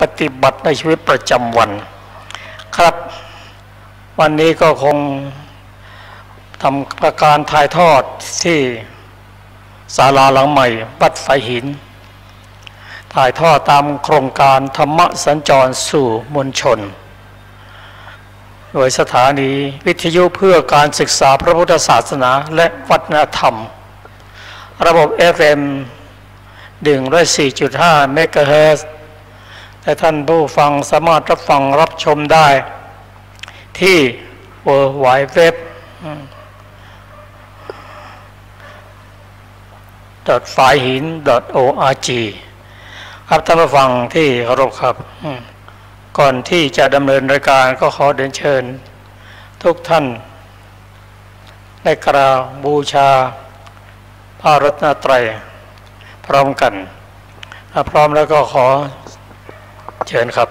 ปฏิบัติในชีวิตประจำวันครับวันนี้ก็คงทำประการถ่ายทอดที่ศาลาหลังใหม่วัดไฟหินถ่ายทอดตามโครงการธรรมสัญจรสู่มวลชนโดยสถานีวิทยุเพื่อการศึกษาพระพุทธศาสนาและวัฒนธรรมระบบ FM 104.5 เมกะเฮิรตซ์แต่ท่านผู้ฟังสามารถรับฟังรับชมได้ที่ www .faihin.org ครับท่านผู้ฟังที่เคารพครับก่อนที่จะดำเนินรายการก็ขอเรียนเชิญทุกท่านได้กราบบูชาพระรัตนตรัยพร้อมกันถ้าพร้อมแล้วก็ขอเชิญครับ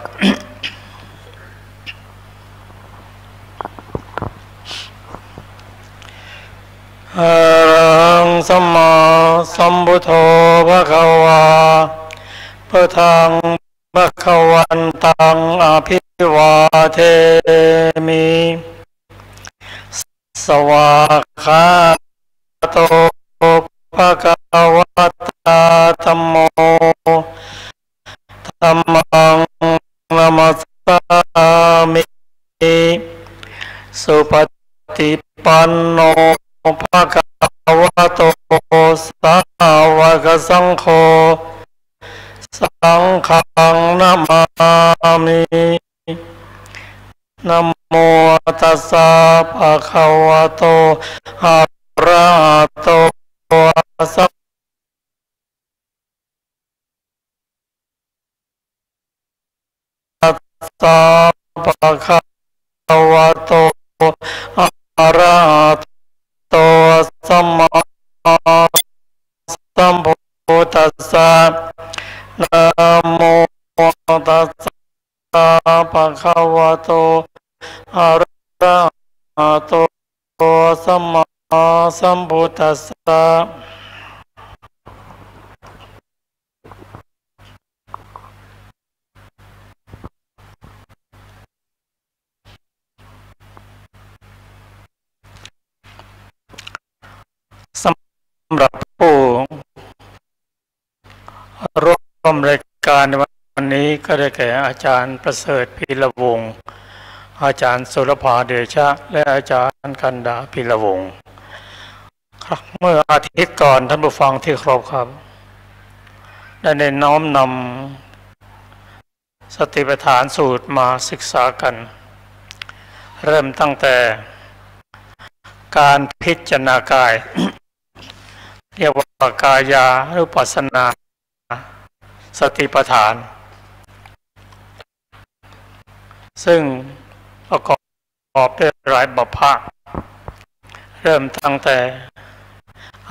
อะระหังสัมมาสัมพุทโธภะคะวาพุทธังภะคะวันตังอภิวาเทมิสวากขาโตภะคะวะตาธัมโมธัมมังนะมัสสามิสุปฏิปันโนภะคะวะโตสาวกสังโฆสังฆังนะมามินะโมตัสสะภะคะวะโตอะระหะโตสัมมาสัมพุทธัสสะภะคะวะโตอะระหะโตสัมมาสัมพุทธัสสะนะโมตัสสะภะคะวะโตอะระหะโตสัมมาสัมพุทธัสสะสำหรับผู้ร่วมรายการในวันนี้ก็ได้แก่อาจารย์ประเสริฐพีระวงศ์อาจารย์สุรภาเดชะและอาจารย์กันดาพีระวงศ์เมื่ออาทิตย์ก่อนท่านผู้ฟังที่เคารพครับได้น้อมนำสติปัฏฐานสูตรมาศึกษากันเริ่มตั้งแต่การพิจารณากายเรียกว่ากายานุปัสสนาสติปัฏฐานซึ่งประกอบด้วยหลายบัพพะเริ่มตั้งแต่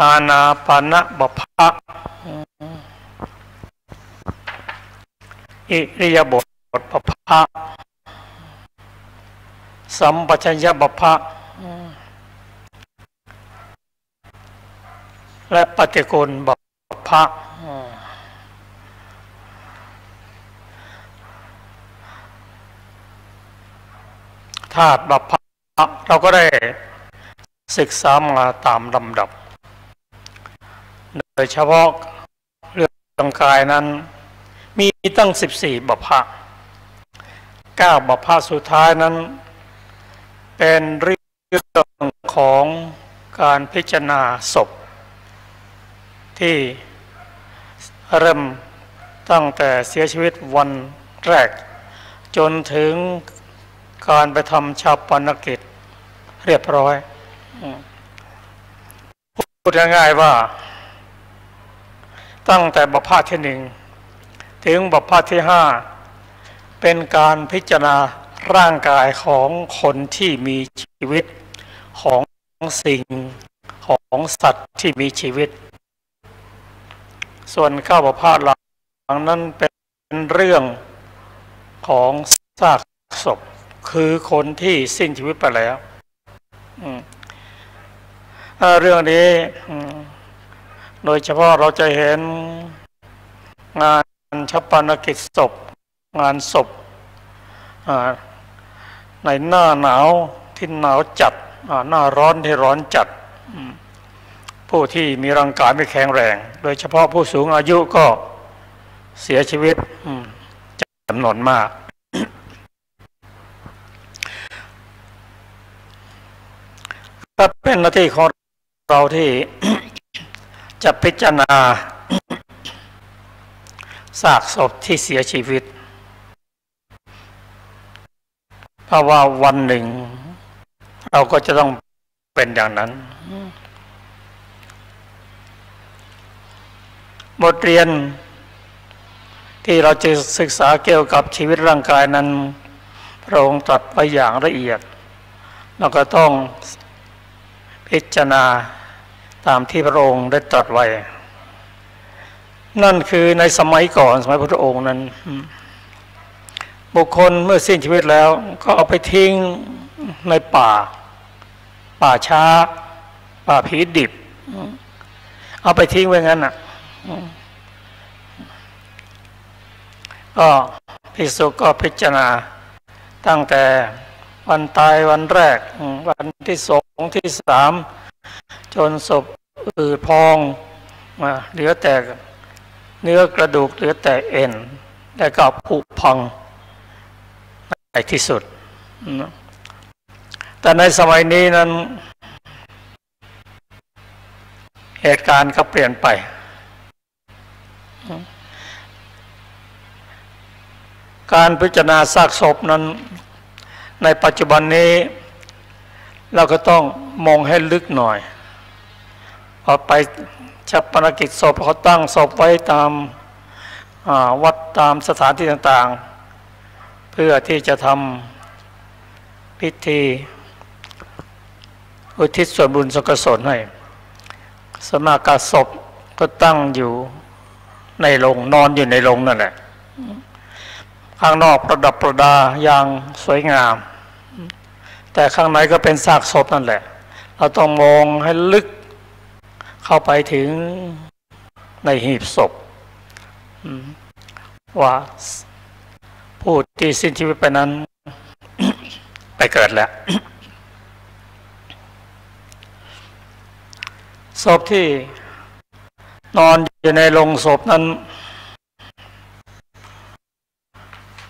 อานาปานบัพพะอิริยาบถบัพพะสัมปชัญญะบัพพะและปฏิกูลบัพพะธาตุบัพพะเราก็ได้ศึกษามาตามลำดับโดยเฉพาะเรื่องกายนั้นมีตั้ง14บัพพะ9บัพพะสุดท้ายนั้นเป็นเรื่องของการพิจารณาศพที่เริ่มตั้งแต่เสียชีวิตวันแรกจนถึงการไปทำชาปนกิจเรียบร้อยพูดง่ายๆว่าตั้งแต่บัพพะที่1ถึงบัพพะที่5เป็นการพิจารณาร่างกายของคนที่มีชีวิตของสิ่งของสัตว์ที่มีชีวิตส่วน9บัพพะหลังนั้นเป็นเรื่องของซากศพคือคนที่สิ้นชีวิตไปแล้วเรื่องนี้โดยเฉพาะเราจะเห็นงานชาปนกิจศพ งานศพในหน้าหนาวที่หนาวจัดหน้าร้อนที่ร้อนจัดผู้ที่มีร่างกายไม่แข็งแรงโดยเฉพาะผู้สูงอายุก็เสียชีวิตจำนวนมากก็เป็นหน้าที่ของเราที่จะพิจารณาซากศพที่เสียชีวิตเพราะว่าวันหนึ่งเราก็จะต้องเป็นอย่างนั้นบทเรียนที่เราจะศึกษาเกี่ยวกับชีวิตร่างกายนั้นพระองค์ตรัสไว้อย่างละเอียดเราก็ต้องพิจารณาตามที่พระองค์ได้ตรัสไว้นั่นคือในสมัยก่อนสมัยพระองค์นั้นบุคคลเมื่อสิ้นชีวิตแล้วก็เอาไปทิ้งในป่าช้าป่าผีดิบเอาไปทิ้งไว้งั้นก็ภิกษุก็พิจารณาตั้งแต่วันตายวันแรกวันที่สองที่สามจนศพอืดพองเหลือแต่เนื้อกระดูกเหลือแต่เอ็นแล้วก็ผุพังในที่สุดแต่ในสมัยนี้นั้นเหตุการณ์ก็เปลี่ยนไปการพิจารณาซากศพนั้นในปัจจุบันนี้เราก็ต้องมองให้ลึกหน่อยพอไปชัปนกิจศพเขาตั้งศพไว้ตามวัดตามสถานที่ต่างๆเพื่อที่จะทำพิธีอุทิศส่วนบุญส่วนกุศลให้สมากาศพก็ตั้งอยู่ในโรงนอนอยู่ในโรงนั่นแหละข้างนอกประดับประดาอย่างสวยงามแต่ข้างในก็เป็นซากศพนั่นแหละเราต้องมองให้ลึกเข้าไปถึงในหีบศพว่าผู้ที่สิ้นชีวิตไปนั้น ไปเกิดแล้วศพที่นอนอยู่ในโลงศพนั้น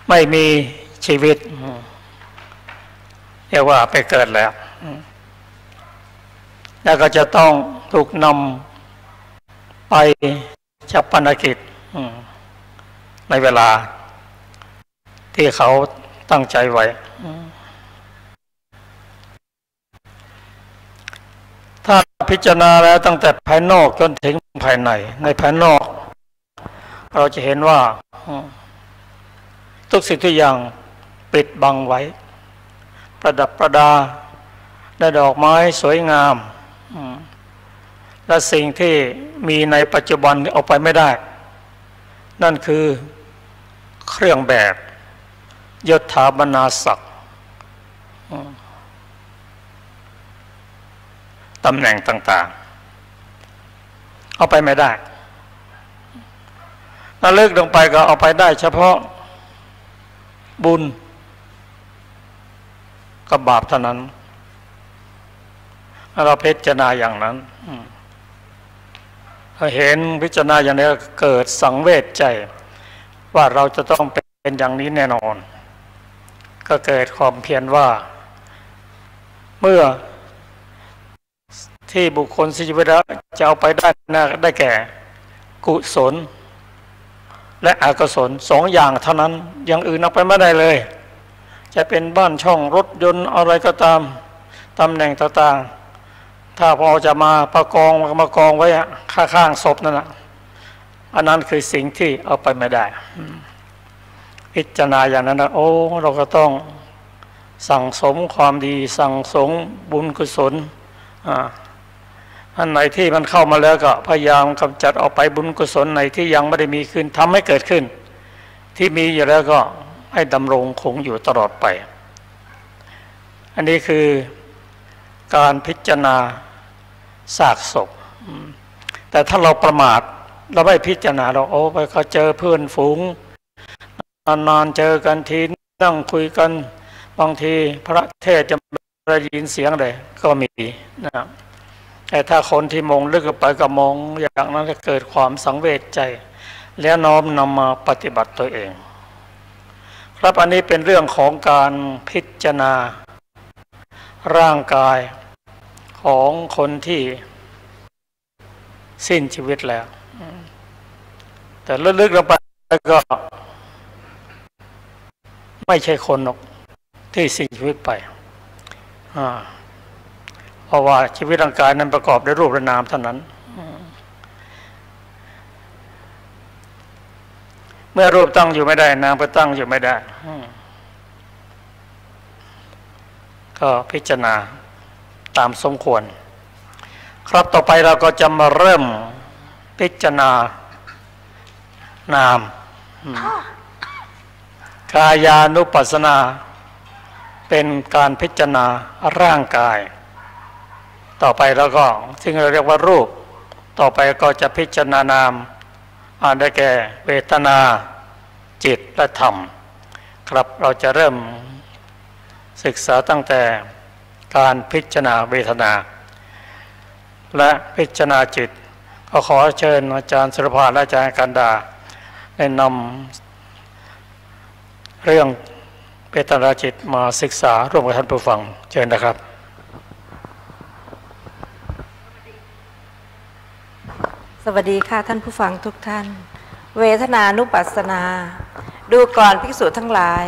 ไม่มีชีวิตเรียกว่าไปเกิดแล้วแล้วก็จะต้องถูกนำไปชัปนกิจในเวลาที่เขาตั้งใจไว้ถ้าพิจารณาแล้วตั้งแต่ภายนอกจนถึงภายในภายนอกเราจะเห็นว่าทุกสิ่งทุกอย่างปิดบังไว้ประดับประดาด้วยดอกไม้สวยงามและสิ่งที่มีในปัจจุบันเอาไปไม่ได้นั่นคือเครื่องแบบยศถาบรรณาศักดิ์ตำแหน่งต่างๆเอาไปไม่ได้ถ้าเลิกลงไปก็เอาไปได้เฉพาะบุญกับบาปเท่านั้นเราพิจารณาอย่างนั้นเห็นพิจารณาอย่างนี้เกิดสังเวชใจว่าเราจะต้องเป็นอย่างนี้แน่นอนก็เกิดความเพียรว่าเมื่อที่บุคคลสิ้นชีวิตแล้วจะเอาไปได้แก่กุศลและอกุศลสองอย่างเท่านั้นอย่างอื่นเอาไปไม่ได้เลยจะเป็นบ้านช่องรถยนต์อะไรก็ตามตำแหน่งต่างๆถ้าพอจะมาประกองไว้ข้างศพนั่นอันนั้นคือสิ่งที่เอาไปไม่ได้พิจารณาอย่างนั้นโอ้เราก็ต้องสั่งสมความดีสั่งสมบุญกุศลอันไหนที่มันเข้ามาแล้วก็พยายามกำจัดออกไปบุญกุศลไหนที่ยังไม่ได้มีขึ้นทำให้เกิดขึ้นที่มีอยู่แล้วก็ให้ดำรงคงอยู่ตลอดไปอันนี้คือการพิจารณาซากศพแต่ถ้าเราประมาทเราไม่พิจารณาเราไปก็เจอเพื่อนฝูง นานๆเจอกันทีนั่งคุยกันบางทีพระเทศจะไม่ได้ยินเสียงเลยก็มีนะแต่ถ้าคนที่มองลึกไปก็มองอย่างนั้นจะเกิดความสังเวชใจแล้วน้อมนำมาปฏิบัติตัวเองครับอันนี้เป็นเรื่องของการพิจารณาร่างกายของคนที่สิ้นชีวิตแล้วแต่ลึกๆลงไปก็ไม่ใช่คนหรอกที่สิ้นชีวิตไปเพราะว่าชีวิตร่างกายนั้นประกอบด้วยรูปและนามเท่านั้นเมื่อรูปตั้งอยู่ไม่ได้นามก็ตั้งอยู่ไม่ได้ก็พิจารณาตามสมควรครับต่อไปเราก็จะมาเริ่มพิจารณานามกายานุปัสสนาเป็นการพิจารณาร่างกายต่อไปแล้วก็ซึ่งเราเรียกว่ารูปต่อไปก็จะพิจารณานามได้แก่เวทนาจิตและธรรมครับเราจะเริ่มศึกษาตั้งแต่การพิจารณาเวทนาและพิจารณาจิตก็ขอเชิญอาจารย์สุรภาและอาจารย์กันดาได้นำเรื่องเวทนาจิตมาศึกษาร่วมกับท่านผู้ฟังเชิญนะครับสวัสดีค่ะท่านผู้ฟังทุกท่านเวทนานุปัสสนาดูก่อนภิกษุทั้งหลาย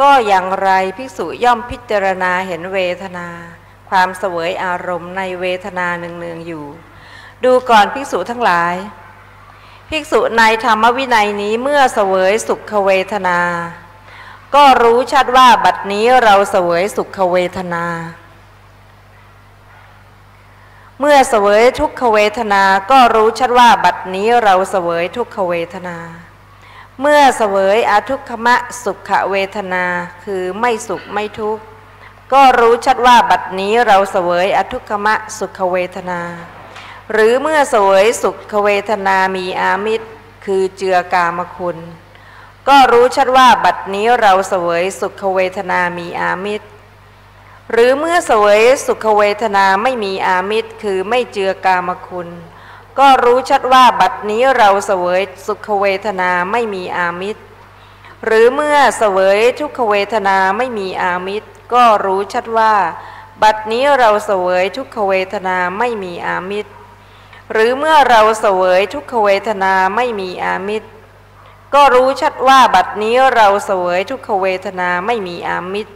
ก็อย่างไรภิกษุย่อมพิจารณาเห็นเวทนาความเสวยอารมณ์ในเวทนาเนืองๆอยู่ดูก่อนภิกษุทั้งหลายภิกษุในธรรมวินัยนี้เมื่อเสวยสุขเวทนาก็รู้ชัดว่าบัดนี้เราเสวยสุขเวทนาเมื่อเสวยทุกขเวทนาก็รู้ชัดว่าบัดนี้เราเสวยทุกขเวทนาเมื่อเสวยอทุกขมะสุขเวทนาคือไม่สุขไม่ทุกข์ก็รู้ชัดว่าบัดนี้เราเสวยอทุกขมะสุขเวทนาหรือเมื่อเสวยสุขเวทนามีอามิตรคือเจือกามคุณก็รู้ชัดว่าบัดนี้เราเสวยสุขเวทนามีอามิตรหรือเมื่อเสวยสุขเวทนาไม่มีอามิตรคือไม่เจือกามคุณก็รู้ชัดว่าบัดนี้เราเสวยสุขเวทนาไม่มีอามิตรหรือเมื่อเสวยทุกขเวทนาไม่มีอามิตรก็รู้ชัดว่าบัดนี้เราเสวยทุกขเวทนาไม่มีอามิตรหรือเมื่อเราเสวยทุกขเวทนาไม่มีอามิตรก็รู้ชัดว่าบัดนี้เราเสวยทุกขเวทนาไม่มีอามิตร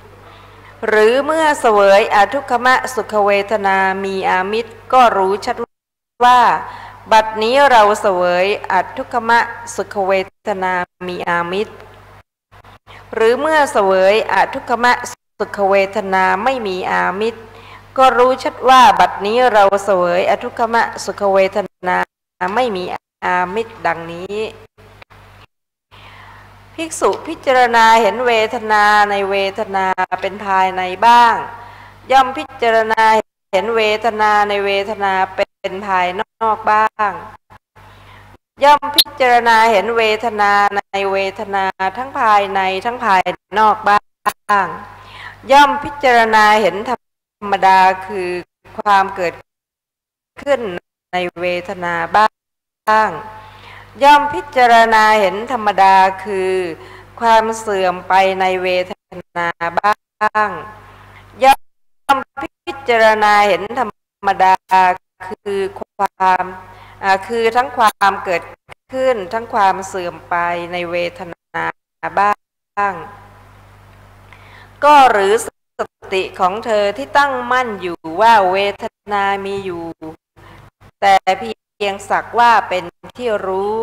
หรือเมื่อเสวยอทุกขมะสุขเวทนามีอามิตรก็รู้ชัดว่าบัดนี้เราเสวยอทุกขมะสุขเวทนามีอามิตรหรือเมื่อเสวยอทุกขมะสุขเวทนาไม่มีอามิตรก็รู้ชัดว่าบัดนี้เราเสวยอทุกขมะสุขเวทนาไม่มีอามิตรดังนี้ภิกษุพิจารณาเห็นเวทนาในเวทนาเป็นภายในบ้างย่อมพิจารณาเห็นเวทนาในเวทนาเป็นภายนอกบ้างย่อมพิจารณาเห็นเวทนาในเวทนาทั้งภายในทั้งภายนอกบ้างย่อมพิจารณาเห็นธรรมดาคือความเกิดขึ้นในเวทนาบ้างย่อมพิจารณาเห็นธรรมดาคือความเสื่อมไปในเวทนาบ้างย่อมพิจารณาเห็นธรรมดาคือคือทั้งความเกิดขึ้นทั้งความเสื่อมไปในเวทนาบ้างก็หรือสติของเธอที่ตั้งมั่นอยู่ว่าเวทนามีอยู่แต่เพียงสักว่าเป็นที่รู้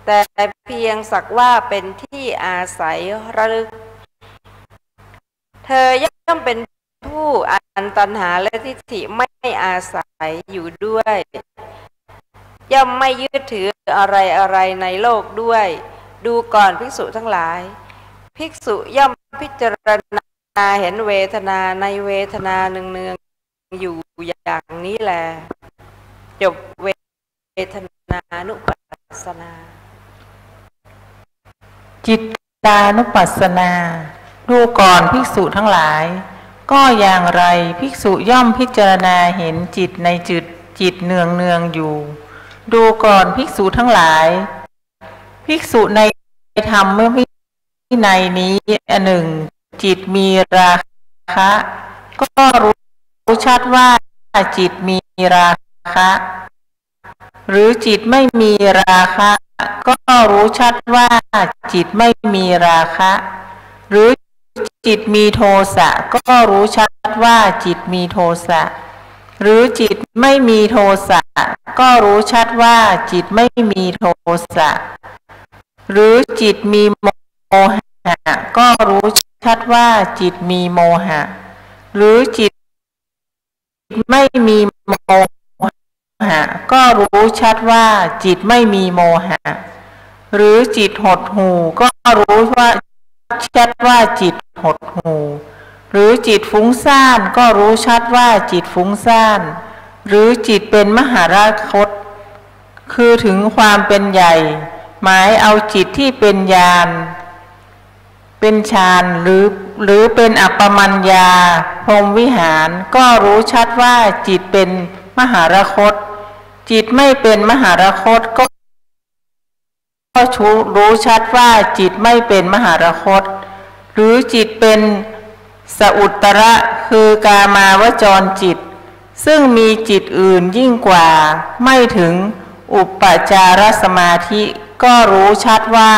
แต่เพียงสักว่าเป็นที่อาศัยระลึกเธอย่อมเป็นผู้อันตัณหาและทิฏฐิไม่อาศัยอยู่ด้วยย่อมไม่ยึดถืออะไรในโลกด้วยดูก่อนภิกษุทั้งหลายภิกษุย่อมพิจารณาเห็นเวทนาในเวทนาเนืองๆอยู่อย่างนี้แลจบเวทนานุปัสสนาจิต ตานุปัสสนาดูก่อนภิกษุทั้งหลายก็อย่างไรภิกษุย่อมพิจารณาเห็นจิตในจิตเนืองอยู่ดูก่อนภิกษุทั้งหลายภิกษุในธรรมเมื่อวินัยนี้อันหนึ่งจิตมีราคะก็รู้ชัดว่าจิตมีราคะหรือจิตไม่มีราคะก็รู้ชัดว่าจิตไม่มีราคะหรือจิตมีโทสะก็รู้ชัดว่าจิตมีโทสะหรือจิตไม่มีโทสะก็รู้ชัดว่าจิตไม่มีโทสะหรือจิตมีโมหะก็รู้ชัดว่าจิตมีโมหะหรือจิตไม่มีโมหะก็รู้ชัดว่าจิตไม่มีโมหะหรือจิตหดหู่ก็รู้ว่าชัดว่าจิตหดหู่หรือจิตฟุ้งซ่านก็รู้ชัดว่าจิตฟุ้งซ่านหรือจิตเป็นมหาราคตคือถึงความเป็นใหญ่หมายเอาจิตที่เป็นญาณเป็นฌานหรือเป็นอัปปมัญญาพรหมวิหารก็รู้ชัดว่าจิตเป็นมหาราคตจิตไม่เป็นมหาราคตก็รู้ชัดว่าจิตไม่เป็นมหาราคตหรือจิตเป็นสอุตระคือกามาวจรจิตซึ่งมีจิตอื่นยิ่งกว่าไม่ถึงอุปจารสมาธิก็รู้ชัดว่า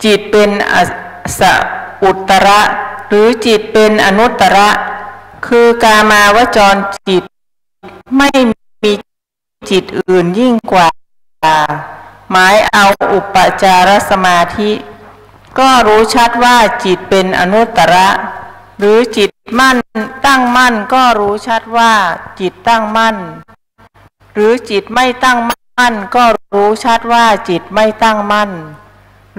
จิตเป็นสอุตระหรือจิตเป็นอนุตตระคือกามาวจรจิตไม่มีจิตอื่นยิ่งกว่าหมายเอาอุปจารสมาธิก็รู้ชัดว่าจิตเป็นอนุตตระหรือจิตมั่นตั้งมั่นก็รู้ชัดว่าจิตตั้งมั่นหรือจิตไม่ตั้งมั่นก็รู้ชัดว่าจิตไม่ตั้งมั่น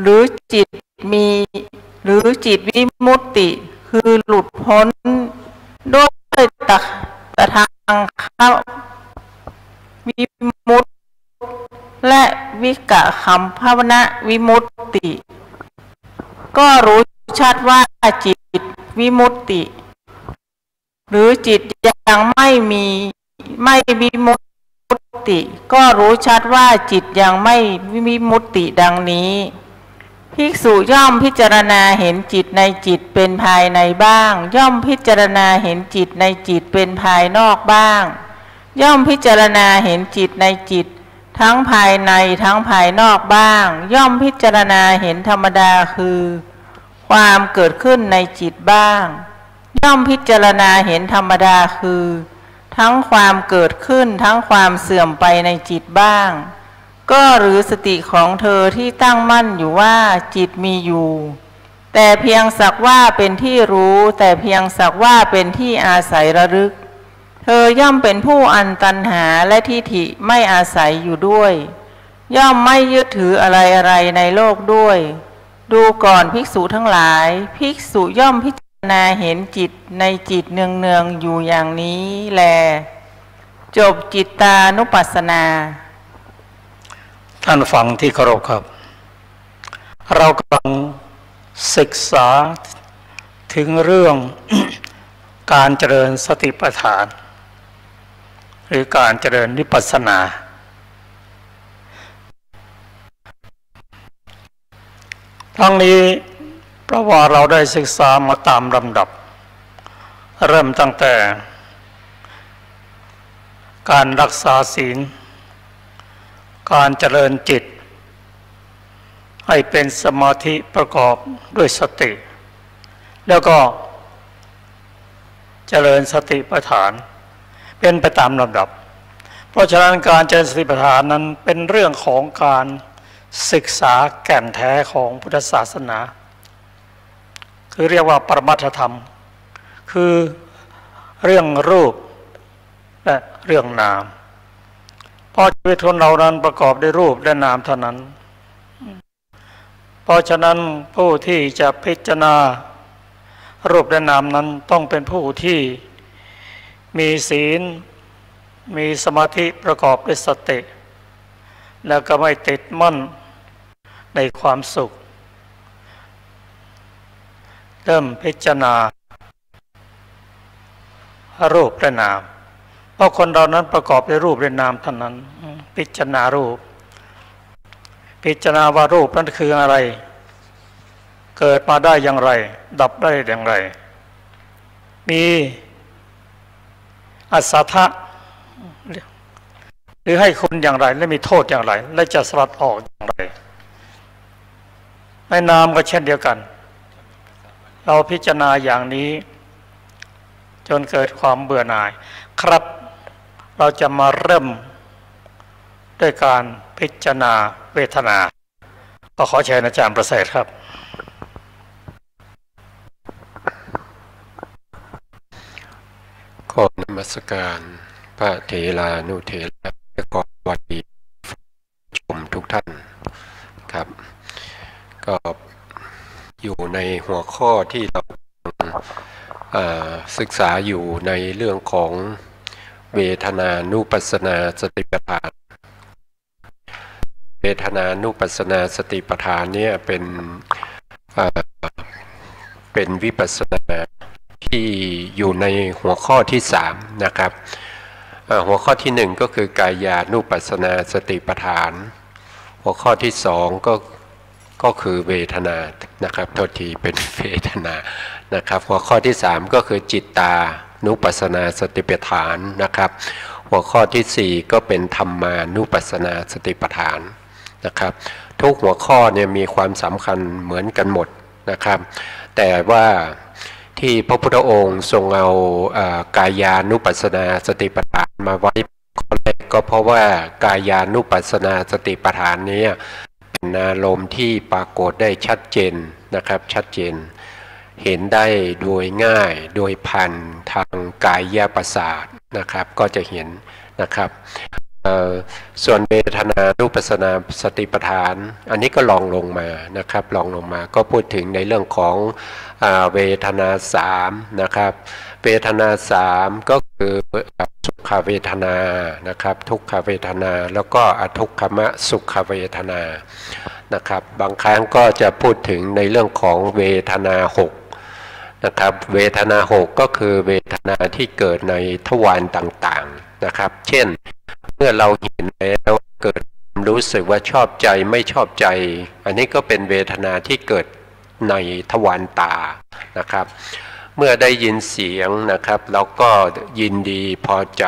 หรือจิตวิมุตติคือหลุดพ้นด้วยตถาคตวิมุตติและวิกขัมภวนะวิมุตติก็รู้ชัดว่าจิตวิมุตติหรือจิตยังไม่วิมุตติก็รู้ชัดว่าจิตยังไม่วิมุตติดังนี้ภิกษุย่อมพิจารณาเห็นจิตในจิตเป็นภายในบ้างย่อมพิจารณาเห็นจิตในจิตเป็นภายนอกบ้างย่อมพิจารณาเห็นจิตในจิตทั้งภายในทั้งภายนอกบ้างย่อมพิจารณาเห็นธรรมดาคือความเกิดขึ้นในจิตบ้างย่อมพิจารณาเห็นธรรมดาคือทั้งความเกิดขึ้นทั้งความเสื่อมไปในจิตบ้างก็หรือสติของเธอที่ตั้งมั่นอยู่ว่าจิตมีอยู่แต่เพียงสักว่าเป็นที่รู้แต่เพียงสักว่าเป็นที่อาศัยระลึกเธอย่อมเป็นผู้อันตัณหาและทิฏฐิไม่อาศัยอยู่ด้วยย่อมไม่ยึดถืออะไรในโลกด้วยดูก่อนภิกษุทั้งหลายภิกษุย่อมพิจารณาเห็นจิตในจิตเนืองอยู่อย่างนี้แลจบจิตตานุปัสสนาท่านฟังที่เคารพครับเรากำลังศึกษาถึงเรื่อง การเจริญสติปัฏฐานหรือการเจริญวิปัสสนาทั้งนี้เพราะว่าเราได้ศึกษามาตามลำดับเริ่มตั้งแต่การรักษาศีลการเจริญจิตให้เป็นสมาธิประกอบด้วยสติแล้วก็เจริญสติปัฏฐานเป็นไปตามลำดับเพราะฉะนั้นการเจริญสติปัฏฐานนั้นเป็นเรื่องของการศึกษาแก่นแท้ของพุทธศาสนาคือเรียกว่าปรมัตถธรรมคือเรื่องรูปและเรื่องนามเพราะชีวิตของเรานั้นประกอบด้วยรูปและนามเท่านั้นเพราะฉะนั้นผู้ที่จะพิจารณารูปและนามนั้นต้องเป็นผู้ที่มีศีลมีสมาธิประกอบด้วยสติแล้วก็ไม่ติดมั่น ในความสุขเริ่มพิจารณารูปและนามเพราะคนเรานั้นประกอบด้วยรูปและนามเท่านั้นพิจารณารูปพิจารณาว่ารูปนั้นคืออะไรเกิดมาได้อย่างไรดับได้อย่างไรมีอัศทะหรือให้คุณอย่างไรและมีโทษอย่างไรและจะสลัดออกอย่างไรในนามก็เช่นเดียวกันเราพิจารณาอย่างนี้จนเกิดความเบื่อหน่ายครับเราจะมาเริ่มด้วยการพิจารณาเวทนาก็ขอเชิญอาจารย์ประเสริฐครับขอนมัสการพระเถรานุเถระและขอสวัสดีชมทุกท่านครับก็อยู่ในหัวข้อที่เราศึกษาอยู่ในเรื่องของเวทนานุปัสสนาสติปัฏฐานเวทนานุปัสสนาสติปัฏฐานเนี่ยเป็นวิปัสสนาที่อยู่ในหัวข้อที่3นะครับหัวข้อที่1ก็คือกายานุปัสสนาสติปัฏฐานหัวข้อที่2ก็คือเวทนานะครับโทษทีเป็นเวทนานะครับหัวข้อที่3ก็คือจิตตานุปัสสนาสติปัฏฐานนะครับหัวข้อที่4ก็เป็นธรรมานุปัสสนาสติปัฏฐานนะครับทุกหัวข้อเนี่ยมีความสำคัญเหมือนกันหมดนะครับแต่ว่าที่พระพุทธองค์ทรงเอากายานุปัสสนาสติปัฏฐานมาไว้ข้อแรกก็เพราะว่ากายานุปัสสนาสติปัฏฐานนี้เป็นอารมณ์ที่ปรากฏได้ชัดเจนนะครับชัดเจนเห็นได้โดยง่ายโดยผ่านทางกายประสาทนะครับก็จะเห็นนะครับส่วนเวทนานุปัสสนาสติปัฏฐานอันนี้ก็ลองลงมานะครับลองลงมาก็พูดถึงในเรื่องของเวทนา3นะครับเวทนา3ก็คือสุขเวทนานะครับทุกขเวทนาแล้วก็อทุกขมสุขเวทนานะครับบางครั้งก็จะพูดถึงในเรื่องของเวทนา6นะครับเวทนา6ก็คือเวทนาที่เกิดในทวารต่างๆนะครับเช่นเมื่อเราเห็นแล้วเกิดรู้สึกว่าชอบใจไม่ชอบใจอันนี้ก็เป็นเวทนาที่เกิดในทวารตานะครับเมื่อได้ยินเสียงนะครับเราก็ยินดีพอใจ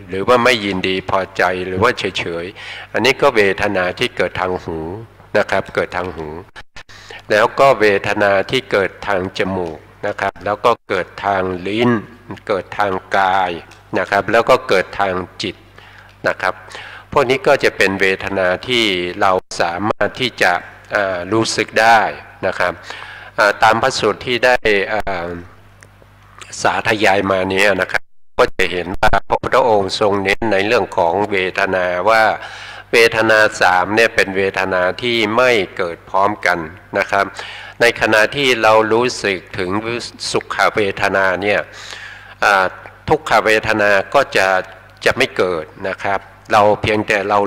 หรือว่าไม่ยินดีพอใจหรือว่าเฉยๆอันนี้ก็เวทนาที่เกิดทางหูนะครับเกิดทางหูแล้วก็เวทนาที่เกิดทางจมูกนะครับแล้วก็เกิดทางลิ้นเกิดทางกายนะครับแล้วก็เกิดทางจิตนะครับพวกนี้ก็จะเป็นเวทนาที่เราสามารถที่จะรู้สึกได้นะครับตามพระสูตรที่ได้สาธยายมานี้นะครับก็จะเห็นว่าพระพุทธองค์ทรงเน้นในเรื่องของเวทนาว่าเวทนา3เนี่ยเป็นเวทนาที่ไม่เกิดพร้อมกันนะครับในขณะที่เรารู้สึกถึงสุขเวทนาเนี่ยทุกขเวทนาก็จะไม่เกิดนะครับเราเพียงแต่เรา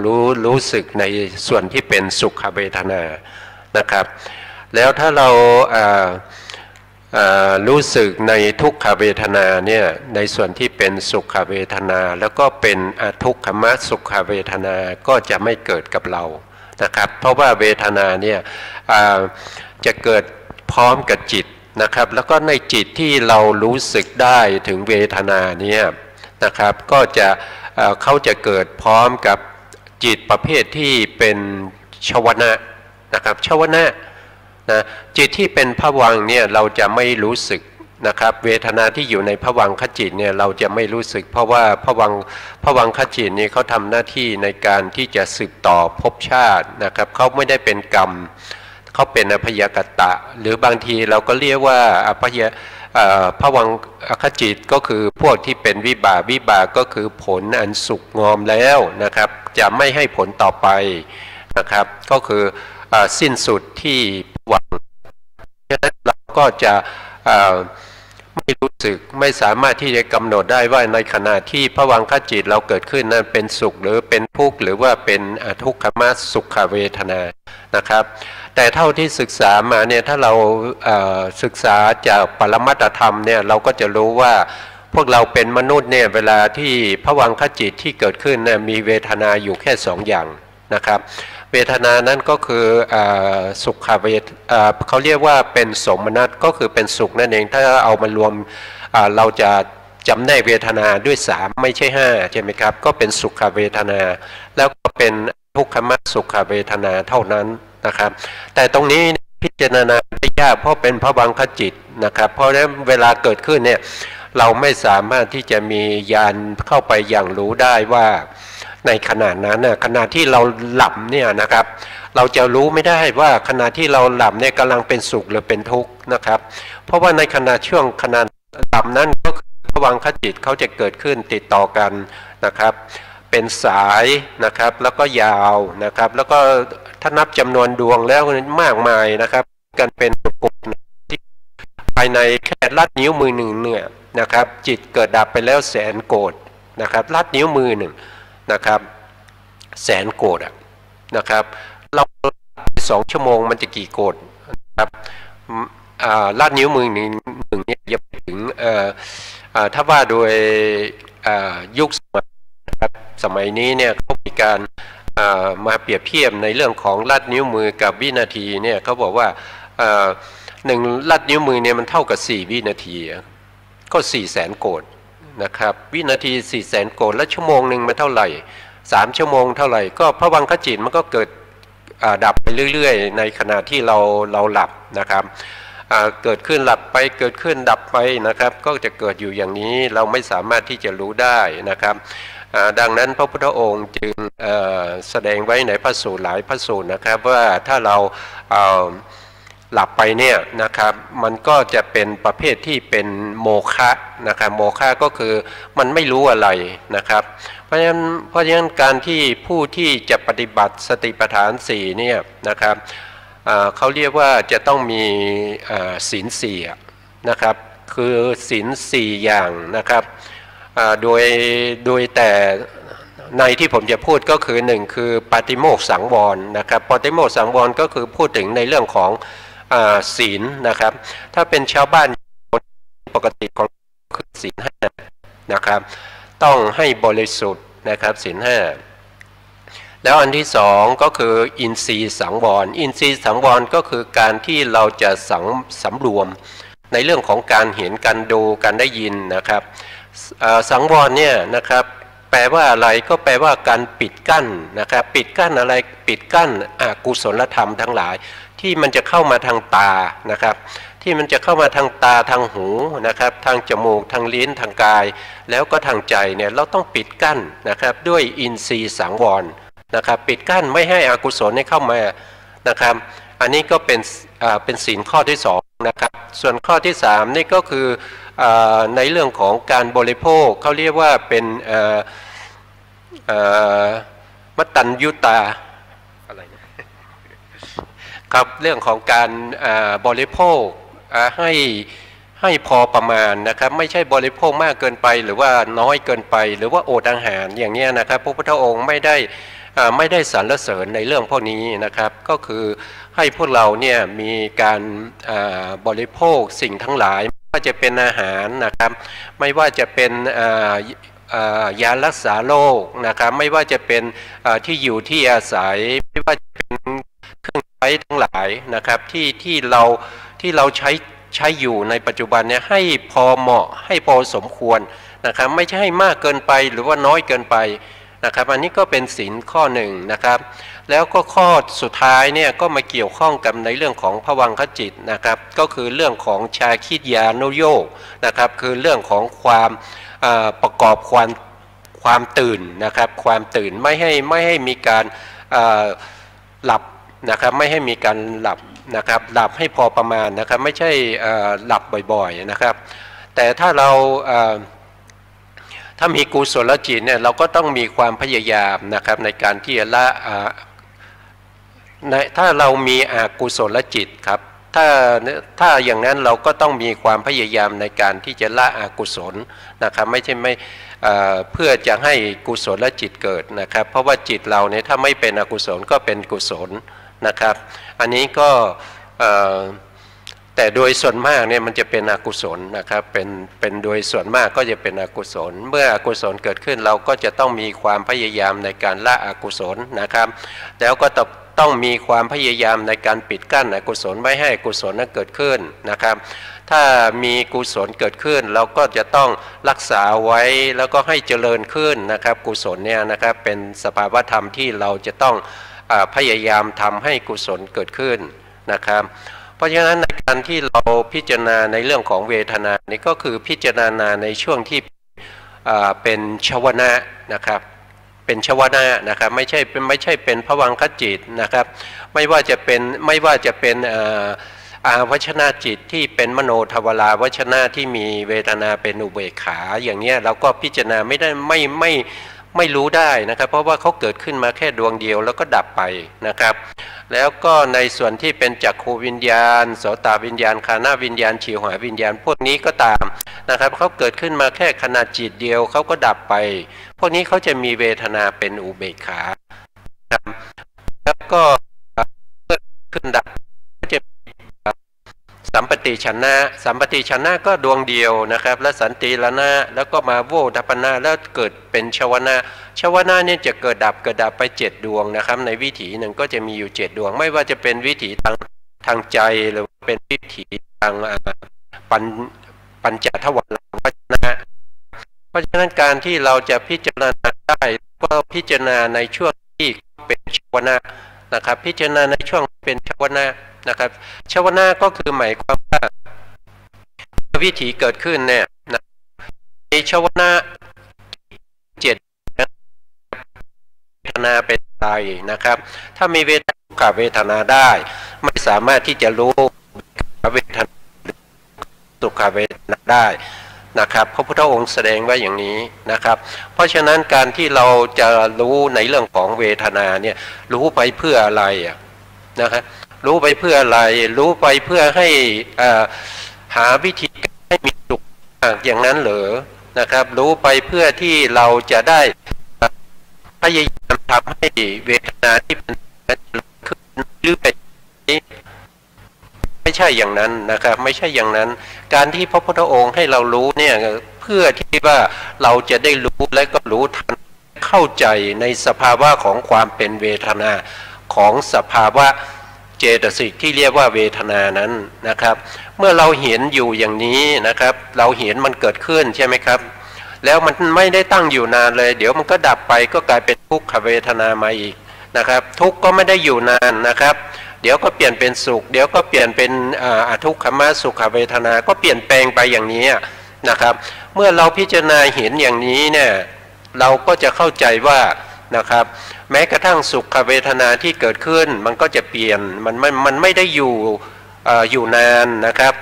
รู้สึกในส่วนที่เป็นสุขเวทนานะครับแล้วถ้าเรารู้สึกในทุกขเวทนาเนี่ยในส่วนที่เป็นสุขเวทนาแล้วก็เป็นอทุกขมสุขเวทนาก็จะไม่เกิดกับเรานะครับเพราะว่าเวทนาเนี่ยจะเกิดพร้อมกับจิตนะครับแล้วก็ในจิตที่เรารู้สึกได้ถึงเวทนาเนี่ยนะครับก็จะเขาจะเกิดพร้อมกับจิตประเภทที่เป็นชวนะนะครับชวนะนะจิตที่เป็นภวังค์เนี่ยเราจะไม่รู้สึกนะครับเวทนาที่อยู่ในภวังคจิตเนี่ยเราจะไม่รู้สึกเพราะว่าภวังคจิตนี่เขาทำหน้าที่ในการที่จะสืบต่อภพชาตินะครับเขาไม่ได้เป็นกรรมเขาเป็นอภยกตะหรือบางทีเราก็เรียกว่าภวังคจิตก็คือพวกที่เป็นวิบากก็คือผลอันสุกงอมแล้วนะครับจะไม่ให้ผลต่อไปนะครับก็คือสิ้นสุดที่ภวังค์ฉะนั้นเราก็จะไม่รู้สึกไม่สามารถที่จะกำหนดได้ว่าในขณะที่ภวังคจิตเราเกิดขึ้นนั้นเป็นสุขหรือเป็นทุกข์หรือว่าเป็นทุกขมสุขเวทนา นะครับแต่เท่าที่ศึกษามาเนี่ยถ้าเราศึกษาจากปรมัตถธรรมเนี่ยเราก็จะรู้ว่าพวกเราเป็นมนุษย์เนี่ยเวลาที่ภวังคจิตที่เกิดขึ้นเนี่ยมีเวทนาอยู่แค่2 อย่างนะครับเวทนานั้นก็คือสุขเวทเขาเรียกว่าเป็นสมนัตก็คือเป็นสุขนั่นเองถ้าเอามารวมเราจะจำแนกเวทนาด้วย3ไม่ใช่5ใช่ไหมครับก็เป็นสุขเวทนาแล้วก็เป็นทุกขมสุขเวทนาเท่านั้นนะครับแต่ตรงนี้พิจารณาได้ยากเพราะเป็นภวังคจิตนะครับเพราะฉะนั้นเวลาเกิดขึ้นเนี่ยเราไม่สามารถที่จะมีญาณเข้าไปอย่างรู้ได้ว่าในขณะนั้นน่ะขณะที่เราหลับเนี่ยนะครับเราจะรู้ไม่ได้ว่าขณะที่เราหลับเนี่ยกำลังเป็นสุขหรือเป็นทุกข์นะครับเพราะว่าในขณะช่วงขณะหลับนั้นก็คือภวังคจิตเขาจะเกิดขึ้นติดต่อกันนะครับเป็นสายนะครับแล้วก็ยาวนะครับแล้วก็ถ้านับจำนวนดวงแล้วมากมายนะครับกันเป็นกลุ่มที่ภายในแค่ลัดนิ้วมือหนึ่งเนี่ยนะครับจิตเกิดดับไปแล้ว100,000 โกฏนะครับลัดนิ้วมือหนึ่งนะครับ100,000 โกฏนะครับเรา2 ชั่วโมงมันจะกี่โกฏนะครับลัดนิ้วมือหนึ่งเนี่ยจะไปถึงถ้าว่าโดยยุคสมัยนี้เนี่ยเขามีการมาเปรียบเทียบในเรื่องของลัดนิ้วมือกับวินาทีเนี่ยเขาบอกว่า1 ลัดนิ้วมือเนี่ยมันเท่ากับ4 วินาทีก็400,000 โกฏนะครับวินาที400,000 โกฏแล้วชั่วโมงหนึ่งมันเท่าไหร่3 ชั่วโมงเท่าไหร่ก็ภวังคจิตมันก็เกิดดับไปเรื่อยๆในขณะที่เราหลับนะครับเกิดขึ้นหลับไปเกิดขึ้นดับไปนะครับก็จะเกิดอยู่อย่างนี้เราไม่สามารถที่จะรู้ได้นะครับดังนั้นพระพุทธองค์จึงแสดงไว้ในพระสูตรหลายพระสูตรนะครับว่าถ้าเราหลับไปเนี่ยนะครับมันก็จะเป็นประเภทที่เป็นโมฆะนะครับโมฆะก็คือมันไม่รู้อะไรนะครับเพราะฉะนั้นการที่ผู้ที่จะปฏิบัติสติปัฏฐาน4เนี่ยนะครับเขาเรียกว่าจะต้องมีศีล4นะครับคือศีล4อย่างนะครับโดยแต่ในที่ผมจะพูดก็คือ1คือปาติโมกข์สังวรนะครับปาติโมกข์สังวรก็คือพูดถึงในเรื่องของศีลนะครับถ้าเป็นชาวบ้านปกติของคือศีล5นะครับต้องให้บริสุทธิ์นะครับศีล5แล้วอันที่2ก็คืออินทรีย์สังวรอินทรีย์สังวรก็คือการที่เราจะสำรวมในเรื่องของการเห็นการดูการได้ยินนะครับสังวรเนี่ยนะครับแปลว่าอะไรก็แปลว่าการปิดกั้นนะครับปิดกั้นอะไรปิดกั้นอกุศลธรรมทั้งหลายที่มันจะเข้ามาทางตานะครับที่มันจะเข้ามาทางตาทางหูนะครับทางจมูกทางลิ้นทางกายแล้วก็ทางใจเนี่ยเราต้องปิดกั้นนะครับด้วยอินทรีย์สังวรนะครับปิดกั้นไม่ให้อกุศลเข้ามานะครับอันนี้ก็เป็นศีลข้อที่2นะครับส่วนข้อที่3นี่ก็คือในเรื่องของการบริโภคเขาเรียกว่าเป็นมัตตัญญุตาอะไรนะครับเรื่องของการบริโภคให้พอประมาณนะครับไม่ใช่บริโภคมากเกินไปหรือว่าน้อยเกินไปหรือว่าอดอาหารอย่างนี้นะครับพระพุทธองค์ไม่ได้สรรเสริญในเรื่องพวกนี้นะครับก็คือให้พวกเราเนี่ยมีการบริโภคสิ่งทั้งหลายไม่ว่าจะเป็นอาหารนะครับไม่ว่าจะเป็นยารักษาโรคนะครับไม่ว่าจะเป็นที่อยู่ที่อาศัยไม่ว่าจะเป็นเครื่องใช้ทั้งหลายนะครับที่เราใช้อยู่ในปัจจุบันเนี่ยให้พอเหมาะให้พอสมควรนะครับไม่ใช่ให้มากเกินไปหรือว่าน้อยเกินไปนะครับอันนี้ก็เป็นศีลข้อ1นะครับแล้วก็ข้อสุดท้ายเนี่ยก็มาเกี่ยวข้องกับในเรื่องของภวังคจิตนะครับก็คือเรื่องของชาคิดญานุโยคนะครับคือเรื่องของความประกอบความตื่นนะครับความตื่นไม่ให้มีการหลับนะครับไม่ให้มีการหลับนะครับหลับให้พอประมาณนะครับไม่ใช่หลับบ่อยๆนะครับแต่ถ้าเราถ้ามีกุศลจิตเนี่ยเราก็ต้องมีความพยายามนะครับในการที่จะละถ้าเรามีอกุศลจิตครับถ้าอย่างนั้นเราก็ต้องมีความพยายามในการที่จะละอกุศลนะครับไม่ใช่เพื่อจะให้กุศลจิตเกิดนะครับเพราะว่าจิตเราเนี่ยถ้าไม่เป็นอกุศลก็เป็นกุศล นะครับอันนี้ก็แต่โดยส่วนมากเนี่ยมันจะเป็นอกุศลนะครับเป็นโดยส่วนมากก็จะเป็นอกุศลเมื่ออกุศลเกิดขึ้นเราก็จะต้องมีความพยายามในการละอกุศลนะครับแล้วก็ต้องมีความพยายามในการปิดกั้นอกุศลไม่ให้อกุศลนั้นเกิดขึ้นนะครับถ้ามีกุศลเกิดขึ้นเราก็จะต้องรักษาไว้แล้วก็ให้เจริญขึ้นนะครับกุศลเนี่ยนะครับเป็นสภาวธรรมที่เราจะต้องพยายามทำให้กุศลเกิดขึ้นนะครับเพราะฉะนั้นในการที่เราพิจารณาในเรื่องของเวทนานี่ก็คือพิจารณาในช่วงที่เป็นชวนะนะครับเป็นชวนะนะครับไม่ใช่เป็นภวังคจิตนะครับไม่ว่าจะเป็นอาวชนะจิตที่เป็นมโนทวาราวชนะที่มีเวทนาเป็นอุเบกขาอย่างนี้เราก็พิจารณาไม่ได้ไม่รู้ได้นะครับเพราะว่าเขาเกิดขึ้นมาแค่ดวงเดียวแล้วก็ดับไปนะครับแล้วก็ในส่วนที่เป็นจักขูวิญญาณโสตวิญญาณฆานวิญญาณชิวหาวิญญาณพวกนี้ก็ตามนะครับเขาเกิดขึ้นมาแค่ขณะจิตเดียวเขาก็ดับไปพวกนี้เขาจะมีเวทนาเป็นอุเบกขาแล้วก็เกิดขึ้นดับก็จะสัมปติชนะก็ดวงเดียวนะครับและสันติละนะแล้วก็มาโวทัปนะแล้วเกิดเป็นชวนะเนี่ยจะเกิดดับไป7ดวงนะครับในวิถีหนึ่งก็จะมีอยู่7ดวงไม่ว่าจะเป็นวิถีทางใจหรือเป็นวิถีทางปัญจทวารวชนะเพราะฉะนั้นการที่เราจะพิจารณาได้ก็พิจารณาในช่วงที่เป็นชวนะนะครับพิจารณาในช่วงเป็นชวนะนะครับชวนะก็คือหมายความว่าวิถีเกิดขึ้นเนี่ยในชวนะ7เวทนาเป็นอะไรนะครับถ้ามีเวทนาได้ไม่สามารถที่จะรู้เวทนาสุขเวทนาได้นะครับพระพุทธองค์แสดงไว้อย่างนี้นะครับเพราะฉะนั้นการที่เราจะรู้ในเรื่องของเวทนาเนี่ยรู้ไปเพื่ออะไรนะครับรู้ไปเพื่ออะไรรู้ไปเพื่อให้หาวิธีให้มีสุขอย่างนั้นเหรอนะครับรู้ไปเพื่อที่เราจะได้พยายามทำให้เวทนาที่เป็นขึ้นหรือเป็นไม่ใช่อย่างนั้นนะครับไม่ใช่อย่างนั้นการที่พระพุทธองค์ให้เรารู้เนี่ยเพื่อที่ว่าเราจะได้รู้และก็รู้ทันเข้าใจในสภาวะของความเป็นเวทนาของสภาวะเจตสิกที่เรียกว่าเวทนานั้นนะครับเมื่อเราเห็นอยู่อย่างนี้นะครับเราเห็นมันเกิดขึ้นใช่ไหมครับแล้วมันไม่ได้ตั้งอยู่นานเลยเดี๋ยวมันก็ดับไปก็กลายเป็นทุกขเวทนามาอีกนะครับทุกข์ก็ไม่ได้อยู่นานนะครับเดี๋ยวก็เปลี่ยนเป็นสุขเดี๋ยวก็เปลี่ยนเป็นอทุกขมสุขเวทนาก็เปลี่ยนแปลงไปอย่างนี้นะครับเมื่อเราพิจารณาเห็นอย่างนี้เนี่ยเราก็จะเข้าใจว่านะครับแม้กระทั่งสุขเวทนาที่เกิดขึ้นมันก็จะเปลี่ยนมันไม่ได้อยู่นานนะครับ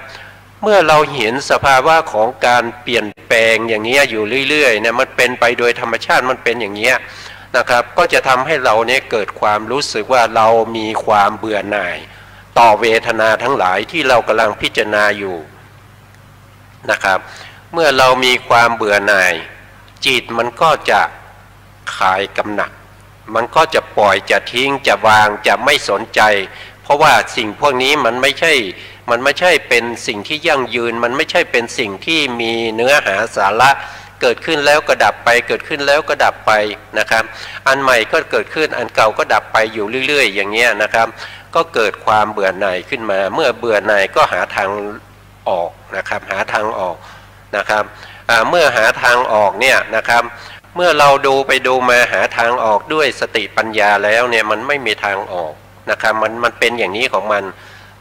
เมื่อเราเห็นสภาวะของการเปลี่ยนแปลงอย่างนี้อยู่เรื่อยๆเนี่ยมันเป็นไปโดยธรรมชาติมันเป็นอย่างนี้นะครับก็จะทำให้เราเนี่ยเกิดความรู้สึกว่าเรามีความเบื่อหน่ายต่อเวทนาทั้งหลายที่เรากำลังพิจารณาอยู่นะครับเมื่อเรามีความเบื่อหน่ายจิตมันก็จะคลายกำหนัดมันก็จะปล่อยจะทิ้งจะวางจะไม่สนใจเพราะว่าสิ่งพวกนี้มันไม่ใช่เป็นสิ่งที่ยั่งยืนมันไม่ใช่เป็นสิ่งที่มีเนื้อหาสาระเกิดขึ้นแล้วก็ดับไปเกิดขึ้นแล้วก็ดับไปนะครับอันใหม่ก็เกิดขึ้นอันเก่าก็ดับไปอยู่เรื่อยๆอย่างเงี้ยนะครับก็เกิดความเบื่อหน่ายขึ้นมาเมื่อเบื่อหน่ายก็หาทางออกนะครับหาทางออกนะครับเมื่อหาทางออกเนี่ยนะครับเมื่อเราดูไปดูมาหาทางออกด้วยสติปัญญาแล้วเนี่ยมันไม่มีทางออกนะครับมันเป็นอย่างนี้ของมัน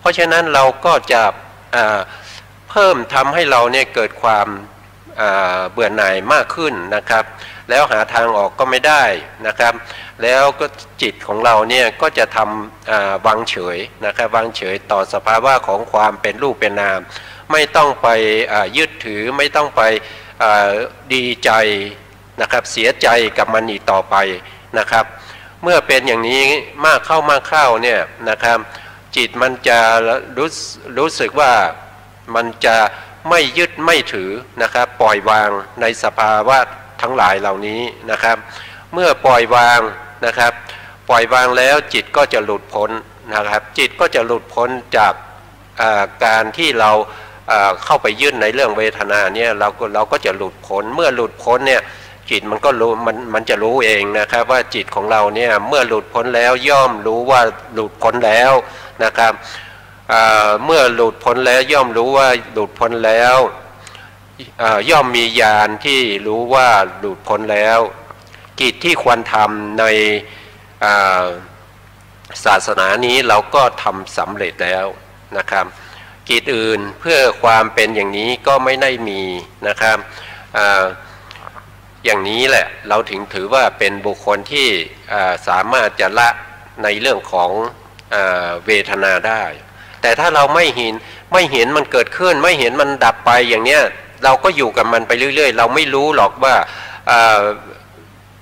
เพราะฉะนั้นเราก็จะเพิ่มทำให้เราเนี่ยเกิดความเบื่อหน่ายมากขึ้นนะครับแล้วหาทางออกก็ไม่ได้นะครับแล้วก็จิตของเราเนี่ยก็จะทำวางเฉยนะครับวางเฉยต่อสภาวะของความเป็นรูปเป็นนามไม่ต้องไปยึดถือไม่ต้องไปดีใจนะครับเสียใจกับมันอีกต่อไปนะครับเมื่อเป็นอย่างนี้มากเข้าเนี่ยนะครับจิตมันจะรู้สึกว่ามันจะไม่ยึดไม่ถือนะครับปล่อยวางในสภาวะทั้งหลายเหล่านี้นะครับเมื่อปล่อยวางนะครับปล่อยวางแล้วจิตก็จะหลุดพ้น นะครับจิตก็จะหลุดพ้นจากการที่เราเข้าไปยึดในเรื่องเวทนาเนี่ยเราก็จะหลุดพ้นเมื่อหลุดพ้นเนี่ยจิตมันก็รู้มันจะรู้เองนะครับว่าจิตของเราเนี่ยเมื่อหลุดพ้นแล้วย่อมรู้ว่าหลุดพ้นแล้วนะครับเมื่อหลุดพ้นแล้วย่อมรู้ว่าหลุดพ้นแล้วย่อมมีญาณที่รู้ว่าหลุดพ้นแล้วกิจที่ควรทำในศาสนานี้เราก็ทำสำเร็จแล้วนะครับกิจอื่นเพื่อความเป็นอย่างนี้ก็ไม่ได้มีนะครับอย่างนี้แหละเราถึงถือว่าเป็นบุคคลที่สามารถจะละในเรื่องของเวทนาได้แต่ถ้าเราไม่เห็นมันเกิดขึ้นไม่เห็นมันดับไปอย่างเนี้ยเราก็อยู่กับมันไปเรื่อยๆเราไม่รู้หรอกว่า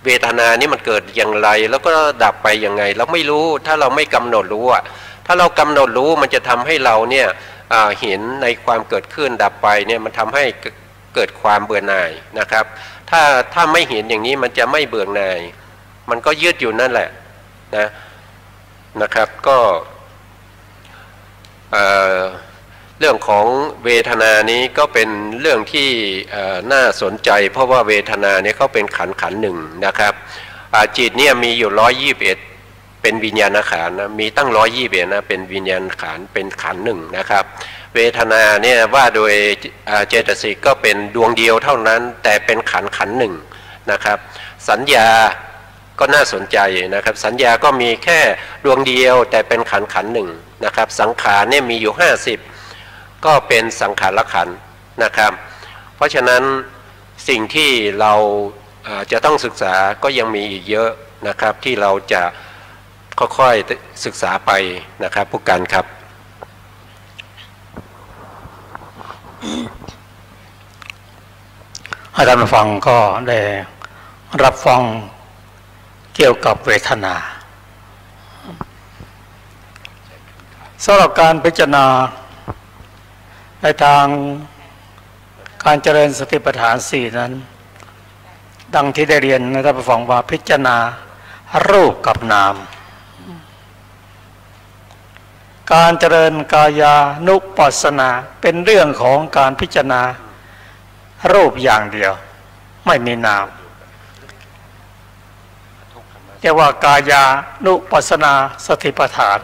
เวทนานี้มันเกิดอย่างไรแล้วก็ดับไปยังไงเราไม่รู้ถ้าเราไม่กำหนดรู้ถ้าเรากำหนดรู้มันจะทำให้เราเนี่ยเห็นในความเกิดขึ้นดับไปเนี่ยมันทำให้เกิดความเบื่อหน่ายนะครับถ้าไม่เห็นอย่างนี้มันจะไม่เบื่อหน่ายมันก็ยืดอยู่นั่นแหละนะครับก็เรื่องของเวทนานี้ก็เป็นเรื่องที่น่าสนใจเพราะว่าเวทนาเนี่ยเขาเป็นขันหนึ่งนะครับจิตเนี่ยมีอยู่121เป็นวิญญาณขันธ์นะมีตั้ง121นะเป็นวิญญาณขันธ์เป็นขันหนึ่งนะครับเวทนาเนี่ยว่าโดยเจตสิกก็เป็นดวงเดียวเท่านั้นแต่เป็นขันหนึ่งนะครับสัญญาก็น่าสนใจนะครับสัญญาก็มีแค่ดวงเดียวแต่เป็นขันหนึ่งนะครับสังขารเนี่ยมีอยู่50ก็เป็นสังขารขันธ์นะครับเพราะฉะนั้นสิ่งที่เราจะต้องศึกษาก็ยังมีอีกเยอะนะครับที่เราจะค่อยๆศึกษาไปนะครับผู้การครับอาจารย์ฟังก็ได้รับฟังเกี่ยวกับเวทนาสำหรับการพิจารณาในทางการเจริญสติปัฏฐาน4นั้นดังที่ได้เรียนในท่านผู้ฟังว่าพิจารณารูปกับนามการเจริญกายานุปัสสนาเป็นเรื่องของการพิจารณารูปอย่างเดียวไม่มีนามเรียกว่ากายานุปัสสนาสติปัฏฐาน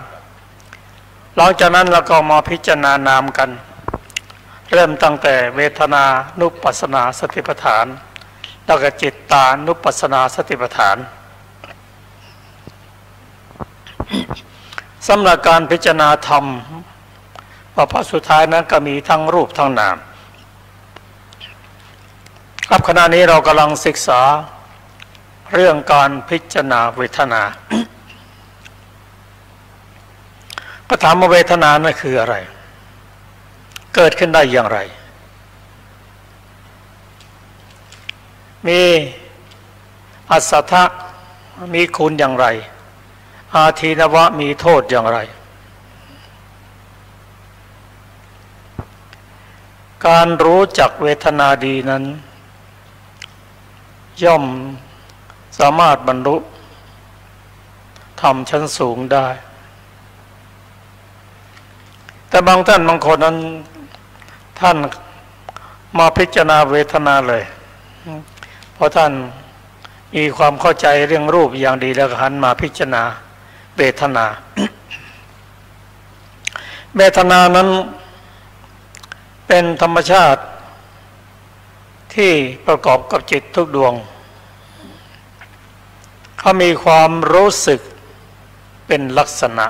หลังจากนั้นเราก็มาพิจารณานามกันเริ่มตั้งแต่เวทนานุปัสสนาสติปัฏฐานแล้วก็จิตตานุปัสสนาสติปัฏฐานสำหรับการพิจารณาธรรมว่าพอสุดท้ายนั้นก็มีทั้งรูปทั้งนามครับขณะนี้เรากำลังศึกษาเรื่องการพิจารณาเวทนาก็ถามว่าเวทนานั่นคืออะไรเกิดขึ้นได้อย่างไรมีอัศทะมีคุณอย่างไรอาทีนวะมีโทษอย่างไรการรู้จักเวทนาดีนั้นย่อมสามารถบรรลุธรรมชั้นสูงได้แต่บางท่านบางคนนั้นท่านมาพิจารณาเวทนาเลยเพราะท่านมีความเข้าใจเรื่องรูปอย่างดีแล้วก็หันมาพิจารณาเวทนาเวทนานั้นเป็นธรรมชาติที่ประกอบกับจิตทุกดวงเขามีความรู้สึกเป็นลักษณะ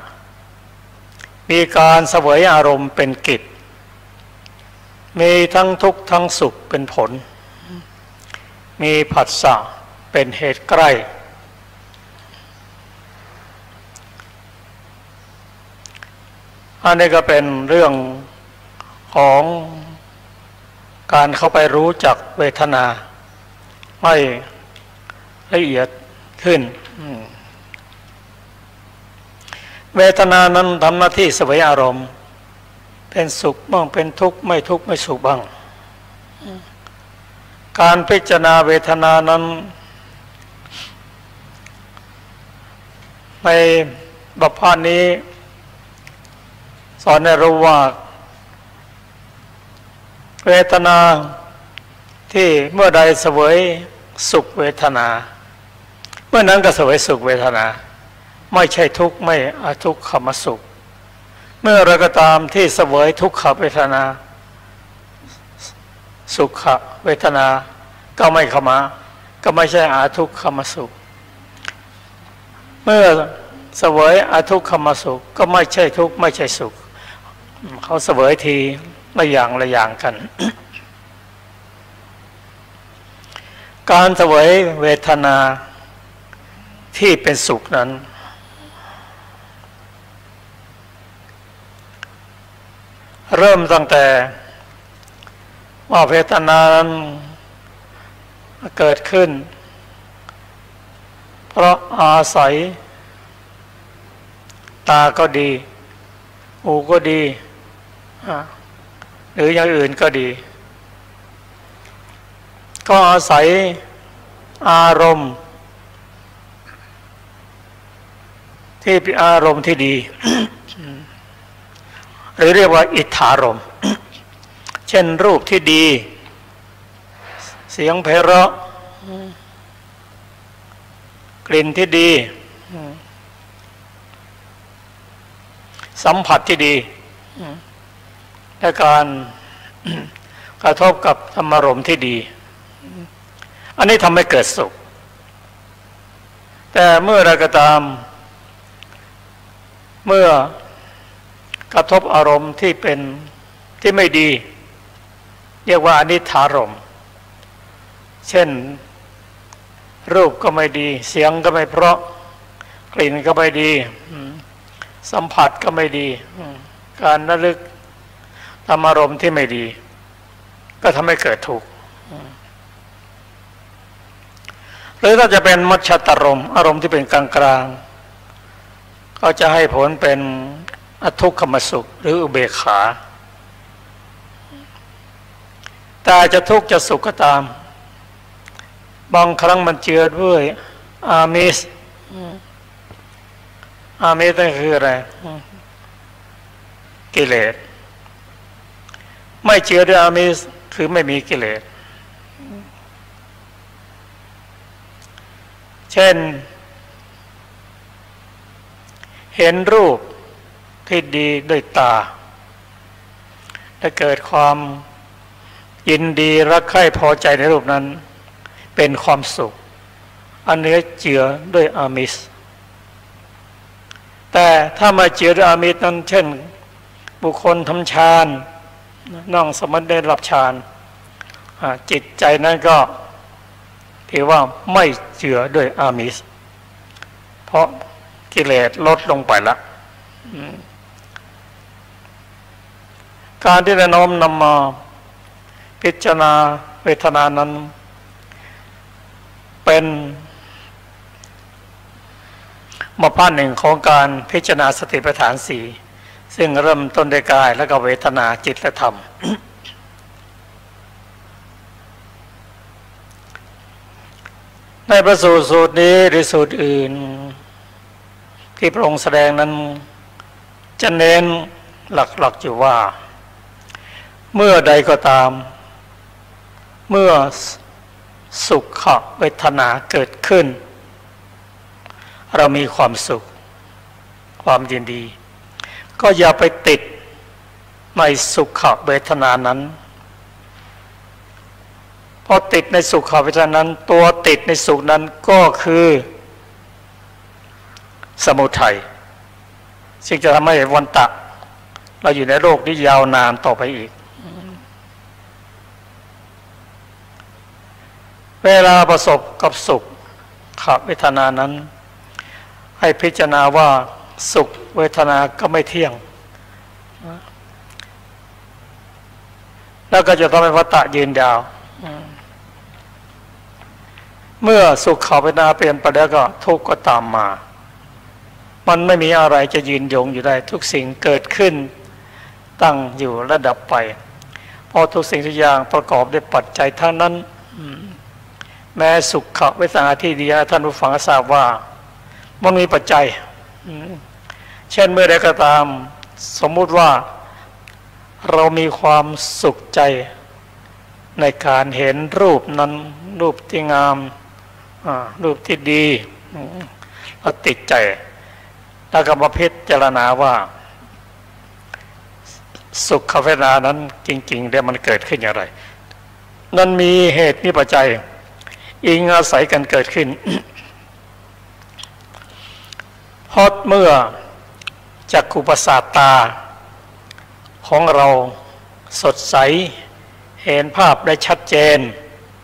มีการเสวยอารมณ์เป็นกิจมีทั้งทุกข์ทั้งสุขเป็นผลมีผัสสะเป็นเหตุใกล้อันนี้ก็เป็นเรื่องของการเข้าไปรู้จักเวทนาให้ละเอียดขึ้นเวทนานั้นทำหน้าที่เสวยอารมณ์เป็นสุขบ้างเป็นทุกข์ไม่ทุกข์ไม่สุขบ้างการพิจารณาเวทนานั้นในบทนี้ สอนให้รู้ว่าเวทนาที่เมื่อใดเสวยสุขเวทนาเมื่อนั้นก็เสวยสุขเวทนาไม่ใช่ทุกข์ไม่อทุกขมสุขเมื่อไรก็ตามที่เสวยทุกขเวทนาสุขเวทนาก็ไม่เข้ามาก็ไม่ใช่อาทุกขมสุขเมื่อเสวยอาทุกขมสุขก็ไม่ใช่ทุกข์ไม่ใช่สุขเขาเสวยทีละอย่างกัน การเสวยเวทนาที่เป็นสุขนั้นเริ่มตั้งแต่ว่าเวทนานั้นเกิดขึ้นเพราะอาศัยตาก็ดีหูก็ดีหรืออย่างอื่นก็ดีก็อาศัยอารมณ์ที่เป็นอารมณ์ที่ดี หรือเรียกว่าอิทธารมณ์ เช่นรูปที่ดีเสียงไพเราะกลิ่นที่ดีสัมผัสที่ดีและการกระทบกับธรรมารมณ์ที่ดีอันนี้ทำให้เกิดสุขแต่เมื่อใดก็ตามเมื่อกระทบอารมณ์ที่เป็นที่ไม่ดีเรียกว่าอนิทธารมณ์เช่นรูปก็ไม่ดีเสียงก็ไม่เพราะกลิ่นก็ไม่ดีสัมผัสก็ไม่ดีการระลึกธรรมารมณ์ที่ไม่ดีก็ทำให้เกิดทุกข์หรือถ้าจะเป็นมัชฌัตตารมณ์อารมณ์ที่เป็นกลางๆก็จะให้ผลเป็นอทุกขมสุขหรืออุเบกขาแต่จะทุกข์จะสุขก็ตามบางครั้งมันเจือด้วยอามิสนั่นคืออะไรกิเลสไม่เจือด้วยอามิสคือไม่มีกิเลสเช่นเห็นรูปที่ดีด้วยตาและเกิดความยินดีรักใคร่พอใจในรูปนั้นเป็นความสุขอันนี้เจือด้วยอามิสแต่ถ้ามาเจือด้วยอามิสนั้นเช่นบุคคลทำฌานนั่งสมาธิได้รับฌานจิตใจนั้นก็ถือว่าไม่เจือด้วยอามิสเพราะกิเลสลดลงไปละการที่น้อมนำมาพิจารณาเวทนานั้นเป็นมาพาร์ทหนึ่งของการพิจารณาสติปัฏฐานสี่ซึ่งเริ่มต้นด้วยกายแล้วก็เวทนาจิตและธรรม ในพระสูตรนี้หรือสูตรอื่นที่พระองค์แสดงนั้นจะเน้นหลักๆอยู่ว่าเมื่อใดก็ตามเมื่อสุขเวทนาเกิดขึ้นเรามีความสุขความยินดีก็อย่าไปติดในสุขเวทนานั้นพอติดในสุขเวทนานั้นตัวติดในสุขนั้นก็คือสมุทัยซึ่งจะทำให้วันตะเราอยู่ในโลกนี้ยาวนานต่อไปอีกเวลาประสบกับสุขเวทนานั้นให้พิจารณาว่าสุขเวทนาก็ไม่เที่ยงแล้วก็จะทำให้วัฏฏะยืนยาวเมื่อสุขเวทนาเปลี่ยนไปแล้วก็ทุกข์ก็ตามมามันไม่มีอะไรจะยืนยงอยู่ได้ทุกสิ่งเกิดขึ้นตั้งอยู่ระดับไปพอทุกสิ่งทุกอย่างประกอบด้วยปัจจัยทั้งนั้นแม้สุขเวทนาที่ดีท่านผู้ฟังทราบว่ามันมีปัจจัยเช่นเมื่อใดก็ตาม สมมุติว่าเรามีความสุขใจในการเห็นรูปนั้นรูปที่งามรูปที่ดีเราติดใจแล้วก็มาพิจารณาว่าสุขเวทนานั้นจริงๆแล้วมันเกิดขึ้นอย่างไรนั้นมีเหตุมีปัจจัยอิงอาศัยกันเกิดขึ้น เพราะเมื่อจักขุประสาทตาของเราสดใสเห็นภาพได้ชัดเจน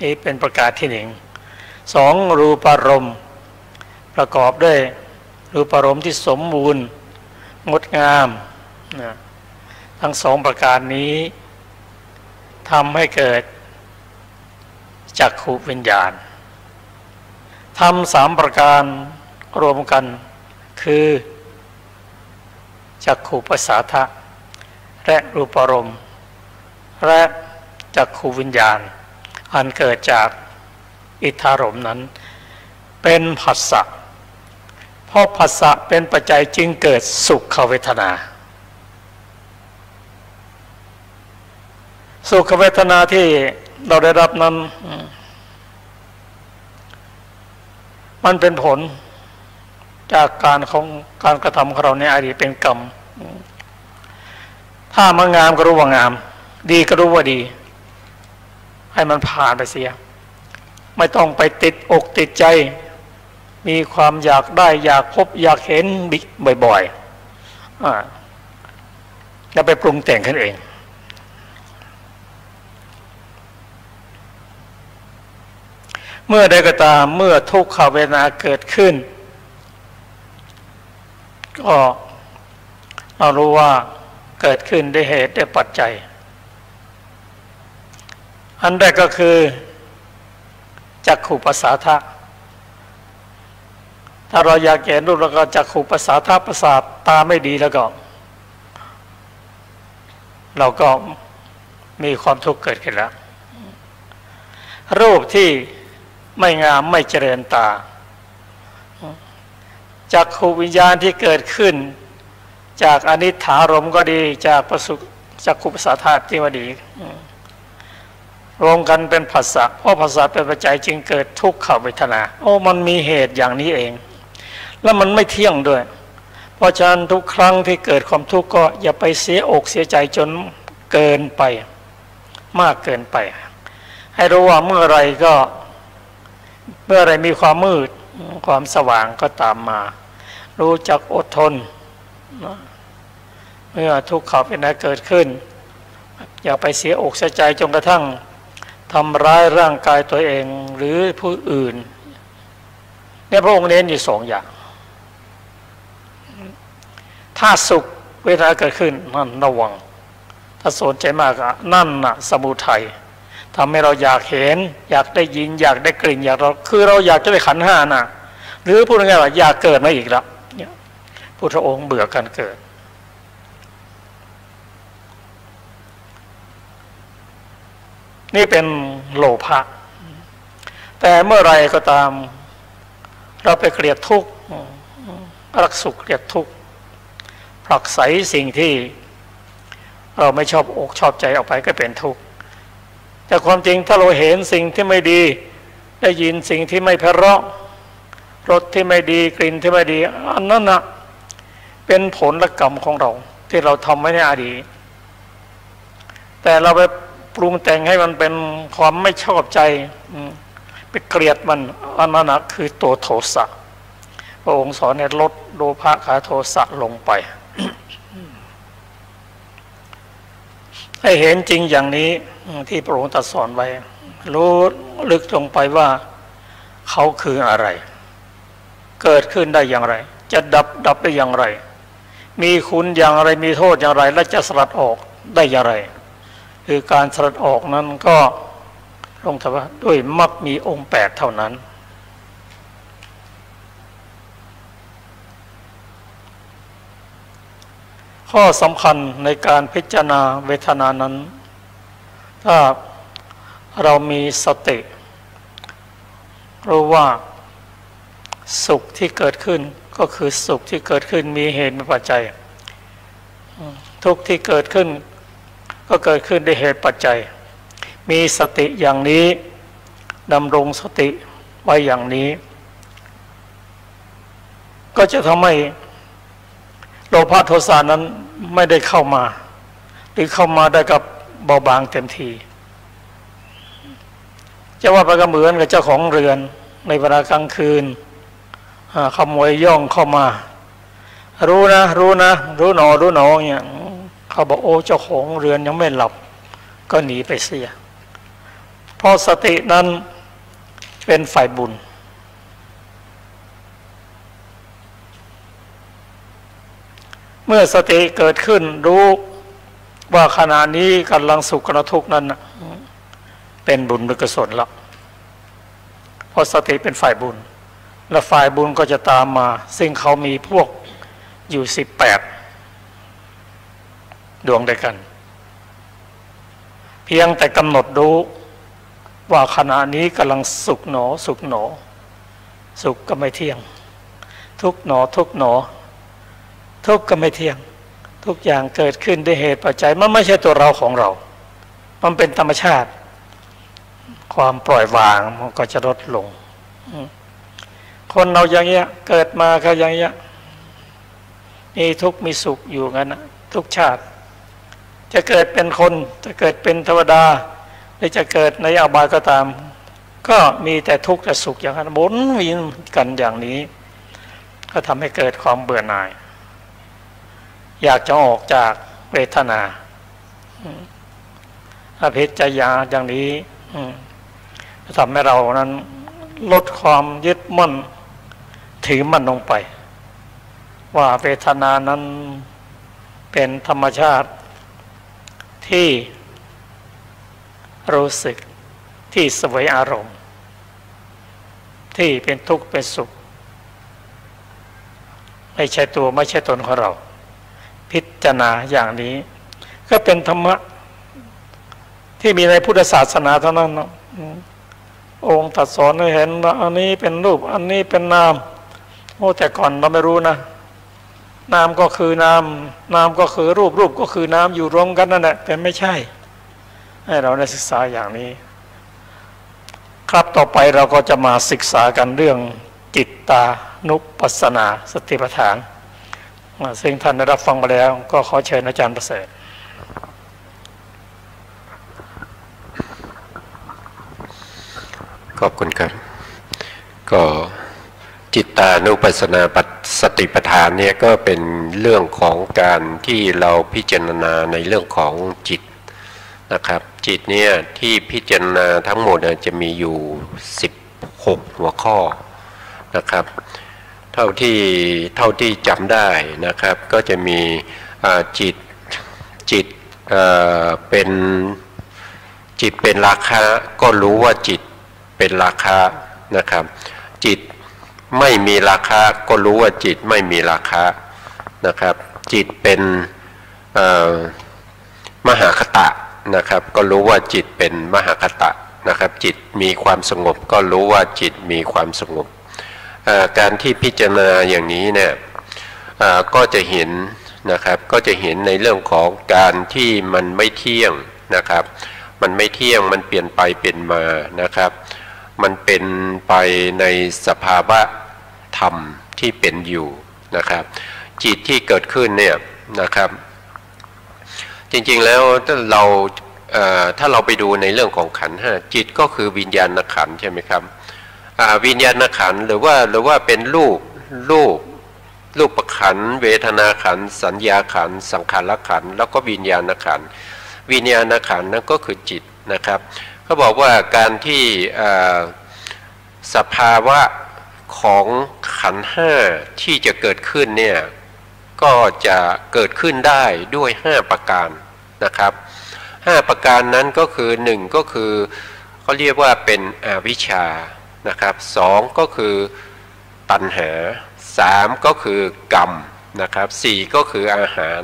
นี่เป็นประการที่หนึ่งสองรูปารมณ์ประกอบด้วยรูปารมณ์ที่สมบูรณ์งดงามนะทั้งสองประการนี้ทำให้เกิดจักขุวิญญาณทำสามประการรวมกันคือจักขุประสาทะและรูปารมณ์และจักขุวิญญาณอันเกิดจากอิทธารมณ์นั้นเป็นผัสสะเพราะผัสสะเป็นปัจจัยจึงเกิดสุขเวทนาสุขเวทนาที่เราได้รับนั้นมันเป็นผลจากการกระทำของเราในอดีตเป็นกรรมถ้ามันงามก็รู้ว่างามดีก็รู้ว่าดีให้มันผ่านไปเสียไม่ต้องไปติดอกติดใจมีความอยากได้อยากพบอยากเห็นบ่อยๆแล้วไปปรุงแต่งขึ้นเองเมื่อใดก็ตามเมื่อทุกขเวทนาเกิดขึ้นก็เรารู้ว่าเกิดขึ้นด้วยเหตุด้วยปัจจัยอันแรกก็คือจักขุประสาทะถ้าเราอยากเห็นรูปแล้วก็จักขุประสาทะประสาทตาไม่ดีแล้วก็เราก็มีความทุกข์เกิดขึ้นแล้วรูปที่ไม่งามไม่เจริญตาจักขุวิญญาณที่เกิดขึ้นจากอนิจฐารมณ์ก็ดีจากจักขุประสาทะที่ว่าดีรวมกันเป็นผัสสะเพราะผัสสะเป็นปัจจัยจึงเกิดทุกขเวทนามันมีเหตุอย่างนี้เองแล้วมันไม่เที่ยงด้วยเพราะฉะนั้นทุกครั้งที่เกิดความทุกข์ก็อย่าไปเสียอกเสียใจจนเกินไปมากเกินไปให้รู้ว่าเมื่อไรมีความมืดความสว่างก็ตามมารู้จักอดทนเมื่อทุกขเวทนาเกิดขึ้นอย่าไปเสียอกเสียใจจนกระทั่งทำร้ายร่างกายตัวเองหรือผู้อื่นเนี่ยพระองค์เน้นอยู่สองอย่างถ้าสุขเวทนาเกิดขึ้นนั่นระวังถ้าสนใจมากนั่นน่ะสมุทัยทำให้เราอยากเห็นอยากได้ยินอยากได้กลิ่นคือเราอยากจะได้ขันธ์ห้าน่ะหรือพูดง่ายๆว่าอยากเกิดมาอีกแล้วเนี่ยพุทธองค์เบื่อการเกิดนี่เป็นโลภะแต่เมื่อไรก็ตามเราไปเกลียดทุกข์รักสุขเกลียดทุกข์ผลักไสสิ่งที่เราไม่ชอบอกชอบใจออกไปก็เป็นทุกข์แต่ความจริงถ้าเราเห็นสิ่งที่ไม่ดีได้ยินสิ่งที่ไม่เพราะรสที่ไม่ดีกลิ่นที่ไม่ดีอันนั้นนะเป็นผลกรรมของเราที่เราทำไว้ในอดีตแต่เราไปปรุงแต่งให้มันเป็นความไม่ชอบใจไปเกลียดมันอันนั้นนะคือตัวโทสะพระองค์สอนให้ลดโลภะขาโทสะลงไป ให้เห็นจริงอย่างนี้ที่พระองค์ตรัสสอนไว้รู้ลึกลงไปว่าเขาคืออะไรเกิดขึ้นได้อย่างไรจะดับได้อย่างไรมีคุณอย่างไรมีโทษอย่างไรและจะสลัดออกได้อย่างไรคือการสลัดออกนั้นก็ลงท้ายว่าด้วยมรรคมีองค์8เท่านั้นข้อสำคัญในการพิจารณาเวทนานั้นถ้าเรามีสติรู้ว่าสุขที่เกิดขึ้นก็คือสุขที่เกิดขึ้นมีเหตุมีปัจจัย ทุกข์ที่เกิดขึ้นก็เกิดขึ้นด้วยเหตุปัจจัยมีสติอย่างนี้ดำรงสติไว้อย่างนี้ก็จะทำให้โลภะโทสะนั้นไม่ได้เข้ามาหรือเข้ามาได้กับเบาบางเต็มทีจะว่าไปก็เหมือนกับเจ้าของเรือนในเวลากลางคืนขโมยย่องเข้ามารู้หนอเนี่ยเขาบอกโอ้เจ้าของเรือนยังไม่หลับก็หนีไปเสียเพราะสตินั้นเป็นฝ่ายบุญเมื่อสติเกิดขึ้นรู้ว่าขณะนี้กำลังสุขกำลังทุกข์นั้นเป็นบุญหรือกุศลละเพราะสติเป็นฝ่ายบุญและฝ่ายบุญก็จะตามมาซึ่งเขามีพวกอยู่18ดวงด้วยกันเพียงแต่กำหนดรู้ว่าขณะนี้กำลังสุขหนอสุขก็ไม่เที่ยงทุกข์หนอทุกข์ก็ไม่เที่ยงทุกอย่างเกิดขึ้นด้วยเหตุปัจจัยมันไม่ใช่ตัวเราของเรามันเป็นธรรมชาติความปล่อยวางมันก็จะลดลงคนเราอย่างเงี้ยเกิดมาก็อย่างเงี้ยมีทุกข์มีสุขอยู่งั้นนะทุกชาติจะเกิดเป็นคนจะเกิดเป็นเทวดาหรือจะเกิดในอบายก็ตามก็มีแต่ทุกข์แต่สุขอย่างนั้นหมุนเวียนกันอย่างนี้ก็ทำให้เกิดความเบื่อหน่ายอยากจะออกจากเวทนาอภิชญาอย่างนี้ทำให้เรานั้นลดความยึดมั่นถือมั่นลงไปว่าเวทนานั้นเป็นธรรมชาติที่รู้สึกที่เสวยอารมณ์ที่เป็นทุกข์เป็นสุขไม่ใช่ตัวไม่ใช่ตนของเราพิจารณาอย่างนี้ก็เป็นธรรมะที่มีในพุทธศาสนาเท่านั้นองค์ตรัสสอนให้เห็นว่าอันนี้เป็นรูปอันนี้เป็นนามโอ้แต่ก่อนเราไม่รู้นะนามก็คือนามก็คือรูปก็คือนามอยู่รวมกันนั่นแหละแต่ไม่ใช่ให้เราได้ศึกษาอย่างนี้ครับต่อไปเราก็จะมาศึกษากันเรื่องจิตตานุปัสสนาสติปัฏฐานซึ่งท่านได้รับฟังมาแล้วก็ขอเชิญอาจารย์ประเสริฐขอบคุณครับก็จิตตานุปัสสนาสติปัฏฐานเนี่ยก็เป็นเรื่องของการที่เราพิจารณาในเรื่องของจิตนะครับจิตเนี่ยที่พิจารณาทั้งหมดจะมีอยู่16หัวข้อนะครับเท่าที่จำได้นะครับก็จะมีจิตเป็นราคะก็รู้ว่าจิตเป็นราคะนะครับจิตไม่มีราคะก็รู้ว่าจิตไม่มีราคะนะครับจิตเป็นมหาคตะนะครับก็รู้ว่าจิตเป็นมหาคตะนะครับจิตมีความสงบก็รู้ว่าจิตมีความสงบการที่พิจารณาอย่างนี้เนี่ยก็จะเห็นนะครับก็จะเห็นในเรื่องของการที่มันไม่เที่ยงนะครับมันไม่เที่ยงมันเปลี่ยนไปเปลี่ยนมานะครับมันเป็นไปในสภาวะธรรมที่เป็นอยู่นะครับจิตที่เกิดขึ้นเนี่ยนะครับจริงๆแล้วถ้าเราไปดูในเรื่องของขันธ์ห้าจิตก็คือวิญญาณขันธ์ใช่ไหมครับวิญญาณขันธ์หรือว่าเป็นรูปขันธ์เวทนาขันธ์สัญญาขันธ์สังขารขันธ์แล้วก็วิญญาณขันธ์วิญญาณขันธ์นั่นก็คือจิตนะครับเขาบอกว่าการที่สภาวะของขันธ์ห้าที่จะเกิดขึ้นเนี่ยก็จะเกิดขึ้นได้ด้วย5ประการนะครับ5ประการนั้นก็คือ1ก็คือเขาเรียกว่าเป็นอวิชชานะครับ2ก็คือตัณหา3ก็คือกรรมนะครับ4ก็คืออาหาร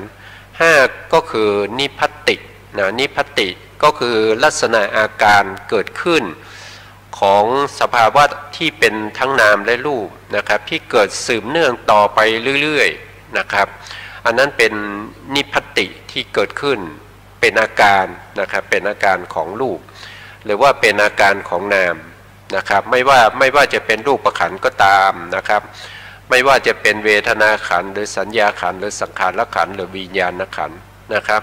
5ก็คือนิพพตินิพพติก็คือลักษณะอาการเกิดขึ้นของสภาวะที่เป็นทั้งนามและรูปนะครับที่เกิดสืบเนื่องต่อไปเรื่อยๆนะครับ อันนั้นเป็นนิพพติที่เกิดขึ้นเป็นอาการนะครับเป็นอาการของรูปหรือว่าเป็นอาการของนามนะครับไม่ว่าจะเป็นรูปขันธ์ก็ตามนะครับไม่ว่าจะเป็นเวทนาขันธ์หรือสัญญาขันธ์หรือสังขารขันธ์หรือวิญญาณขันธ์นะครับ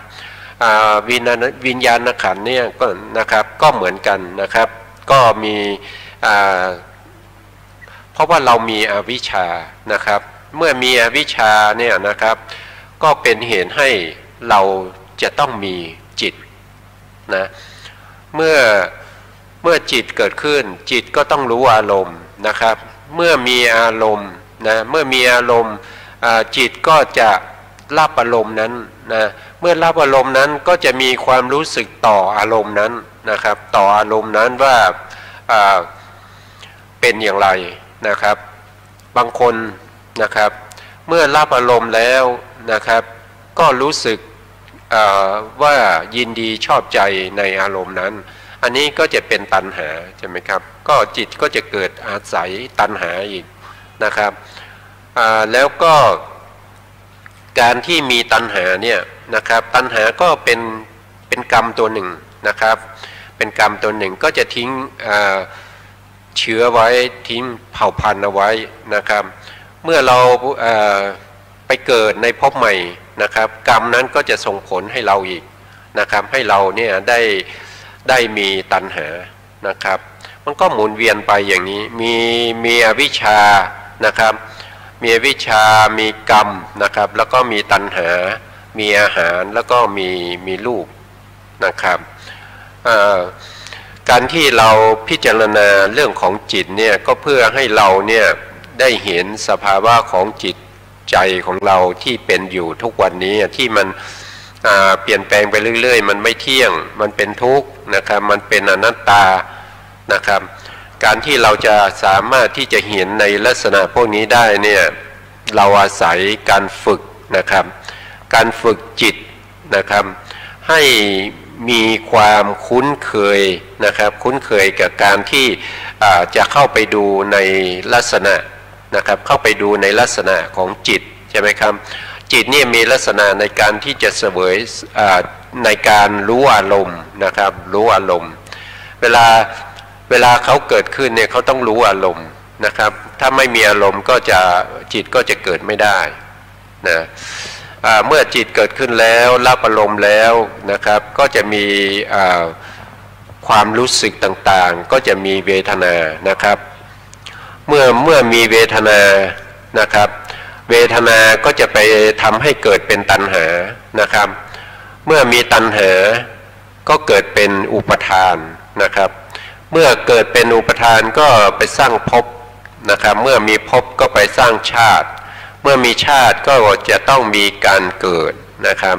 วิญญาณขันธ์เนี่ยก็นะครับก็เหมือนกันนะครับก็มีเพราะว่าเรามีอวิชชานะครับเมื่อมีอวิชชาเนี่ยนะครับก็เป็นเหตุให้เราจะต้องมีจิตนะเมื่อจิตเกิดขึ้นจิตก็ต้องรู้อารมณ์นะครับเมื่อมีอารมณ์นะเมื่อมีอารมณ์จิตก็จะรับอารมณ์นั้นนะเมื่อรับอารมณ์นั้นก็จะมีความรู้สึกต่ออารมณ์นั้นนะครับต่ออารมณ์นั้นว่าเป็นอย่างไรนะครับบางคนนะครับเมื่อรับอารมณ์แล้วนะครับก็รู้สึกว่ายินดีชอบใจในอารมณ์นั้นอันนี้ก็จะเป็นตัณหาใช่ไหมครับก็จิตก็จะเกิดอาศัยตัณหาอีกนะครับแล้วก็การที่มีตัณหาเนี่ยนะครับตัณหาก็เป็นกรรมตัวหนึ่งนะครับเป็นกรรมตัวหนึ่งก็จะทิ้งเชื้อไว้ทิ้งเผ่าพันธุ์เอาไว้นะครับเมื่อเราไปเกิดในภพใหม่นะครับกรรมนั้นก็จะส่งผลให้เราอีกนะครับให้เราเนี่ยได้มีตัณหานะครับมันก็หมุนเวียนไปอย่างนี้มีอวิชชานะครับมีอวิชชามีกรรมนะครับแล้วก็มีตัณหามีอาหารแล้วก็มีรูปนะครับการที่เราพิจารณาเรื่องของจิตเนี่ยก็เพื่อให้เราเนี่ยได้เห็นสภาวะของจิตใจของเราที่เป็นอยู่ทุกวันนี้ที่มันเปลี่ยนแปลงไปเรื่อยๆมันไม่เที่ยงมันเป็นทุกข์นะครับมันเป็นอนัตตานะครับการที่เราจะสามารถที่จะเห็นในลักษณะพวกนี้ได้เนี่ยเราอาศัยการฝึกนะครับการฝึกจิตนะครับให้มีความคุ้นเคยนะครับคุ้นเคยกับการที่จะเข้าไปดูในลักษณะนะครับเข้าไปดูในลักษณะของจิตใช่ไหมครับจิตนี่มีลักษณะในการที่จะเสวยในการรู้อารมณ์นะครับรู้อารมณ์เวลาเขาเกิดขึ้นเนี่ยเขาต้องรู้อารมณ์นะครับถ้าไม่มีอารมณ์ก็จะจิตก็จะเกิดไม่ได้นะเมื่อจิตเกิดขึ้นแล้วรับอารมณ์แล้วนะครับก็จะมีความรู้สึกต่างๆก็จะมีเวทนานะครับเมื่อมีเวทนานะครับเวทนาก็จะไปทำให้เกิดเป็นตัณหานะครับเมื่อมีตัณหาก็เกิดเป็นอุปทานนะครับเมื่อเกิดเป็นอุปทานก็ไปสร้างภพนะครับเมื่อมีภพก็ไปสร้างชาติเมื่อมีชาติก็จะต้องมีการเกิดนะครับ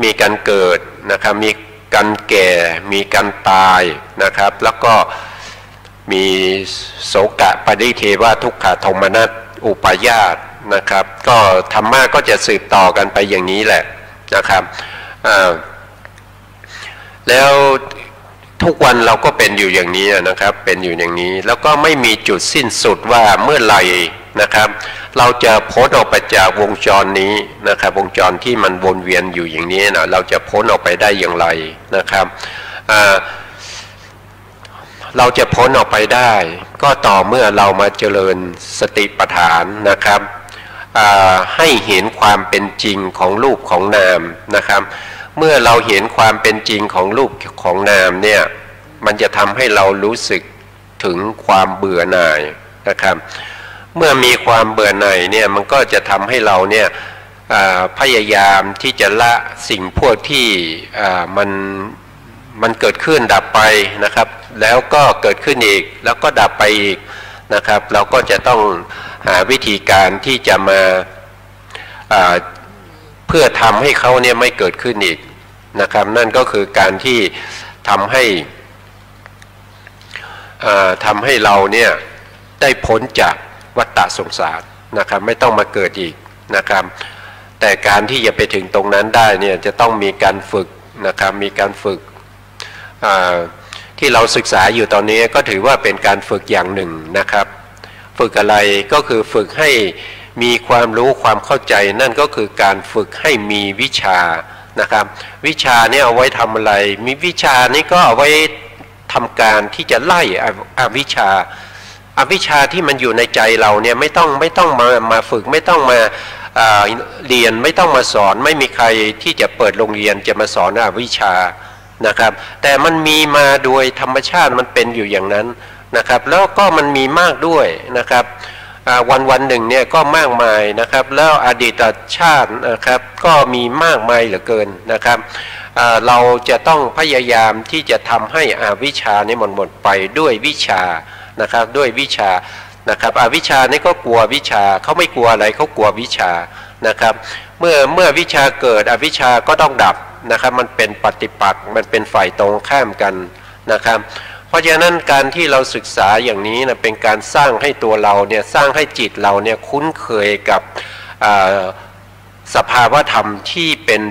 มีการเกิดนะครับมีการแก่มีการตายนะครับแล้วก็มีโสกะปริเทวะทุกขโทมนัสอุปาญาตนะครับก็ธรรมะก็จะสืบต่อกันไปอย่างนี้แหละนะครับแล้วทุกวันเราก็เป็นอยู่อย่างนี้นะครับเป็นอยู่อย่างนี้แล้วก็ไม่มีจุดสิ้นสุดว่าเมื่อไหร่นะครับเราจะพ้นออกไปจากวงจรนี้นะครับวงจรที่มันวนเวียนอยู่อย่างนี้นะเราจะพ้นออกไปได้อย่างไรนะครับเราจะพ้นออกไปได้ก็ต่อเมื่อเรามาเจริญสติปัฏฐานนะครับให้เห็นความเป็นจริงของรูปของนามนะครับเมื่อเราเห็นความเป็นจริงของรูปของนามเนี่ยมันจะทำให้เรารู้สึกถึงความเบื่อหน่ายนะครับเมื่อมีความเบื่อหน่ายเนี่ยมันก็จะทำให้เราเนี่ยพยายามที่จะละสิ่งพวกที่มันเกิดขึ้นดับไปนะครับแล้วก็เกิดขึ้นอีกแล้วก็ดับไปอีกนะครับเราก็จะต้องหาวิธีการที่จะมาเพื่อทำให้เขาเนี่ยไม่เกิดขึ้นอีกนะครับนั่นก็คือการที่ทำให้เราเนี่ยได้พ้นจากวัฏฏะสงสารนะครับไม่ต้องมาเกิดอีกนะครับแต่การที่จะไปถึงตรงนั้นได้เนี่ยจะต้องมีการฝึกนะครับมีการฝึกที่เราศึกษาอยู่ตอนนี้ก็ถือว่าเป็นการฝึกอย่างหนึ่งนะครับฝึกอะไรก็คือฝึกให้ มีความรู้ความเข้าใจนั่นก็คือการฝึกให้มีวิชานะครับวิชาเนี่ยเอาไว้ทำอะไรมีวิชานี้ก็เอาไว้ทำการที่จะไล่อวิชาที่มันอยู่ในใจเราเนี่ยไม่ต้องมาฝึกไม่ต้องมาเรียนไม่ต้องมาสอนไม่มีใครที่จะเปิดโรงเรียนจะมาสอนอวิชานะครับแต่มันมีมาโดยธรรมชาติมันเป็นอยู่อย่างนั้นนะครับแล้วก็มันมีมากด้วยนะครับวันหนึ่งเนี่ยก็มากมายนะครับแล้วอดีตชาตินะครับก็มีมากมายเหลือเกินนะครับเราจะต้องพยายามที่จะทำให้อวิชชานี่หมดไปด้วยวิชานะครับด้วยวิชานะครับอวิชชานี่ก็กลัววิชาเขาไม่กลัวอะไรเขากลัววิชานะครับเมื่อวิชาเกิดอวิชชาก็ต้องดับนะครับมันเป็นปฏิปักษ์มันเป็นฝ่ายตรงข้ามกันนะครับเพราะฉะนั้นการที่เราศึกษาอย่างนี้นะเป็นการสร้างให้ตัวเราเนี่ยสร้างให้จิตเราเนี่ยคุ้นเคยกับสภาวธรรมที่เป็น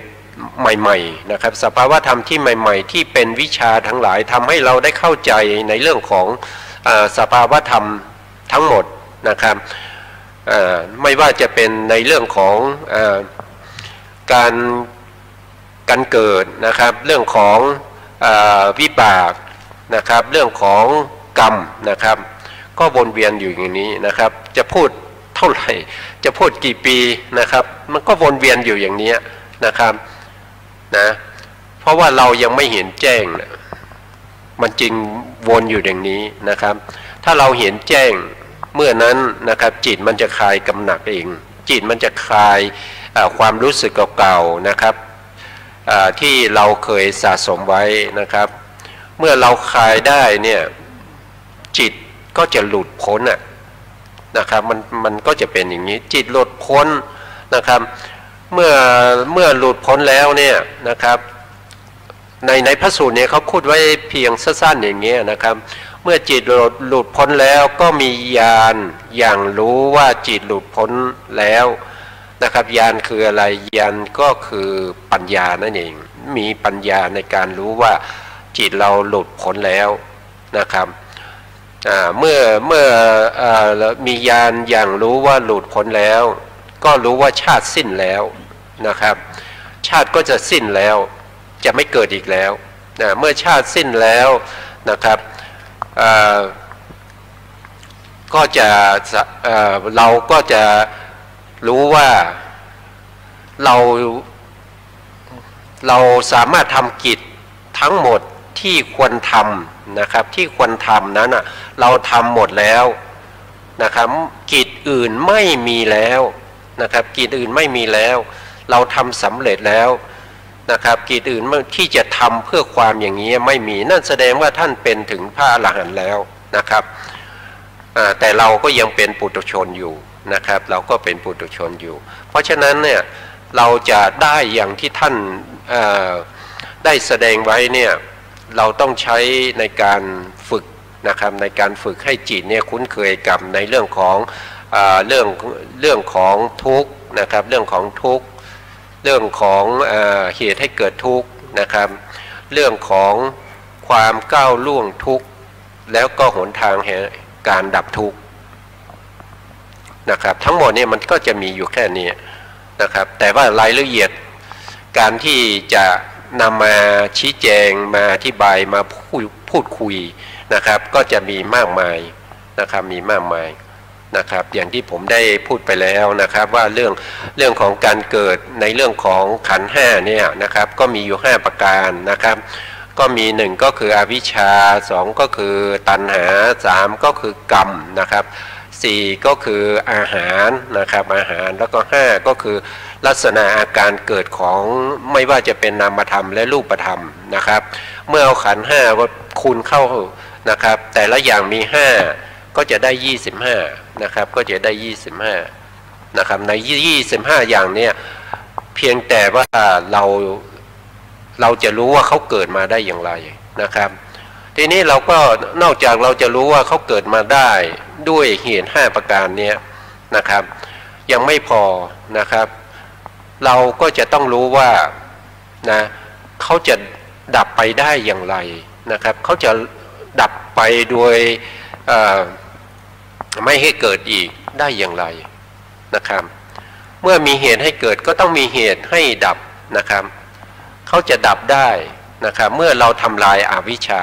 ใหม่ๆนะครับสภาวธรรมที่ใหม่ๆที่เป็นวิชาทั้งหลายทำให้เราได้เข้าใจในเรื่องของสภาวธรรมทั้งหมดนะครับไม่ว่าจะเป็นในเรื่องของการเกิดนะครับเรื่องของวิบากนะครับเรื่องของกรรมนะครับก็วนเวียนอยู่อย่างนี้นะครับจะพูดเท่าไหร่จะพูดกี่ปีนะครับมันก็วนเวียนอยู่อย่างนี้นะครับนะเพราะว่าเรายังไม่เห็นแจ้งนะมันจึงวนอยู่อย่างนี้นะครับถ้าเราเห็นแจ้งเมื่อนั้นนะครับจิตมันจะคลายกำหนัดเองจิตมันจะคลายความรู้สึกเก่าๆนะครับที่เราเคยสะสมไว้นะครับเมื่อเราคลายได้เนี่ยจิตก็จะหลุดพ้นนะครับมันก็จะเป็นอย่างนี้จิตหลุดพ้นนะครับเมื่อหลุดพ้นแล้วเนี่ยนะครับในพระสูตรเนี่ยเขาพูดไว้เพียงสั้นๆอย่างนี้นะครับเมื่อจิตหลุดพ้นแล้วก็มีญาณอย่างรู้ว่าจิตหลุดพ้นแล้วนะครับญาณคืออะไรญาณก็คือปัญญานั่นเองมีปัญญาในการรู้ว่าจิตเราหลุดพ้นแล้วนะครับเมื่อมีญาณอย่างรู้ว่าหลุดพ้นแล้วก็รู้ว่าชาติสิ้นแล้วนะครับชาติก็จะสิ้นแล้วจะไม่เกิดอีกแล้วเมื่อชาติสิ้นแล้วนะครับก็จะเราก็จะรู้ว่าเราสามารถทำกิจทั้งหมดที่ควรทำนะครับที่ควรทำนั้นเราทำหมดแล้วนะครับกิจอื่นไม่มีแล้วนะครับกิจอื่นไม่มีแล้วเราทำสำเร็จแล้วนะครับกิจอื่นที่จะทำเพื่อความอย่างนี้ไม่มีนั่นแสดงว่าท่านเป็นถึงพระอรหันต์แล้วนะครับแต่เราก็ยังเป็นปุถุชนอยู่นะครับเราก็เป็นปุถุชนอยู่เพราะฉะนั้นเนี่ยเราจะได้อย่างที่ท่านได้แสดงไว้เนี่ยเราต้องใช้ในการฝึกนะครับในการฝึกให้จิตเนี่ยคุ้นเคยกับในเรื่องของเรื่องของทุกข์นะครับเรื่องของทุกข์เรื่องของเหตุให้เกิดทุกข์นะครับเรื่องของความก้าวล่วงทุกข์แล้วก็หนทางแห่งการดับทุกข์นะครับทั้งหมดเนี่ยมันก็จะมีอยู่แค่นี้นะครับแต่ว่ารายละเอียดการที่จะนำมาชี้แจงมาอธิบายมาพูดคุยนะครับก็จะมีมากมายนะครับมีมากมายนะครับอย่างที่ผมได้พูดไปแล้วนะครับว่าเรื่องของการเกิดในเรื่องของขันธ์ห้าเนี่ยนะครับก็มีอยู่5ประการนะครับก็มี1ก็คืออวิชชา2ก็คือตัณหา3ก็คือกรรมนะครับ4ก็คืออาหารนะครับอาหารแล้วก็5ก็คือลักษณะอาการเกิดของไม่ว่าจะเป็นนามธรรมและรูปธรรมนะครับเมื่อเอาขันธ์5ก็คูณเข้านะครับแต่ละอย่างมี5ก็จะได้25นะครับก็จะได้25นะครับใน25อย่างเนี้ยเพียงแต่ว่าเราจะรู้ว่าเขาเกิดมาได้อย่างไรนะครับทีนี้เราก็นอกจากเราจะรู้ว่าเขาเกิดมาได้ด้วยเหตุ5ประการนี้นะครับยังไม่พอนะครับเราก็จะต้องรู้ว่านะเขาจะดับไปได้อย่างไรนะครับเขาจะดับไปโดยไม่ให้เกิดอีกได้อย่างไร นะครับเมื่อมีเหตุให้เกิดก็ต้องมีเหตุให้ดับนะครับเขาจะดับได้นะครับเมื่อเราทำลายอวิชชา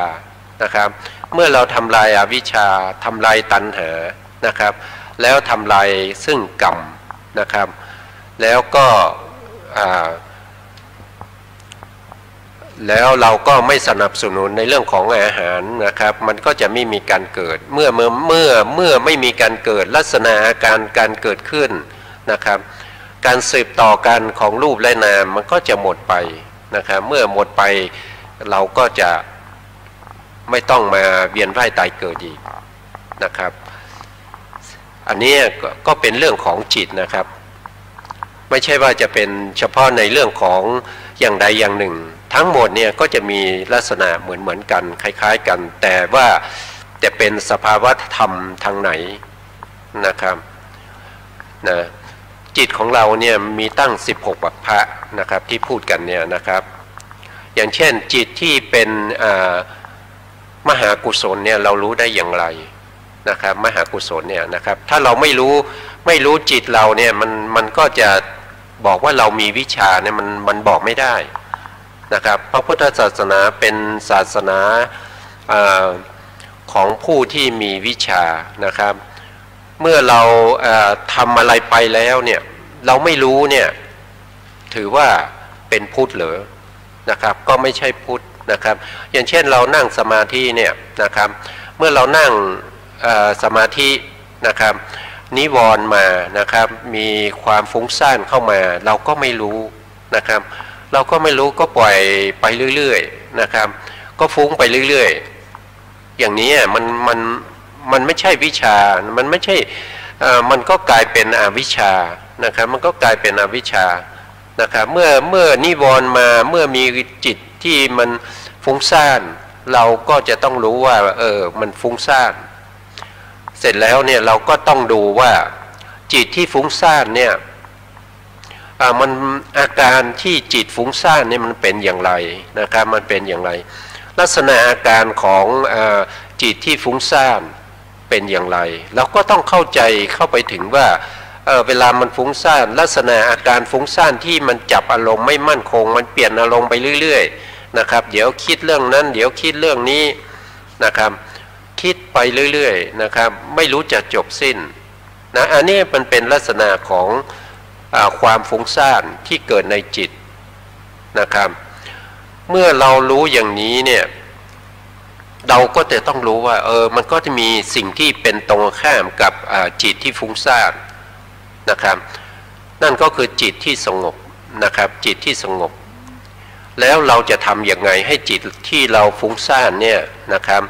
นะครับเมื่อเราทำลายอวิชชาทำลายตัณหานะครับแล้วทำลายซึ่งกรรมนะครับแล้วก็แล้วเราก็ไม่สนับสนุนในเรื่องของอาหารนะครับมันก็จะไม่มีการเกิดเมื่อไม่มีการเกิดลักษณะอาการเกิดขึ้นนะครับการสืบต่อกันของรูปและนามมันก็จะหมดไปนะครับเมื่อหมดไปเราก็จะไม่ต้องมาเวียนว่ายตายเกิดอีกนะครับอันนี้ก็เป็นเรื่องของจิตนะครับไม่ใช่ว่าจะเป็นเฉพาะในเรื่องของอย่างใดอย่างหนึ่งทั้งหมดเนี่ยก็จะมีลักษณะเหมือนกันคล้ายๆกันแต่ว่าจะเป็นสภาวะธรรมทางไหนนะครับนะจิตของเราเนี่ยมีตั้ง16วรรคนะครับที่พูดกันเนี่ยนะครับอย่างเช่นจิตที่เป็นมหากุศลเนี่ยเรารู้ได้อย่างไรนะครับมหากุศลเนี่ยนะครับถ้าเราไม่รู้จิตเราเนี่ยมันก็จะบอกว่าเรามีวิชาเนี่ยมันบอกไม่ได้นะครับพระพุทธศาสนาเป็นศาสนาของผู้ที่มีวิชานะครับเมื่อเราทำอะไรไปแล้วเนี่ยเราไม่รู้เนี่ยถือว่าเป็นพุทธเหรอนะครับก็ไม่ใช่พุทธนะครับอย่างเช่นเรานั่งสมาธิเนี่ยนะครับเมื่อเรานั่งสมาธินะครับนิวรณ์มานะครับมีความฟุ้งซ่านเข้ามาเราก็ไม่รู้นะครับเราก็ไม่รู้ก็ปล่อยไปเรื่อยๆนะครับก็ฟุ้งไปเรื่อยๆอย่างนี้มันไม่ใช่วิชามันไม่ใช่มันก็กลายเป็นอวิชชานะครับมันก็กลายเป็นอวิชชานะครับเมื่อนิวรณ์มาเมื่อมีจิตที่มันฟุ้งซ่านเราก็จะต้องรู้ว่ามันฟุ้งซ่านเสร็จแล้วเนี่ยเราก็ต้องดูว่าจิตที่ฟุ้งซ่านเนี่ยมันอาการที่จิตฟุ้งซ่านเนี่ยมันเป็นอย่างไรนะครับมันเป็นอย่างไรลักษณะอาการของจิตที่ฟุ้งซ่านเป็นอย่างไรเราก็ต้องเข้าใจเข้าไปถึงว่าเวลามันฟุ้งซ่านลักษณะอาการฟุ้งซ่านที่มันจับอารมณ์ไม่มั่นคงมันเปลี่ยนอารมณ์ไปเรื่อยๆนะครับเดี๋ยวคิดเรื่องนั้นเดี๋ยวคิดเรื่องนี้นะครับคิดไปเรื่อยๆนะครับไม่รู้จะจบสิ้นนะอันนี้มันเป็นลักษณะของความฟุ้งซ่านที่เกิดในจิตนะครับเมื่อเรารู้อย่างนี้เนี่ยเราก็จะต้องรู้ว่ามันก็จะมีสิ่งที่เป็นตรงข้ามกับจิตที่ฟุ้งซ่านนะครับนั่นก็คือจิตที่สงบนะครับจิตที่สงบแล้วเราจะทำอย่างไงให้จิตที่เราฟุ้งซ่านเนี่ยนะครับ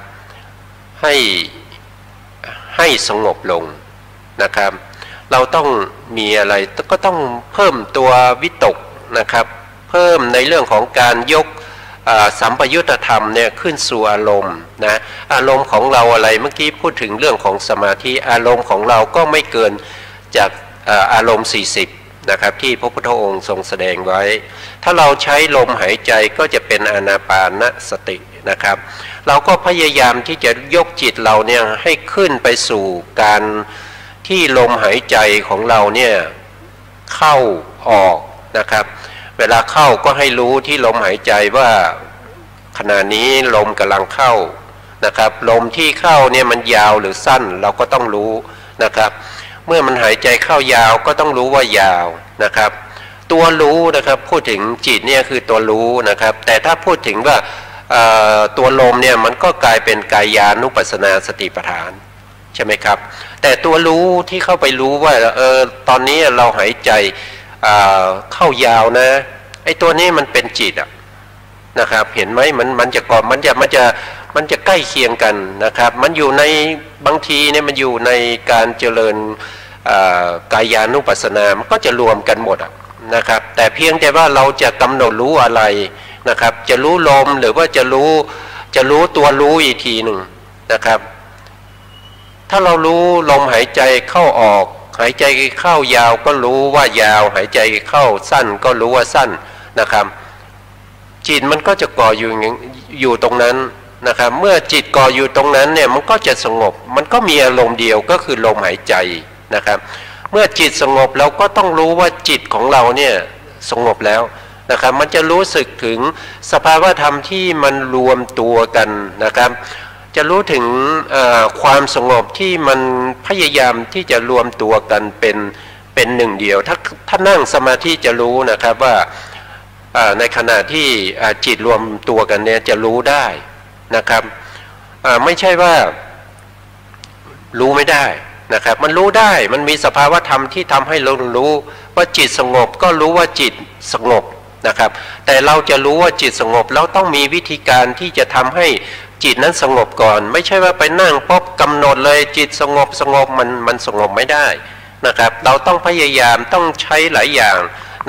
ให้สงบลงนะครับเราต้องมีอะไรก็ต้องเพิ่มตัววิตกนะครับเพิ่มในเรื่องของการยกสัมปยุตธรรมเนี่ยขึ้นสู่อารมณ์นะอารมณ์ของเราอะไรเมื่อกี้พูดถึงเรื่องของสมาธิอารมณ์ของเราก็ไม่เกินจากอารมณ์40นะครับที่พระพุทธองค์ทรงแสดงไว้ถ้าเราใช้ลมหายใจก็จะเป็นอานาปานสตินะครับเราก็พยายามที่จะยกจิตเราเนี่ยให้ขึ้นไปสู่การที่ลมหายใจของเราเนี่ยเข้าออกนะครับเวลาเข้าก็ให้รู้ที่ลมหายใจว่าขณะนี้ลมกำลังเข้านะครับลมที่เข้าเนี่ยมันยาวหรือสั้นเราก็ต้องรู้นะครับเมื่อมันหายใจเข้ายาวก็ต้องรู้ว่ายาวนะครับตัวรู้นะครับพูดถึงจิตเนี่ยคือตัวรู้นะครับแต่ถ้าพูดถึงว่าตัวลมเนี่ยมันก็กลายเป็นกายานุปัสสนาสติปัฏฐานใช่ไหมครับแต่ตัวรู้ที่เข้าไปรู้ว่าตอนนี้เราหายใจเข้ายาวนะไอ้ตัวนี้มันเป็นจิตนะครับเห็นไหมมันจะก่อนมันจะใกล้เคียงกันนะครับมันอยู่ในบางทีเนี่ยมันอยู่ในการเจริญกายานุปัสสนามันก็จะรวมกันหมดนะครับแต่เพียงแต่ว่าเราจะกำหนดรู้อะไรนะครับจะรู้ลมหรือว่าจะรู้ตัวรู้อีกทีหนึ่งนะครับถ้าเรารู้ลมหายใจเข้าออกหายใจเข้ายาวก็รู้ว่ายาวหายใจเข้าสั้นก็รู้ว่าสั้นนะครับจิตมันก็จะก่ออยู่ตรงนั้นนะครับเมื่อจิตก่ออยู่ตรงนั้นเนี่ยมันก็จะสงบมันก็มีอารมณ์เดียวก็คือลมหายใจนะครับ เมื่อจิตสงบเราก็ต้องรู้ว่าจิตของเราเนี่ยสงบแล้วนะครับมันจะรู้สึกถึงสภาวะธรรมที่มันรวมตัวกันนะครับจะรู้ถึงความสงบที่มันพยายามที่จะรวมตัวกันเป็นหนึ่งเดียวถ้านั่งสมาธิจะรู้นะครับว่าในขณะที่จิตรวมตัวกันเนี่ยจะรู้ได้นะครับไม่ใช่ว่ารู้ไม่ได้นะครับมันรู้ได้มันมีสภาวะธรรมที่ทำให้เรารู้ว่าจิตสงบก็รู้ว่าจิตสงบนะครับแต่เราจะรู้ว่าจิตสงบแล้วต้องมีวิธีการที่จะทำให้จิตนั้นสงบก่อนไม่ใช่ว่าไปนั่งปุ๊บกำหนดเลยจิตสงบมันสงบไม่ได้นะครับเราต้องพยายามต้องใช้หลายอย่าง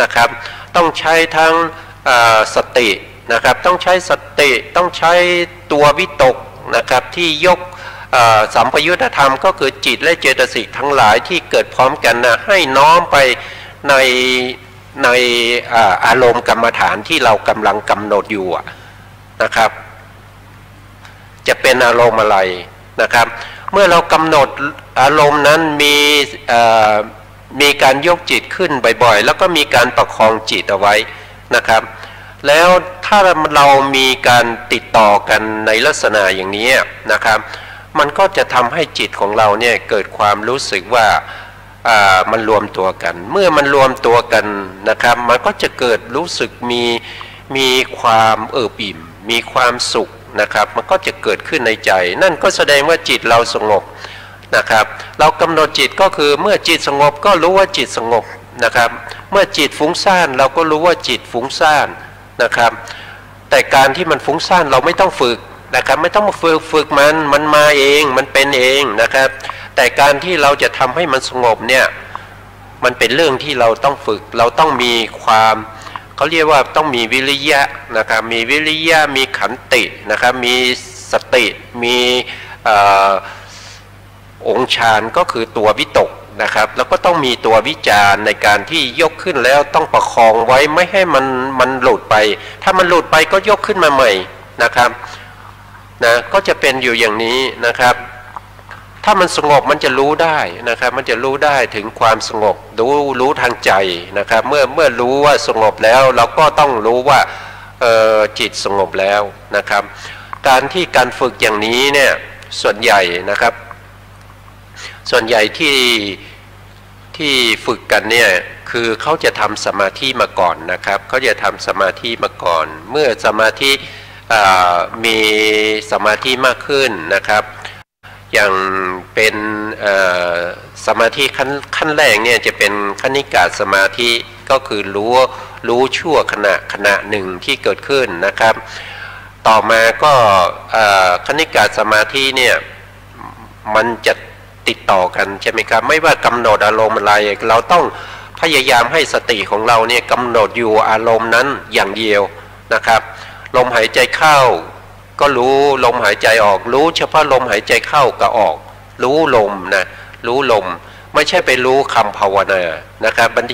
นะครับต้องใช้ทั้งสตินะครับต้องใช้สติต้องใช้ตัววิตกนะครับที่ยกสัมปยุตธรรมก็คือจิตและเจตสิกทั้งหลายที่เกิดพร้อมกันนะให้น้อมไปในอารมณ์กรรมฐานที่เรากำลังกำหนดอยู่นะครับจะเป็นอารมณ์อะไรนะครับเมื่อเรากำหนดอารมณ์นั้นมีการยกจิตขึ้นบ่อยๆแล้วก็มีการประคองจิตเอาไว้นะครับแล้วถ้าเรามีการติดต่อกันในลักษณะอย่างนี้นะครับมันก็จะทำให้จิตของเราเนี่ยเกิดความรู้สึกว่ามันรวมตัวกันเมื่อมันรวมตัวกันนะครับมันก็จะเกิดรู้สึกมีความเอิบอิ่มมีความสุขนะครับมันก็จะเกิดขึ้นในใจนั่นก็แสดงว่าจิตเราสงบนะครับเรากำหนดจิตก็คือเมื่อจิตสงบก็รู้ว่าจิตสงบนะครับเมื่อจิตฟุ้งซ่านเราก็รู้ว่าจิตฟุ้งซ่านนะครับแต่การที่มันฟุ้งซ่านเราไม่ต้องฝึกนะครับไม่ต้องมาฝึกมันมาเองมันเป็นเองนะครับแต่การที่เราจะทำให้มันสงบเนี่ยมันเป็นเรื่องที่เราต้องฝึกเราต้องมีความเขาเรียกว่าต้องมีวิริยะนะครับมีวิริยะมีขันตินะครับมีสติมีองค์ฌานก็คือตัววิตกนะครับแล้วก็ต้องมีตัววิจารในการที่ยกขึ้นแล้วต้องประคองไว้ไม่ให้มันหลุดไปถ้ามันหลุดไปก็ยกขึ้นมาใหม่นะครับนะก็จะเป็นอยู่อย่างนี้นะครับถ้ามันสงบมันจะรู้ได้นะครับมันจะรู้ได้ถึงความสงบรู้ทางใจนะครับเมื่อรู้ว่าสงบแล้วเราก็ต้องรู้ว่าจิตสงบแล้วนะครับการฝึกอย่างนี้เนี่ยส่วนใหญ่นะครับส่วนใหญ่ที่ฝึกกันเนี่ยคือเขาจะทำสมาธิมาก่อนนะครับเขาจะทำสมาธิมาก่อนเมื่อสมาธิมีสมาธิมากขึ้นนะครับอย่างเป็นสมาธิขั้นแรกเนี่ยจะเป็นคณิกาสมาธิก็คือรู้ชั่วขณะหนึ่งที่เกิดขึ้นนะครับต่อมาก็คณิกาสมาธิเนี่ยมันจะติดต่อกันใช่ไหมครับไม่ว่ากำหนดอารมณ์อะไรเราต้องพยายามให้สติของเราเนี่ยกำหนดอยู่อารมณ์นั้นอย่างเดียวนะครับลมหายใจเข้าก็รู้ลมหายใจออกรู้เฉพาะลมหายใจเข้ากับออกรู้ลมนะรู้ลมไม่ใช่ไปรู้คำภาวนานะครับบาง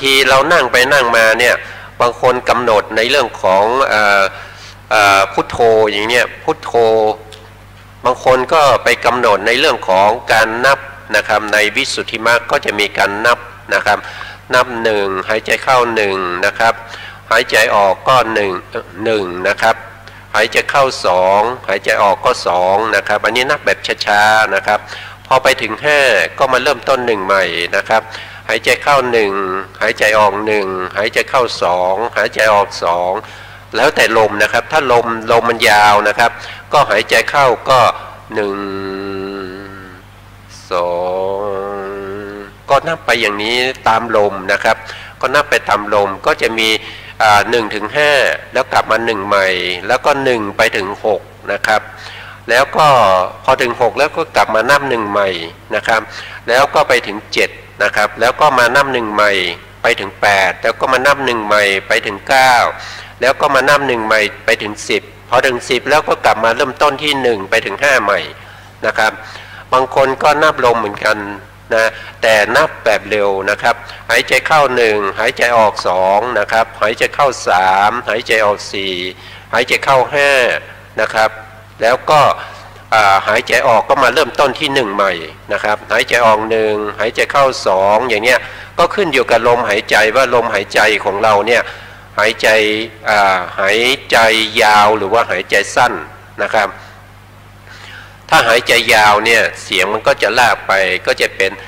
ทีเรานั่งไปนั่งมาเนี่ยบางคนกำหนดในเรื่องของพุทโธอย่างเนี้ยพุทโธบางคนก็ไปกำหนดในเรื่องของการนับนะครับในวิสุทธิมรรคก็จะมีการนับนะครับนับหนึ่งหายใจเข้าหนึ่งนะครับหายใจออกก็หนึ่งนะครับหายใจเข้าสองหายใจออกก็สองนะครับอันนี้นับแบบช้าๆนะครับพอไปถึง5ก็มาเริ่มต้น1ใหม่นะครับหายใจเข้า1หายใจออก1หายใจเข้า2หายใจออก2แล้วแต่ลมนะครับถ้าลมมันยาวนะครับก็หายใจเข้าก็1 2ก็นับไปอย่างนี้ตามลมนะครับก็นับไปตามลมก็จะมี1 ถึง 5แล้วกลับมา1ใหม่แล้วก็1ไปถึง6นะครับแล้วก็พอถึง6แล้วก็กลับมานับ1ใหม่นะครับแล้วก็ไปถึง7นะครับแล้วก็มานับ1ใหม่ไปถึง8แล้วก็มานับ1ใหม่ไปถึง9แล้วก็มานับ1ใหม่ไปถึง10พอถึง10แล้วก็กลับมาเริ่มต้นที่1ไปถึง5ใหม่นะครับบางคนก็นับลมเหมือนกันนะแต่นับแบบเร็วนะครับหายใจเข้า1หายใจออก2นะครับหายใจเข้า3หายใจออก4หายใจเข้า5นะครับแล้วก็ หายใจออกก็มาเริ่มต้นที่1ใหม่นะครับหายใจออก1หายใจเข้า2อย่างเนี้ยก็ขึ้นอยู่กับลมหายใจว่าลมหายใจของเราเนี่ยหายใจยาวหรือว่าหายใจสั้นนะครับถ้าหายใจยาวเนี่ยเสียงมันก็จะลากไปก็จะเป็น2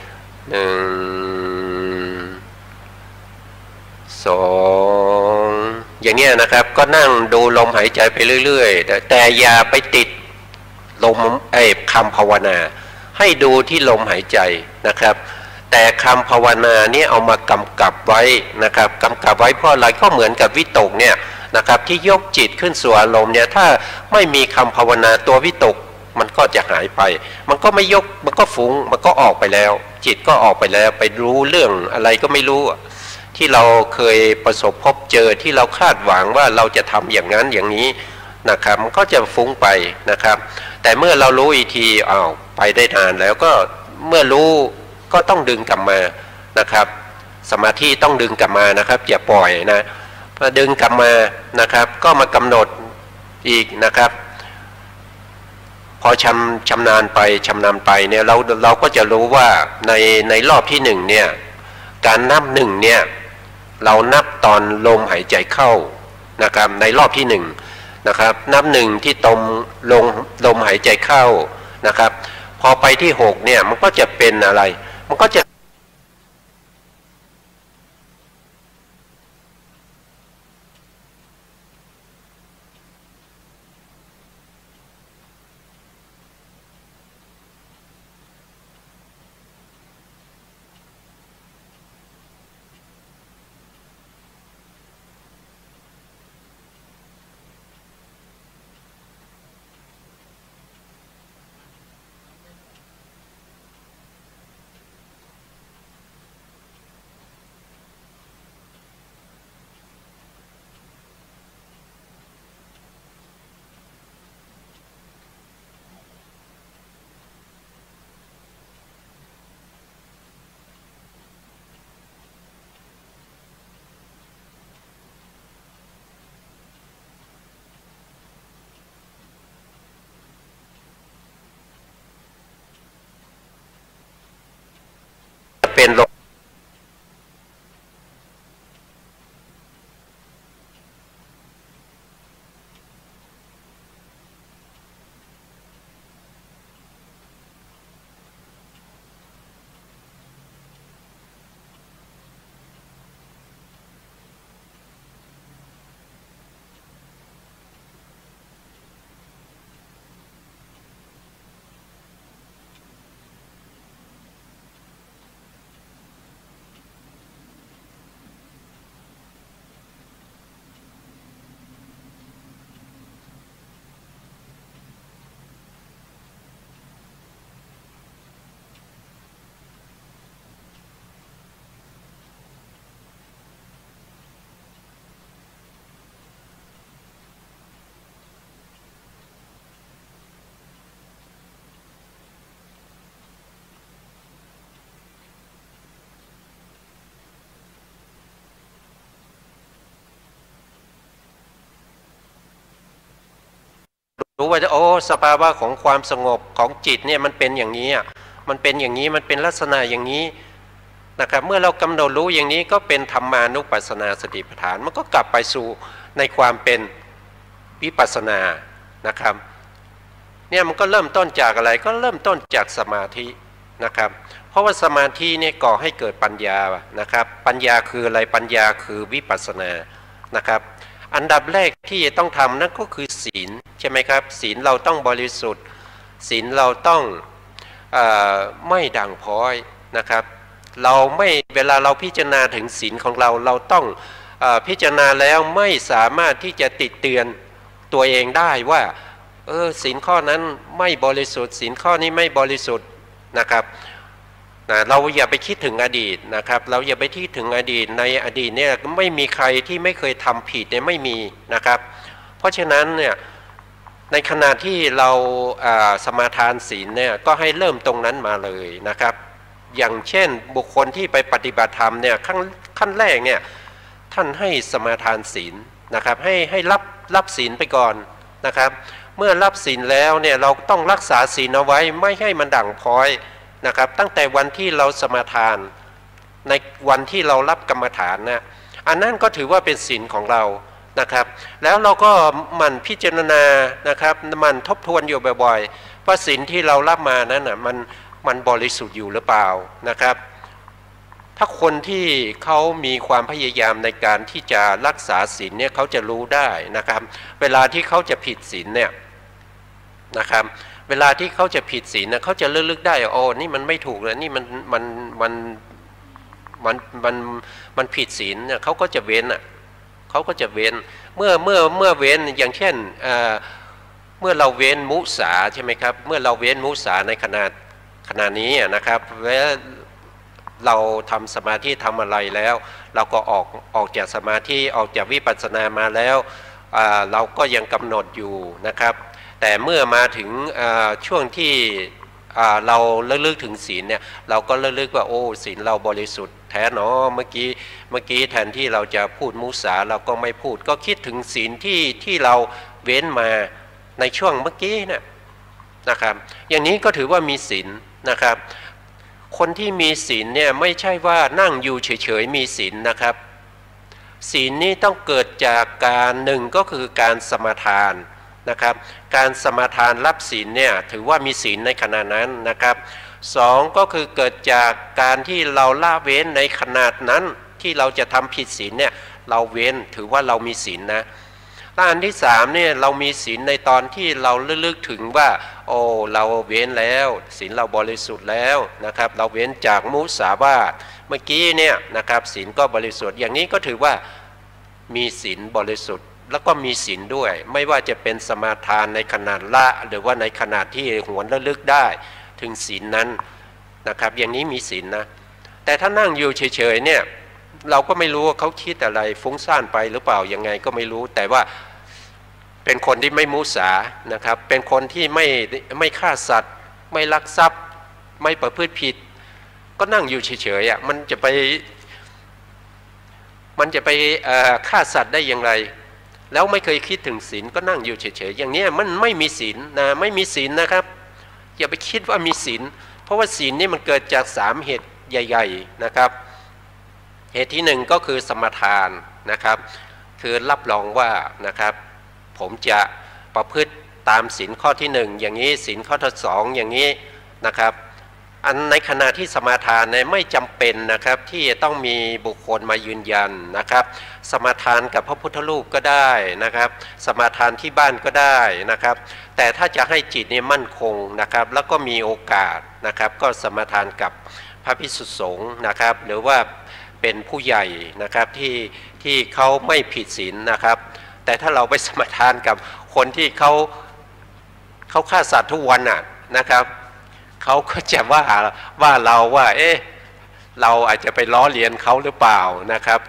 อย่างเนี้ยนะครับก็นั่งดูลมหายใจไปเรื่อยๆแต่อย่าไปติดลมคำภาวนาให้ดูที่ลมหายใจนะครับแต่คำภาวนาเนี่ยเอามากำกับไว้นะครับกำกับไว้เพราะอะไรก็เหมือนกับวิตกเนี่ยนะครับที่ยกจิตขึ้นสู่อารมณ์เนี่ยถ้าไม่มีคำภาวนาตัววิตกมันก็จะหายไปมันก็ไม่ยกมันก็ฟุ้งมันก็ออกไปแล้วจิตก็ออกไปแล้วไปรู้เรื่องอะไรก็ไม่รู้ที่เราเคยประสบพบเจอที่เราคาดหวังว่าเราจะทำอย่างนั้นอย่างนี้นะครับมันก็จะฟุ้งไปนะครับแต่เมื่อเรารู้อีกทีไปได้นานแล้วก็เมื่อรู้ก็ต้องดึงกลับมานะครับสมาธิต้องดึงกลับมานะครับอย่าปล่อยนะพอดึงกลับมานะครับก็มากำหนดอีกนะครับพอชำนาญไปเนี่ยเราก็จะรู้ว่าในรอบที่1เนี่ยการนับ1เนี่ยเรานับตอนลมหายใจเข้านะครับในรอบที่1นะครับนับ1ที่ตรงลมหายใจเข้านะครับพอไปที่6เนี่ยมันก็จะเป็นอะไรมันก็จะเป็นลมรู้ว่าสภาวะของความสงบของจิตเนี่ยมันเป็นอย่างนี้มันเป็นอย่างนี้มันเป็นลักษณะอย่างนี้นะครับเมื่อเรากำหนดรู้อย่างนี้ก็เป็นธรรมานุปัสสนาสติปัฏฐานมันก็กลับไปสู่ในความเป็นวิปัสสนานะครับเนี่ยมันก็เริ่มต้นจากอะไรก็เริ่มต้นจากสมาธินะครับเพราะว่าสมาธิเนี่ยก่อให้เกิดปัญญานะครับปัญญาคืออะไรปัญญาคือวิปัสสนานะครับอันดับแรกที่จะต้องทำนั่นก็คือศีลใช่ไหมครับศีลเราต้องบริสุทธิ์ศีลเราต้องไม่ด่างพร้อยนะครับเราไม่เวลาเราพิจารณาถึงศีลของเราต้องพิจารณาแล้วไม่สามารถที่จะติเตือนตัวเองได้ว่าศีลข้อนั้นไม่บริสุทธิ์ศีลข้อนี้ไม่บริสุทธิ์นะครับเราอย่าไปคิดถึงอดีตนะครับเราอย่าไปคิดถึงอดีตในอดีตเนี่ยไม่มีใครที่ไม่เคยทำผิดเนี่ยไม่มีนะครับเพราะฉะนั้นเนี่ยในขณะที่เราสมาทานศีลเนี่ยก็ให้เริ่มตรงนั้นมาเลยนะครับอย่างเช่นบุคคลที่ไปปฏิบัติธรรมเนี่ยขั้นแรกเนี่ยท่านให้สมาทานศีลนะครับให้รับศีลไปก่อน นะครับเมื่อรับศีลแล้วเนี่ยเราต้องรักษาศีลเอาไว้ไม่ให้มันด่างพร้อยนะครับตั้งแต่วันที่เราสมาทานในวันที่เรารับกรรมฐานนะอันนั้นก็ถือว่าเป็นศีลของเรานะครับแล้วเราก็หมั่นพิจารณานะครับหมั่นทบทวนอยู่บ่อยๆว่าศีลที่เรารับมานั้นนะมันบริสุทธิ์อยู่หรือเปล่านะครับถ้าคนที่เขามีความพยายามในการที่จะรักษาศีลเนี่ยเขาจะรู้ได้นะครับเวลาที่เขาจะผิดศีลเนี่ยนะครับเวลาที่เขาจะผิดศีลนะเขาจะลึกได้โอ้นี่มันไม่ถูกเลยนี่มันผิดศีลเนี่ยเขาก็จะเว้นอ่ะเขาก็จะเว้นเมื่อเว้นอย่างเช่นเมื่อเราเว้นมุสาใช่ไหมครับเมื่อเราเว้นมุสาในขณะนี้นะครับแล้วเราทำสมาธิทำอะไรแล้วเราก็ออกจากสมาธิออกจากวิปัสสนามาแล้วเราก็ยังกำหนดอยู่นะครับแต่เมื่อมาถึงช่วงที่เราระลึกถึงศีลเนี่ยเราก็ระลึกว่าโอ้ศีลเราบริสุทธิ์แท้เนาะเมื่อกี้แทนที่เราจะพูดมุสาเราก็ไม่พูดก็คิดถึงศีลที่เราเว้นมาในช่วงเมื่อกี้นะครับอย่างนี้ก็ถือว่ามีศีลนะครับคนที่มีศีลเนี่ยไม่ใช่ว่านั่งอยู่เฉยๆมีศีลนะครับศีลนี้ต้องเกิดจากการหนึ่งก็คือการสมาทานนะครับการสมาทานรับศีลเนี่ยถือว่ามีศีลในขณะนั้นนะครับสองก็คือเกิดจากการที่เราละเว้นในขนาดนั้นที่เราจะทำผิดศีลเนี่ยเราเว้นถือว่าเรามีศีลนะและอันที่สามเนี่ยเรามีศีลในตอนที่เราระลึกถึงว่าโอ้เราเว้นแล้วศีลเราบริสุทธิ์แล้วนะครับเราเว้นจากมุสาวาทเมื่อกี้เนี่ยนะครับศีลก็บริสุทธิ์อย่างนี้ก็ถือว่ามีศีลบริสุทธิ์แล้วก็มีศีลด้วยไม่ว่าจะเป็นสมาทานในขนาดละหรือว่าในขนาดที่หวนระลึกได้ถึงศีลนั้นนะครับอย่างนี้มีศีลนะแต่ถ้านั่งอยู่เฉยๆเนี่ยเราก็ไม่รู้ว่าเขาคิดอะไรฟุ้งซ่านไปหรือเปล่ายังไงก็ไม่รู้แต่ว่าเป็นคนที่ไม่มุสานะครับเป็นคนที่ไม่ฆ่าสัตว์ไม่ลักทรัพย์ไม่ประพฤติผิดก็นั่งอยู่เฉยๆมันจะไปฆ่าสัตว์ได้อย่างไรแล้วไม่เคยคิดถึงศีลก็นั่งอยู่เฉยๆอย่างนี้มันไม่มีศีลนะไม่มีศีลนะครับอย่าไปคิดว่ามีศีลเพราะว่าศีลนี่มันเกิดจาก3เหตุใหญ่ๆนะครับเหตุที่หนึ่งก็คือสมาทานนะครับคือรับรองว่านะครับผมจะประพฤติตามศีลข้อที่1อย่างนี้ศีลข้อที่2อย่างนี้นะครับอันในขณะที่สมาทานเนี่ยไม่จำเป็นนะครับที่จะต้องมีบุคคลมายืนยันนะครับสมาทานกับพระพุทธรูปก็ได้นะครับสมาทานที่บ้านก็ได้นะครับแต่ถ้าจะให้จิตเนี่ยมั่นคงนะครับแล้วก็มีโอกาสนะครับก็สมาทานกับพระภิกษุสงฆ์นะครับหรือว่าเป็นผู้ใหญ่นะครับที่เขาไม่ผิดศีลนะครับแต่ถ้าเราไปสมาทานกับคนที่เขาฆ่าสัตว์ทุกวันนะครับเขาก็จะว่าเราว่าเราอาจจะไปล้อเลียนเขาหรือเปล่านะครับ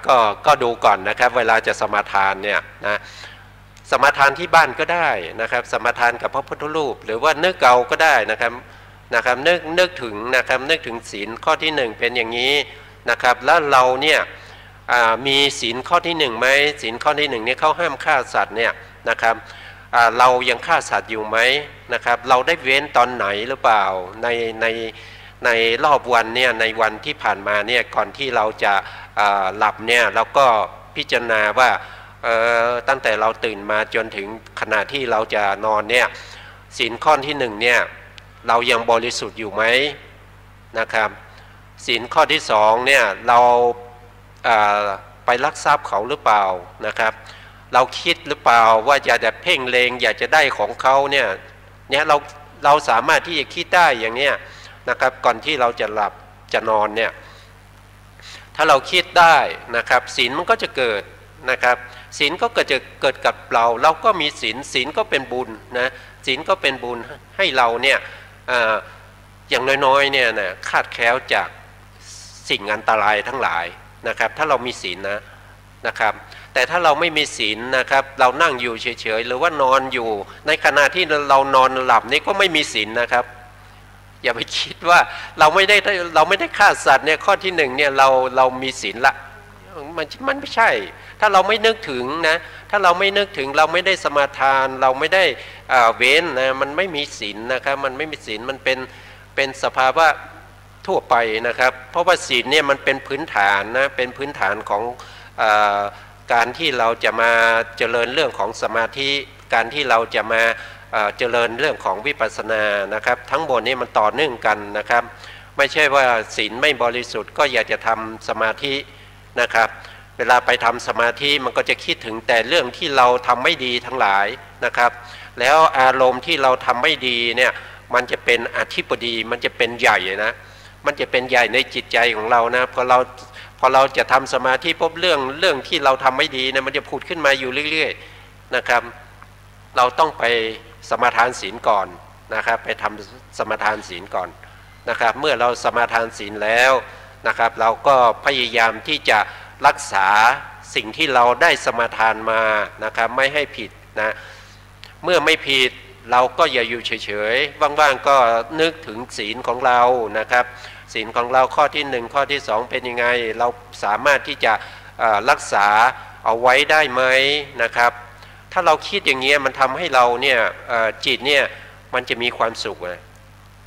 ก็ดูก่อนนะครับเวลาจะสมาทานเนี่ยนะสมาทานที่บ้านก็ได้นะครับสมาทานกับพระพุทธรูปหรือว่านึกเอาก็ได้นะครับนึกถึงศีลข้อที่1เป็นอย่างนี้นะครับแล้วเราเนี่ยมีศีลข้อที่1ไหมศีลข้อที่1เนี่ยเขาห้ามฆ่าสัตว์เนี่ยนะครับเรายังฆ่าสัตว์อยู่ไหมนะครับเราได้เว้นตอนไหนหรือเปล่าในรอบวันเนี่ยในวันที่ผ่านมาเนี่ยก่อนที่เราจะหลับเนี่ยเราก็พิจารณาว่าตั้งแต่เราตื่นมาจนถึงขณะที่เราจะนอนเนี่ยศีลข้อที่1เนี่ยเรายังบริสุทธิ์อยู่ไหมนะครับศีลข้อที่2เนี่ยเราไปลักทรัพย์เขาหรือเปล่านะครับเราคิดหรือเปล่าว่าอยากจะเพ่งเลงอยากจะได้ของเขาเนี่ยเราสามารถที่จะคิดได้อย่างเนี้ยนะครับก่อนที่เราจะหลับจะนอนเนี่ยถ้าเราคิดได้นะครับศีลมันก็จะเกิดนะครับศีลก็จะเกิดกับเราก็มีศีลก็เป็นบุญนะศีลก็เป็นบุญให้เราเนี่ยอย่างน้อยๆเนี่ยนะคาดแคล้วจากสิ่งอันตรายทั้งหลายนะครับถ้าเรามีศีลนะครับแต่ถ้าเราไม่มีศีลนะครับเรานั่งอยู่เฉยๆหรือว่านอนอยู่ในขณะที่เรานอนหลับนี่ก็ไม่มีศีลนะครับอย่าไปคิดว่าเราไม่ได้ฆ่าสัตว์เนี่ยข้อที่1เนี่ยเรามีศีลละ มันไม่ใช่ถ้าเราไม่นึกถึงนะถ้าเราไม่นึกถึงเราไม่ได้สมาทานเราไม่ได้เว้นนะมันไม่มีศีลนะครับมันไม่มีศีลมันเป็นสภาวะทั่วไปนะครับเพราะว่าศีลเนี่ยมันเป็นพื้นฐานนะเป็นพื้นฐานของการที่เราจะมาเจริญเรื่องของสมาธิการที่เราจะมาเจริญเรื่องของวิปัสสนานะครับทั้งหมดนี้มันต่อเนื่องกันนะครับไม่ใช่ว่าศีลไม่บริสุทธิ์ก็อยากจะทำสมาธินะครับเวลาไปทำสมาธิมันก็จะคิดถึงแต่เรื่องที่เราทำไม่ดีทั้งหลายนะครับแล้วอารมณ์ที่เราทำไม่ดีเนี่ยมันจะเป็นอธิปดีมันจะเป็นใหญ่นะมันจะเป็นใหญ่ในจิตใจของเรานะพอเราจะทำสมาธิพบเรื่องที่เราทำไม่ดีเนี่ยมันจะผุดขึ้นมาอยู่เรื่อยๆนะครับเราต้องไปสมาทานศีลก่อนนะครับไปทำสมาทานศีลก่อนนะครับเมื่อเราสมาทานศีลแล้วนะครับเราก็พยายามที่จะรักษาสิ่งที่เราได้สมาทานมานะครับไม่ให้ผิดนะเมื่อไม่ผิดเราก็อย่าอยู่เฉยๆว่างๆก็นึกถึงศีลของเรานะครับศีลของเราข้อที่1ข้อที่2เป็นยังไงเราสามารถที่จะรักษาเอาไว้ได้ไหมนะครับถ้าเราคิดอย่างเงี้ยมันทำให้เราเนี่ยจิตเนี่ยมันจะมีความสุข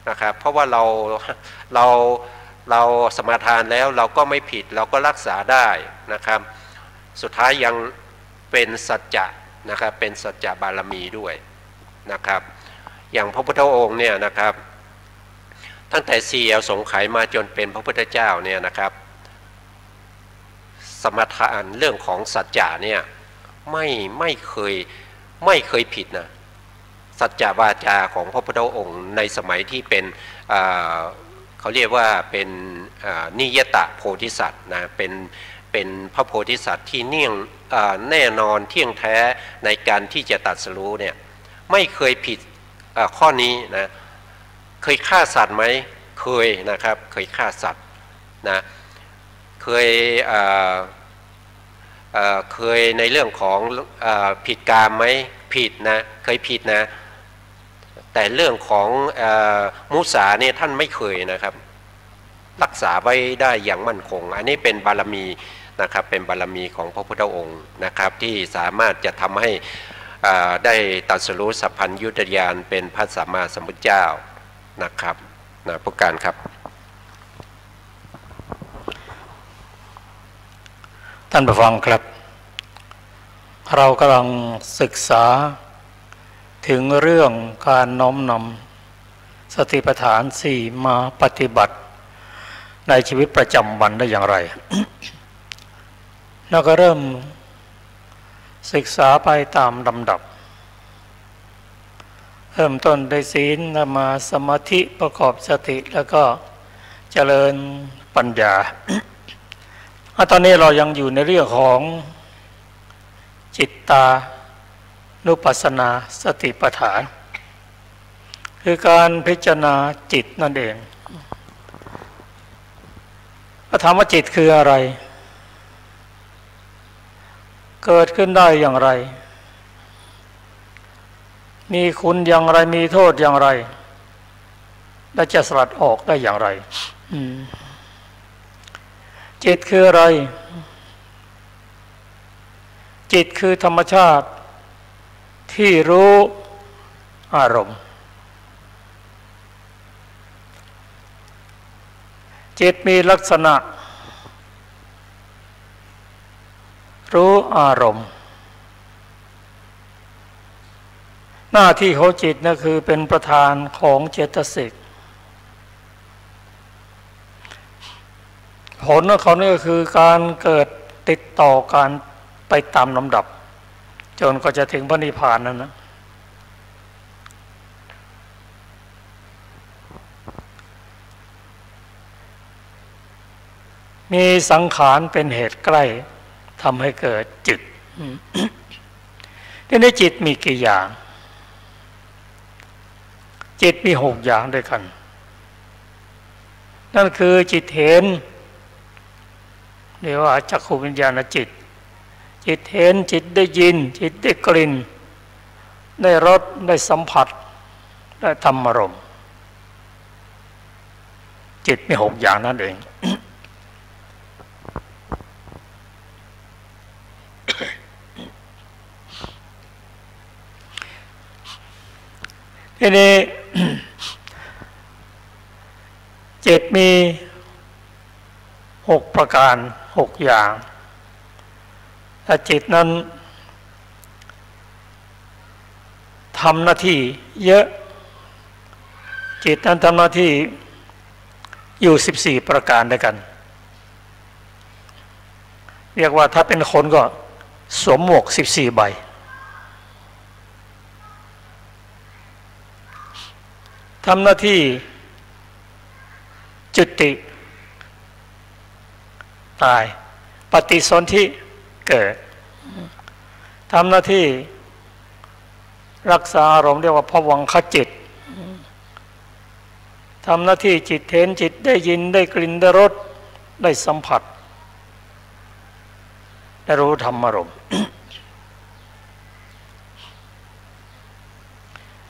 นะครับเพราะว่าเราสมาทานแล้วเราก็ไม่ผิดเราก็รักษาได้นะครับสุดท้ายยังเป็นสัจจะนะครับเป็นสัจจะบารมีด้วยนะครับอย่างพระพุทธองค์เนี่ยนะครับตั้งแต่4อสงไขยมาจนเป็นพระพุทธเจ้าเนี่ยนะครับสมาทานเรื่องของสัจจะเนี่ยไม่เคยผิดนะสัจจะวาจาของพระพุทธองค์ในสมัยที่เป็นเขาเรียกว่าเป็นนิยตะโพธิสัตว์นะเป็นพระโพธิสัตว์ที่แน่นอนเที่ยงแท้ในการที่จะตรัสรู้เนี่ยไม่เคยผิดข้อนี้นะเคยฆ่าสัตว์ไหมเคยนะครับเคยฆ่าสัตว์นะเคยในเรื่องของผิดกามไหมผิดนะเคยผิดนะแต่เรื่องของมุสาเนี่ยท่านไม่เคยนะครับรักษาไว้ได้อย่างมั่นคงอันนี้เป็นบารมีนะครับเป็นบารมีของพระพุทธองค์นะครับที่สามารถจะทำให้ได้ตรัสรู้สัพพัญญุตญาณเป็นพระสัมมาสัมพุทธเจ้านะครับนะผู้การครับท่านผู้ฟังครับเรากำลังศึกษาถึงเรื่องการน้อมนำสติปัฏฐาน 4มาปฏิบัติในชีวิตประจำวันได้อย่างไร แล้วก็เริ่มศึกษาไปตามลำดับเริ่มต้นด้วยศีลมาสมาธิประกอบสติแล้วก็เจริญปัญญา ตอนนี้เรายังอยู่ในเรื่องของจิตตานุปัสสนาสติปัฏฐานคือการพิจารณาจิตนั่นเองถามว่าจิตคืออะไรเกิดขึ้นได้อย่างไรมีคุณอย่างไรมีโทษอย่างไรและจะสลัดออกได้อย่างไรจิตคืออะไรจิตคือธรรมชาติที่รู้อารมณ์จิตมีลักษณะรู้อารมณ์หน้าที่ของจิตนั่นคือเป็นประธานของเจตสิกผลของเขานี่ก็คือการเกิดติดต่อการไปตามลำดับจนก็จะถึงพระนิพพานนั่นนะมีสังขารเป็นเหตุใกล้ทำให้เกิดจิต ที่ในจิตมีกี่อย่างจิตมี6อย่างด้วยกันนั่นคือจิตเห็นเรียกว่าจักขุวิญญาณจิตจิตเห็นจิตได้ยินจิตได้กลิ่นได้รสได้สัมผัสได้ธรรมารมณ์จิตมี6อย่างนั่นเอง ทีนี้ จิตมี6ประการ6อย่างแต่จิตนั้นทำหน้าที่เยอะจิตนั้นทำหน้าที่อยู่14ประการด้วยกันเรียกว่าถ้าเป็นคนก็สวมหมวก14ใบทำหน้าที่จุติตายปฏิสนธิเกิดทำหน้าที่รักษาอารมณ์เรียกว่าภวังคจิตทำหน้าที่จิตเห็นจิตได้ยินได้กลิ่นได้รสได้สัมผัสได้รู้ธรรมอารมณ์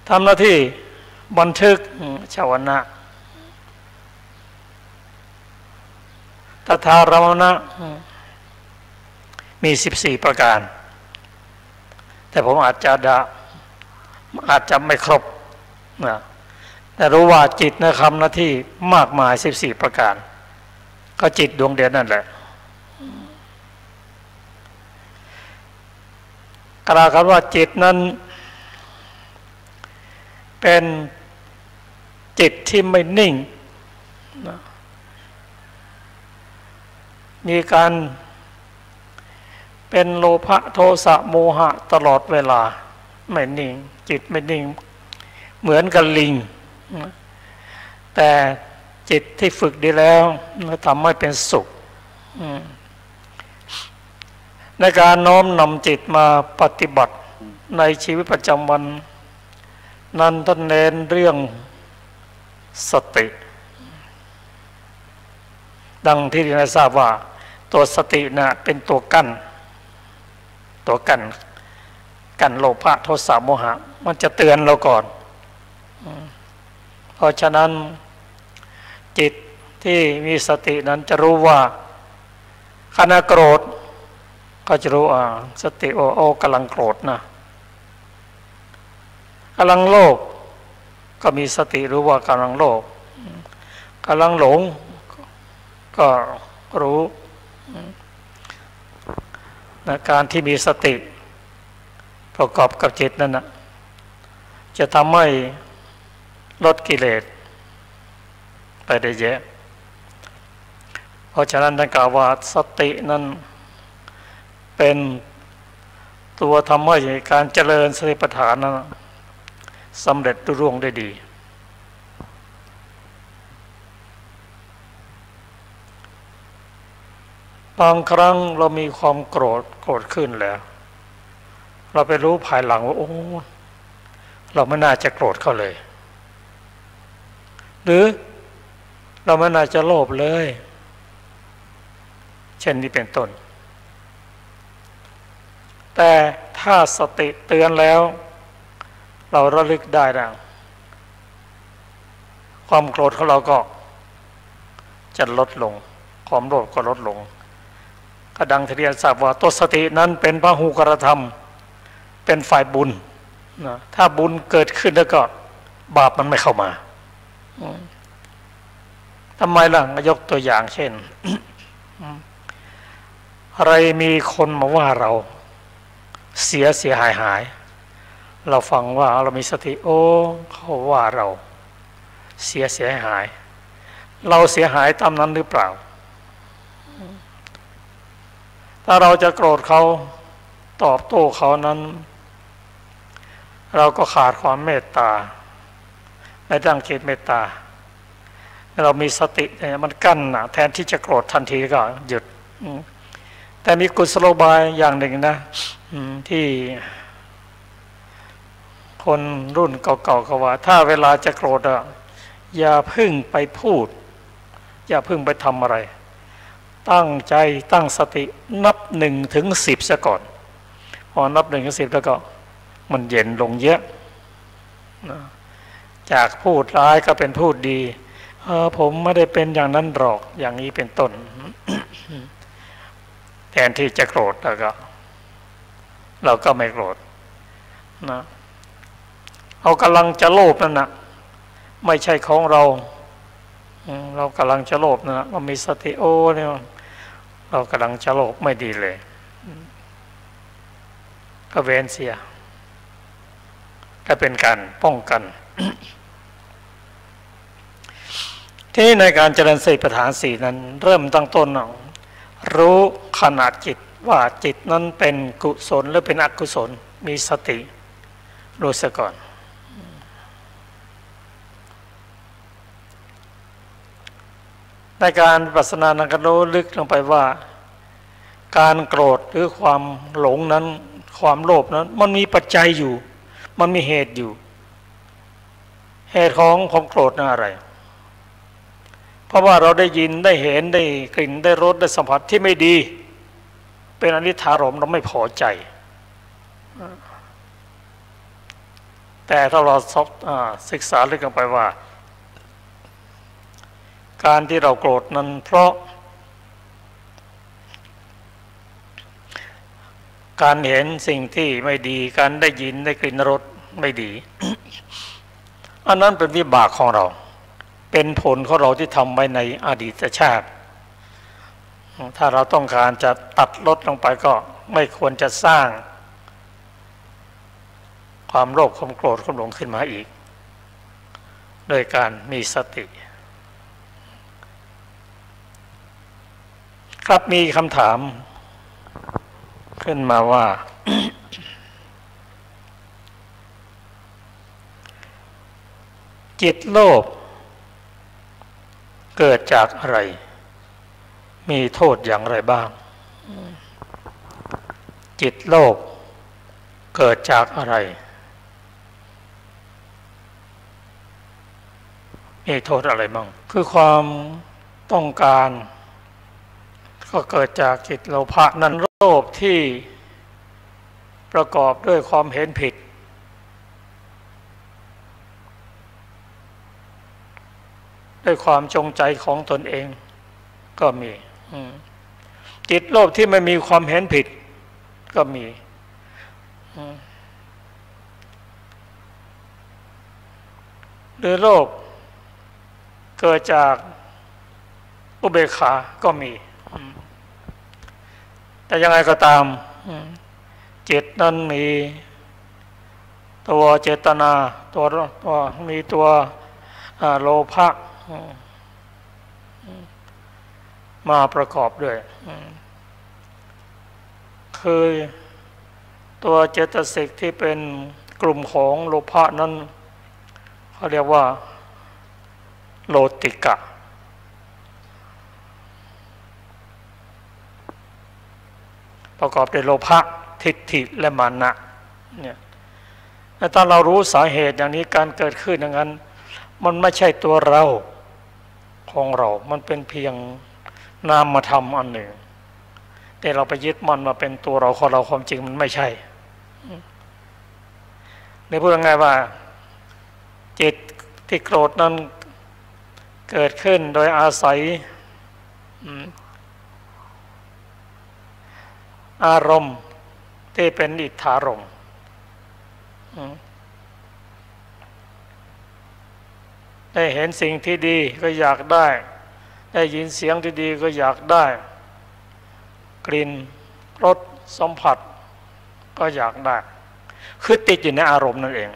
ทำหน้าที่บันทึกชาวนะตถารมณะมี14ประการแต่ผมอาจจะไม่ครบนะแต่รู้ว่าจิตนะทำหน้าที่มากมาย14ประการก็จิตดวงเดียวนั่นแหละกล่าวกันว่าจิตนั้นเป็นจิตที่ไม่นิ่งนะมีการเป็นโลภะโทสะโมหะตลอดเวลาไม่นิ่งจิตไม่นิ่งเหมือนกับลิงแต่จิตที่ฝึกดีแล้วทำให้เป็นสุขในการน้อมนำจิตมาปฏิบัติในชีวิตประจำวันนั้นท่านเน้นเรื่องสติดังที่ได้ทราบว่าตัวสติน่ะเป็นตัวกั้นโลภะโทสะโมหะมันจะเตือนเราก่อนเพราะฉะนั้นจิตที่มีสตินั้นจะรู้ว่าขณะโกรธก็จะรู้สติโอกำลังโกรธนะกำลังโลภก็มีสติรู้ว่ากำลังโลภกำลังหลงก็รู้นะการที่มีสติประกอบกับจิตนั่นนะจะทำให้ลดกิเลสไปได้เยอะเพราะฉะนั้นท่านกล่าวว่าสตินั้นเป็นตัวทำให้การเจริญสติปัฏฐานนั้นสำเร็จรุ่งได้ดีบางครั้งเรามีความโกรธขึ้นแล้วเราไปรู้ภายหลังว่าโอ้เราไม่น่าจะโกรธเขาเลยหรือเราไม่น่าจะโลภเลยเช่นนี้เป็นต้นแต่ถ้าสติเตือนแล้วเราระลึกได้นะความโกรธของเราก็จะลดลงความโลภก็ลดลงก็ดังที่เรียนทราบว่าตัวสตินั้นเป็นพหูกรธรรมเป็นฝ่ายบุญนะถ้าบุญเกิดขึ้นแล้วก็บาปมันไม่เข้ามาทำไมล่ะยกตัวอย่างเช่น อะไรมีคนมาว่าเราเสียหายเราฟังว่าเรามีสติโอ้เขาว่าเราเสียหายเราเสียหายตามนั้นหรือเปล่าถ้าเราจะโกรธเขาตอบโต้เขานั้นเราก็ขาดความเมตตาไม่ตั้งจิตเมตตาเรามีสติมันกั้นนะแทนที่จะโกรธทันทีก็หยุดแต่มีกุศโลบายอย่างหนึ่งนะที่คนรุ่นเก่าๆเขาว่าถ้าเวลาจะโกรธอย่าพึ่งไปพูดอย่าพึ่งไปทำอะไรตั้งใจตั้งสตินับ1 ถึง 10ซะก่อนพอนับ1 ถึง 10แล้วก็มันเย็นลงเยอะจากพูดร้ายก็เป็นพูดดีผมไม่ได้เป็นอย่างนั้นหรอกอย่างนี้เป็นต้น แทนที่จะโกรธแล้วก็เราก็ไม่โกรธนะ เรากำลังจะโลภนั่นนะไม่ใช่ของเราเรากำลังจะโลภนั่นนะเรามีสติโอ้เนี่ยเรากำลังจะโลภไม่ดีเลยก็เว้นเสียก็เป็นการป้องกัน ที่ในการเจริญสติปัฏฐานสี่นั้นเริ่มตั้งต้นรู้ขนาดจิตว่าจิตนั้นเป็นกุศลหรือเป็นอกุศลมีสติรู้ซะก่อนในการวิปัสสนานั้นก็รู้ลึกลงไปว่าการโกรธหรือความหลงนั้นความโลภนั้นมันมีปัจจัยอยู่มันมีเหตุอยู่เหตุของความโกรธนั้นอะไรเพราะว่าเราได้ยินได้เห็นได้กลิ่นได้รสได้สัมผัสที่ไม่ดีเป็นอนิจจารมณ์เราไม่พอใจแต่ถ้าเราศึกษาลึกลงไปว่าการที่เราโกรธนั้นเพราะการเห็นสิ่งที่ไม่ดีการได้ยินได้กลิ่นรสไม่ดี อันนั้นเป็นวิบากของเราเป็นผลของเราที่ทำไว้ในอดีตชาติถ้าเราต้องการจะตัดลดลงไปก็ไม่ควรจะสร้างความโลภความโกรธความหลงขึ้นมาอีกโดยการมีสติครับมีคำถามขึ้นมาว่า จิตโลภเกิดจากอะไรมีโทษอย่างไรบ้างจิตโลภเกิดจากอะไรมีโทษอะไรบ้างคือความต้องการก็เกิดจากจิตโลภะนั้นโลภที่ประกอบด้วยความเห็นผิดด้วยความจงใจของตนเองก็มีจิตโลภที่ไม่มีความเห็นผิดก็มีหรือโลภเกิดจากอุเบกขาก็มีแต่ยังไงก็ตามจิตนั้นมีตัวเจตนาตัวมีตัวโลภะมาประกอบด้วยคือตัวเจตสิกที่เป็นกลุ่มของโลภะนั้นเขาเรียกว่าโลติกะประกอบด้วยโลภะทิฏฐิและมานะเนี่ยถ้าเรารู้สาเหตุอย่างนี้การเกิดขึ้นอย่างนั้นมันไม่ใช่ตัวเราของเรามันเป็นเพียงนามธรรมอันหนึ่งแต่เราไปยึดมันมาเป็นตัวเราของเราความจริงมันไม่ใช่ในพูดง่ายๆว่าจิตที่โกรธนั้นเกิดขึ้นโดยอาศัยอารมณ์ที่เป็นอิทธารมณ์ได้เห็นสิ่งที่ดีก็อยากได้ได้ยินเสียงที่ดีก็อยากได้กลิ่นรสสัมผัสก็อยากได้คือติดอยู่ในอารมณ์นั่นเอง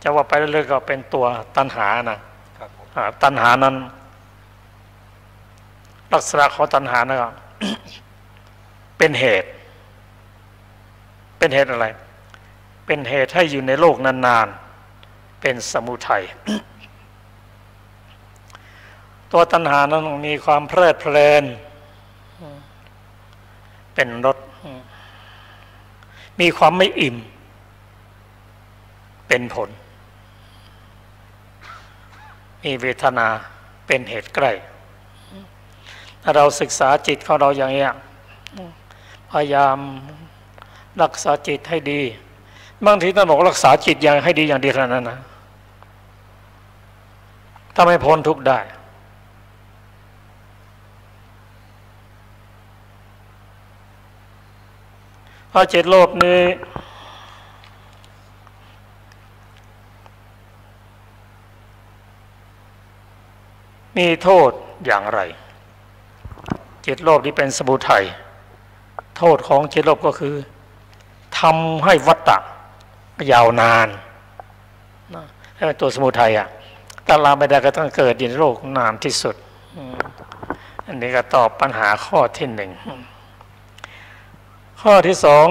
จะว่าไปเรื่อยๆก็เป็นตัวตัณหานะตัณหานั้นลักษณะของตัณหานะครับ เป็นเหตุอะไรเป็นเหตุให้อยู่ในโลกนานๆเป็นสมุทัย ตัวตัณหานั้นมีความเพลิดเพลินเป็นรสมีความไม่อิ่มเป็นผลมีเวทนาเป็นเหตุใกล้ถ้าเราศึกษาจิตของเราอย่างนี้พยายามรักษาจิตให้ดีบางทีต้องบอกรักษาจิตอย่างให้ดีอย่างเดียวเท่านั้นนะถ้าไม่พ้นทุกข์ได้เพราะจิตโลภนี้ มีโทษอย่างไรจิตโลภที่เป็นสมุทัยโทษของจิตโลภก็คือทำให้วัฏฏะยาวนานให้เป็นตัวสมุทัยตัดละไม่ได้ก็ต้องเกิดในโลกนานที่สุดอันนี้ก็ตอบปัญหาข้อที่หนึ่งข้อที่สอง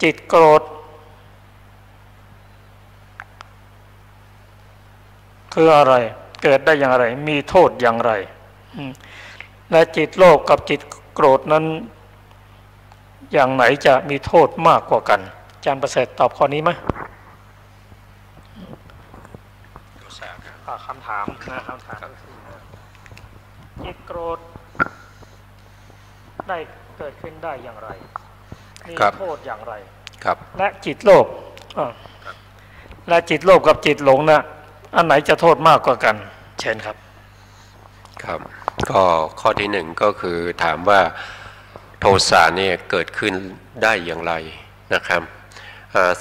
จิตโกรธคืออะไรเกิดได้อย่างไรมีโทษอย่างไรและจิตโลภกับจิตโกรธนั้นอย่างไหนจะมีโทษมากกว่ากันอาจารย์ประเสริฐตอบข้อนี้ไหมคำถามนะคำถามจิตโกรธได้เกิดขึ้นได้อย่างไรมีโทษอย่างไรและจิตโลภและจิตโลภกับจิตหลงนะอันไหนจะโทษมากกว่ากันเชิญครับครับก็ข้อที่หนึ่งก็คือถามว่าโทสะเนี่ยเกิดขึ้นได้อย่างไรนะครับ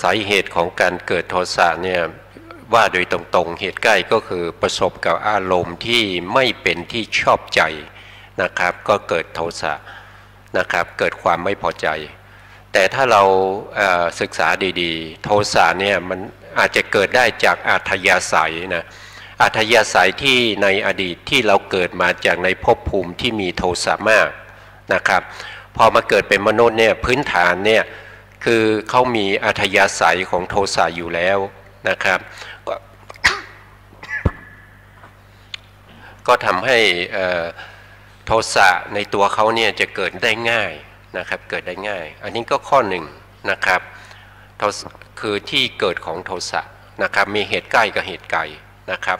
สาเหตุของการเกิดโทสะเนี่ยว่าโดยตรงๆเหตุใกล้ก็คือประสบกับอารมณ์ที่ไม่เป็นที่ชอบใจนะครับก็เกิดโทสะนะครับเกิดความไม่พอใจแต่ถ้าเราศึกษาดีๆโทสะเนี่ยมันอาจจะเกิดได้จากอัธยาศัยนะอัธยาศัยที่ในอดีตที่เราเกิดมาจากในภพภูมิที่มีโทสะมากนะครับพอมาเกิดเป็นมนุษย์เนี่ยพื้นฐานเนี่ยคือเขามีอัธยาศัยของโทสะอยู่แล้วนะครับก็ทำให้โทสะในตัวเขาเนี่ยจะเกิดได้ง่ายนะครับเกิดได้ง่ายอันนี้ก็ข้อหนึ่งนะครับคือที่เกิดของโทสะนะครับมีเหตุใกล้กับเหตุไกลนะครับ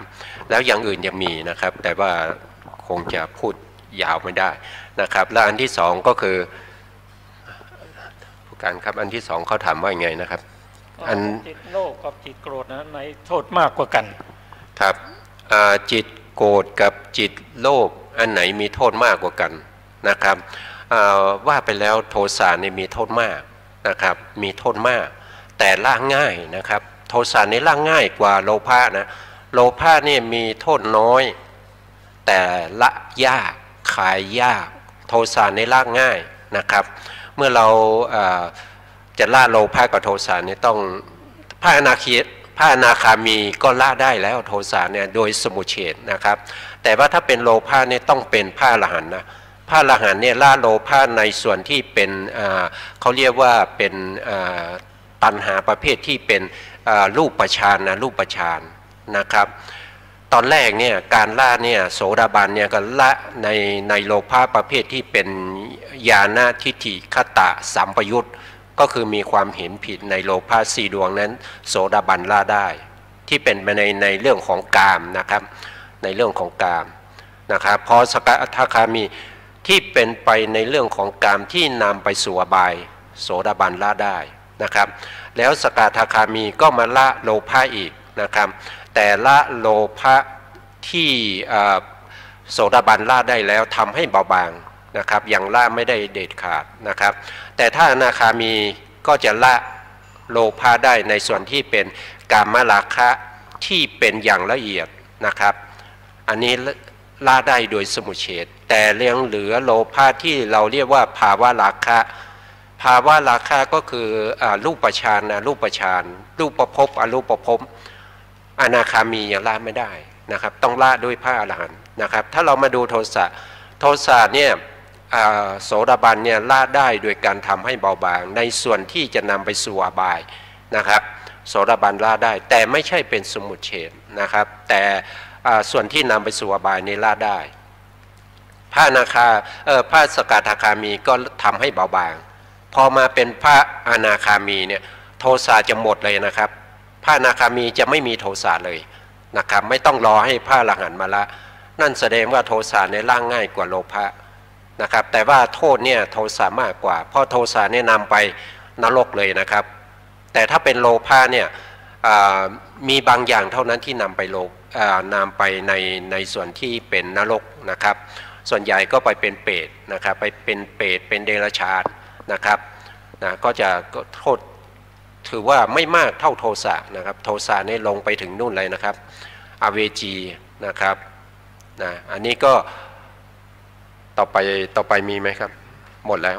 แล้วอย่างอื่นยังมีนะครับแต่ว่าคงจะพูดยาวไม่ได้นะครับและอันที่สองก็คือผู้การครับอันที่สองเขาถามว่าไงนะครับอันจิตโลภกับจิตโกรธนะไหนโทษมากกว่ากันครับจิตโกรธกับจิตโลภอันไหนมีโทษมากกว่ากันนะครับว่าไปแล้วโทสะเนี่ยมีโทษมากนะครับมีโทษมากแต่ละง่ายนะครับโทสะนี่ละง่ายกว่าโลภะนะโลภะเนี่ยมีโทษน้อยแต่ละยากขายยากโทสะนี่ละง่ายนะครับเมื่อเราจะละโลภะกับโทสะเนี่ยต้องพระอนาคามีก็ละได้แล้วโทสะเนี่ยโดยสมุเฉทนะครับแต่ว่าถ้าเป็นโลภะเนี่ยต้องเป็นพระอรหันต์นะพระอรหันต์เนี่ยละโลภะในส่วนที่เป็นเขาเรียกว่าเป็นตัณหาประเภทที่เป็นรูปฌานนะรูปฌานนะครับตอนแรกเนี่ยการละเนี่ยโสดาบันเนี่ยก็ละในโลภะประเภทที่เป็นญาณทิฏฐิคตะสัมปยุตก็คือมีความเห็นผิดในโลภะสี่ดวงนั้นโสดาบันละได้ที่เป็นไปในเรื่องของกามนะครับในเรื่องของกามนะครับพอสกทาคามีที่เป็นไปในเรื่องของกามที่นำไปสู่อบายโสดาบันละได้นะครับแล้วสกทาคามีก็มาละโลภะอีกนะครับแต่ละโลภะที่โสดาบันละได้แล้วทำให้เบาบางนะครับยังละไม่ได้เด็ดขาดนะครับแต่ถ้าอนาคามีก็จะละโลภะได้ในส่วนที่เป็นกามราคะที่เป็นอย่างละเอียดนะครับอันนี้ละได้โดยสมุเฉทแต่เรื่องเหลือโลภะที่เราเรียกว่าภาวะราคะภาวะราคะก็คือรูปฌานนะรูปฌานรูปภพอรูปภพอนาคามียังละไม่ได้นะครับต้องละด้วยพระอรหันต์นะครับถ้าเรามาดูโทสะเนี่ยโสดาบันเนี่ยละได้โดยการทำให้เบาบางในส่วนที่จะนำไปสู่อบายนะครับโสดาบันละได้แต่ไม่ใช่เป็นสมุจเฉทนะครับแต่ส่วนที่นำไปสู่อบายนี่ละได้พระสกทาคามีก็ทำให้เบาบางพอมาเป็นพระอนาคามีเนี่ยโทสะจะหมดเลยนะครับพระอนาคามีจะไม่มีโทสะเลยนะครับไม่ต้องรอให้พระอรหันต์มาละนั่นแสดงว่าโทสะในร่างง่ายกว่าโลภะนะครับแต่ว่าโทษเนี่ยโทสะมากกว่าเพราะโทสะเนี่ยนำไปนรกเลยนะครับแต่ถ้าเป็นโลภะเนี่ยมีบางอย่างเท่านั้นที่นำไปในส่วนที่เป็นนรกนะครับส่วนใหญ่ก็ไปเป็นเปรตนะครับไปเป็นเปรตเป็นเดรัจฉานนะครับก็จะโทษถือว่าไม่มากเท่าโทสะนะครับโทสะนี่ลงไปถึงนู่นเลยนะครับอเวจีนะครับ นะอันนี้ก็ต่อไปมีไหมครับหมดแล้ว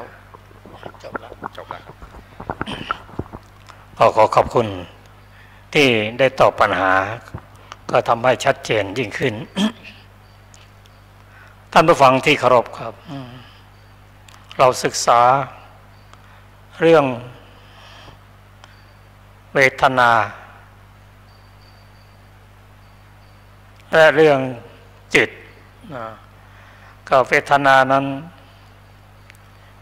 จบแล้วครับขอขอบคุณที่ได้ตอบปัญหาก็ทำให้ชัดเจนยิ่งขึ้น ท่านผู้ฟังที่เคารพครับเราศึกษาเรื่องเวทนาและเรื่องจิตก็เวทนานั้น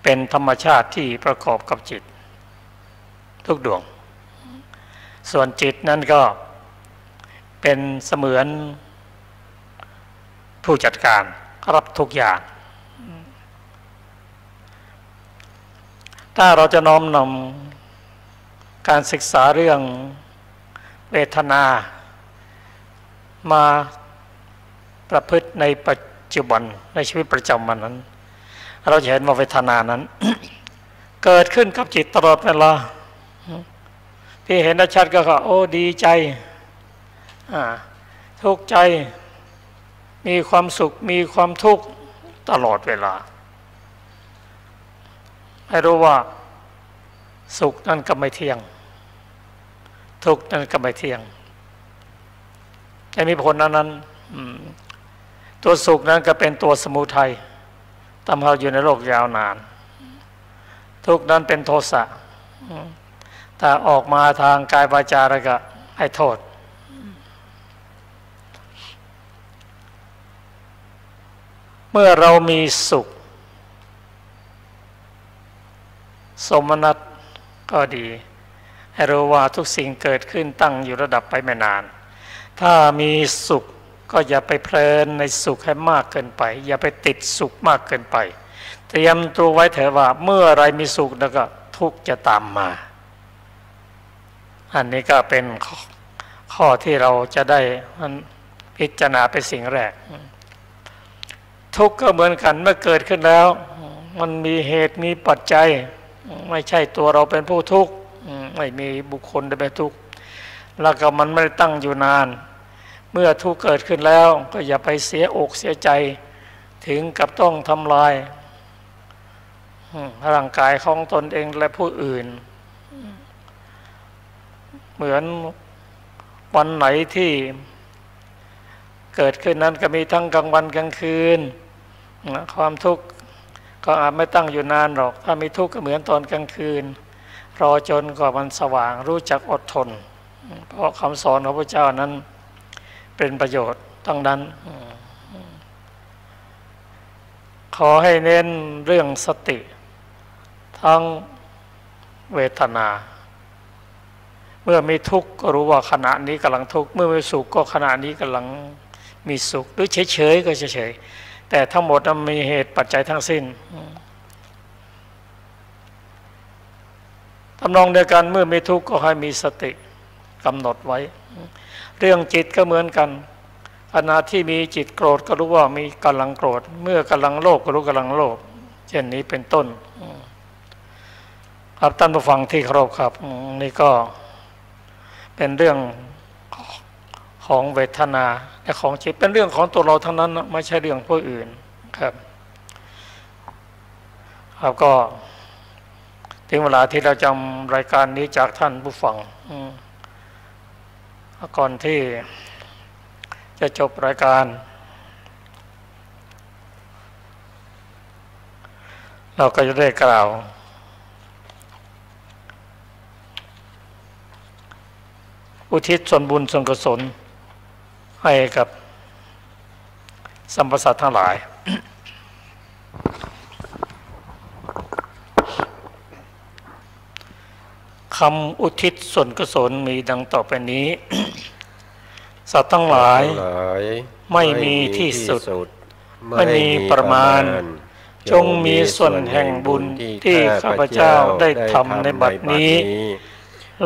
เป็นธรรมชาติที่ประกอบกับจิตทุกดวงส่วนจิตนั้นก็เป็นเสมือนผู้จัดการรับทุกอย่างถ้าเราจะน้อมนำการศึกษาเรื่องเวทนามาประพฤติในปัจจุบันในชีวิตประจำวันนั้นเราจะเห็นว่าเวทนานั้น เกิดขึ้นกับจิตตลอดเวลาที่เห็นชัดก็โอ้ดีใจทุกข์ใจมีความสุขมีความทุกข์ตลอดเวลาให้รู้ว่าสุขนั้นก็ไม่เที่ยงทุกข์นั้นก็ไม่เที่ยงจะมีผลนั้นตัวสุขนั้นก็เป็นตัวสมุทัยทำให้เราอยู่ในโลกยาวนานทุกข์นั้นเป็นโทสะถ้าออกมาทางกายวาจาแล้วก็ให้โทษเมื่อเรามีสุขสมนัตก็ดีให้รู้ว่าทุกสิ่งเกิดขึ้นตั้งอยู่ระดับไปไม่นานถ้ามีสุขก็อย่าไปเพลินในสุขให้มากเกินไปอย่าไปติดสุขมากเกินไปเตรียมตัวไว้เถอะว่าเมื่อไรมีสุขแล้วก็ทุกข์จะตามมาอันนี้ก็เป็นข้อที่เราจะได้พิจารณาเป็นสิ่งแรกทุกข์ก็เหมือนกันเมื่อเกิดขึ้นแล้วมันมีเหตุมีปัจจัยไม่ใช่ตัวเราเป็นผู้ทุกข์ไม่มีบุคคลเป็นทุกข์แล้วก็มันไม่ได้ตั้งอยู่นานเมื่อทุกข์เกิดขึ้นแล้วก็อย่าไปเสียอกเสียใจถึงกับต้องทำลายร่างกายของตนเองและผู้อื่นเหมือนวันไหนที่เกิดขึ้นนั้นก็มีทั้งกลางวันกลางคืนความทุกข์ก็อาจไม่ตั้งอยู่นานหรอกถ้ามีทุกข์ก็เหมือนตอนกลางคืนรอจนกว่ามันสว่างรู้จักอดทนเพราะคำสอนของพระเจ้านั้นเป็นประโยชน์ทั้งนั้นขอให้เน้นเรื่องสติทั้งเวทนาเมื่อมีทุกข์ก็รู้ว่าขณะนี้กำลังทุกข์เมื่อมีสุขก็ขณะนี้กำลังมีสุขหรือเฉยๆก็เฉยๆแต่ทั้งหมดนั้นมีเหตุปัจจัยทั้งสิ้นทำนองเดียวกันเมื่อมีทุกข์ก็ให้มีสติกำหนดไว้เรื่องจิตก็เหมือนกันขณะที่มีจิตโกรธก็รู้ว่ามีกำลังโกรธเมื่อกำลังโลภก็รู้กำลังโลภเช่นนี้เป็นต้นครับท่านผู้ฟังที่เคารพครับนี่ก็เป็นเรื่องของเวทนาและของจิตเป็นเรื่องของตัวเราทั้งนั้นไม่ใช่เรื่องผู้อื่นครับก็ถึงเวลาที่เราจำรายการนี้จากท่านผู้ฟังก่อนที่จะจบรายการเราก็จะได้กล่าวอุทิศส่วนบุญส่วนกุศลให้กับสรรพสัตว์ทั้งหลายคำอุทิศส่วนกุศลมีดังต่อไปนี้ สัตว์ทั้งหลายไม่มีที่สุดไม่มีประมาณจงมีส่วนแห่งบุญที่ข้าพเจ้าได้ทำในบัดนี้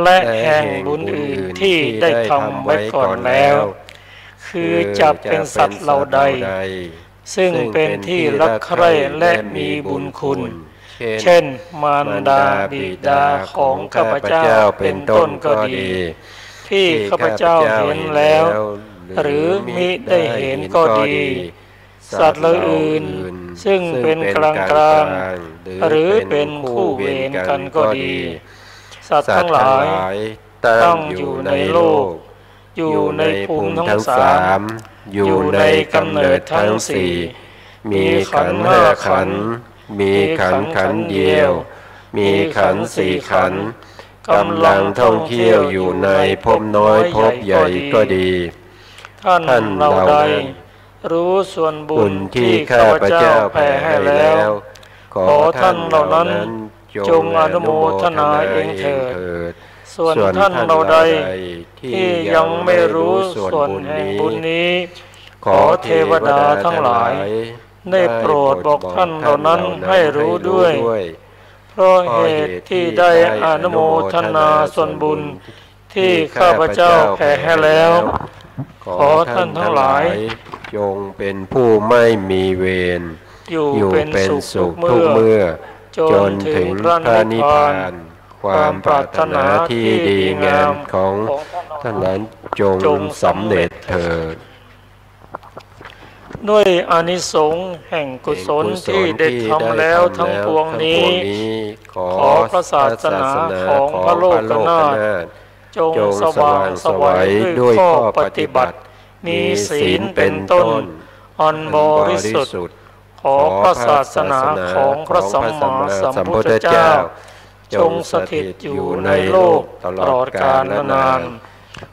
และแห่งบุญอื่นที่ได้ทำไว้ก่อนแล้วคือจะเป็นสัตว์เหล่าใดซึ่งเป็นที่รักใคร่และมีบุญคุณเช่นมารดาบิดาของข้าพเจ้าเป็นต้นก็ดีที่ข้าพเจ้าเห็นแล้ว หรือมิได้เห็นก็ดีสัตว์ละอื่นซึ่งเป็นกลางกลางหรือเป็นคู่เวรกันก็ดีสัตว์ทั้งหลายตั้งอยู่ในโลกอยู่ในภูมิทั้งสามอยู่ในกำเนิดทั้งสี่มีขันธ์ห้าขันธ์มีขันธ์เดียวมีขันธ์สี่ขันธ์กำลังท่องเที่ยวอยู่ในภพน้อยภพใหญ่ก็ดีท่านเราใดรู้ส่วนบุญที่ข้าพเจ้าแผ่ให้แล้วขอท่านเหล่านั้นจงอนุโมทนาเองเถิดส่วนท่านเราใดที่ยังไม่รู้ส่วนแห่งบุญนี้ขอเทวดาทั้งหลายได้โปรดบอกท่านเหล่านั้นให้รู้ด้วยเพราะเหตุที่ได้อนุโมทนาส่วนบุญที่ข้าพเจ้าแผ่ให้แล้วขอท่านทั้งหลายจงเป็นผู้ไม่มีเวรอยู่เป็นสุขทุกเมื่อจนถึงพระนิพพานความปรารถนาที่ดีงามของท่านนั้นจงสำเร็จเถิดด้วยอานิสงส์แห่งกุศลที่ได้ทำแล้วทั้งปวงนี้ขอพระศาสนาของพระโลกนาถจงสว่างไสวด้วยข้อปฏิบัติมีศีลเป็นต้นอันบริสุทธิ์ขอพระศาสนาของพระสัมมาสัมพุทธเจ้าจงสถิตอยู่ในโลกตลอดกาลนาน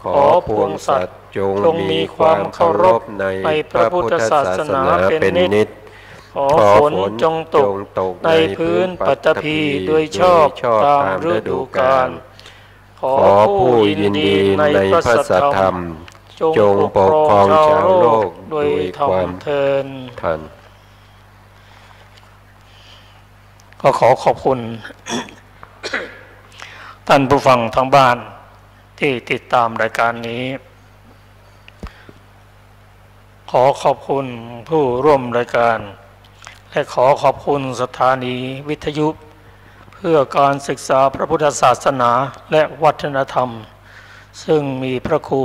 ขอพวงสัตว์จงมีความเคารพในพระพุทธศาสนาเป็นนิจขอฝนจงตกในพื้นปฐพีโดยชอบตามฤดูกาลขอผู้ยินดีในพระสัทธรรมจงปกครองชาวโลกด้วยความเทินก็ขอขอบคุณท่านผู้ฟังทางบ้านที่ติดตามรายการนี้ขอขอบคุณผู้ร่วมรายการและขอขอบคุณสถานีวิทยุเพื่อการศึกษาพระพุทธศาสนาและวัฒนธรรมซึ่งมีพระครู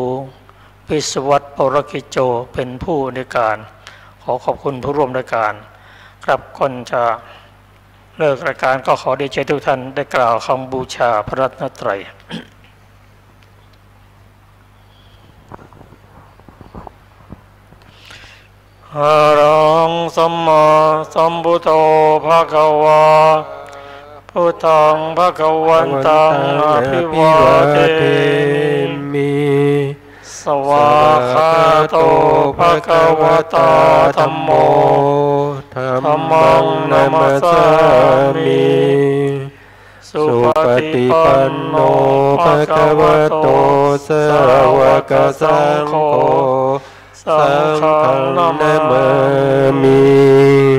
วิศวัตร ปรกิจโจเป็นผู้ในการขอขอบคุณผู้ร่วมรายการครับก่อนจะเลิกรายการก็ขอได้เชิญทุกท่านได้กล่าวคำบูชาพระรัตนตรัยอะระหังสัมมาสัมพุทโธภะคะวาพุทธังภะคะวันตังอภิวาเทมิสวากขาโตภะคะวะตาธัมโมธัมมังนัมสสามิสุปฏิปันโนภะคะวะโตสาวกสังโฆสังฆังนามามิ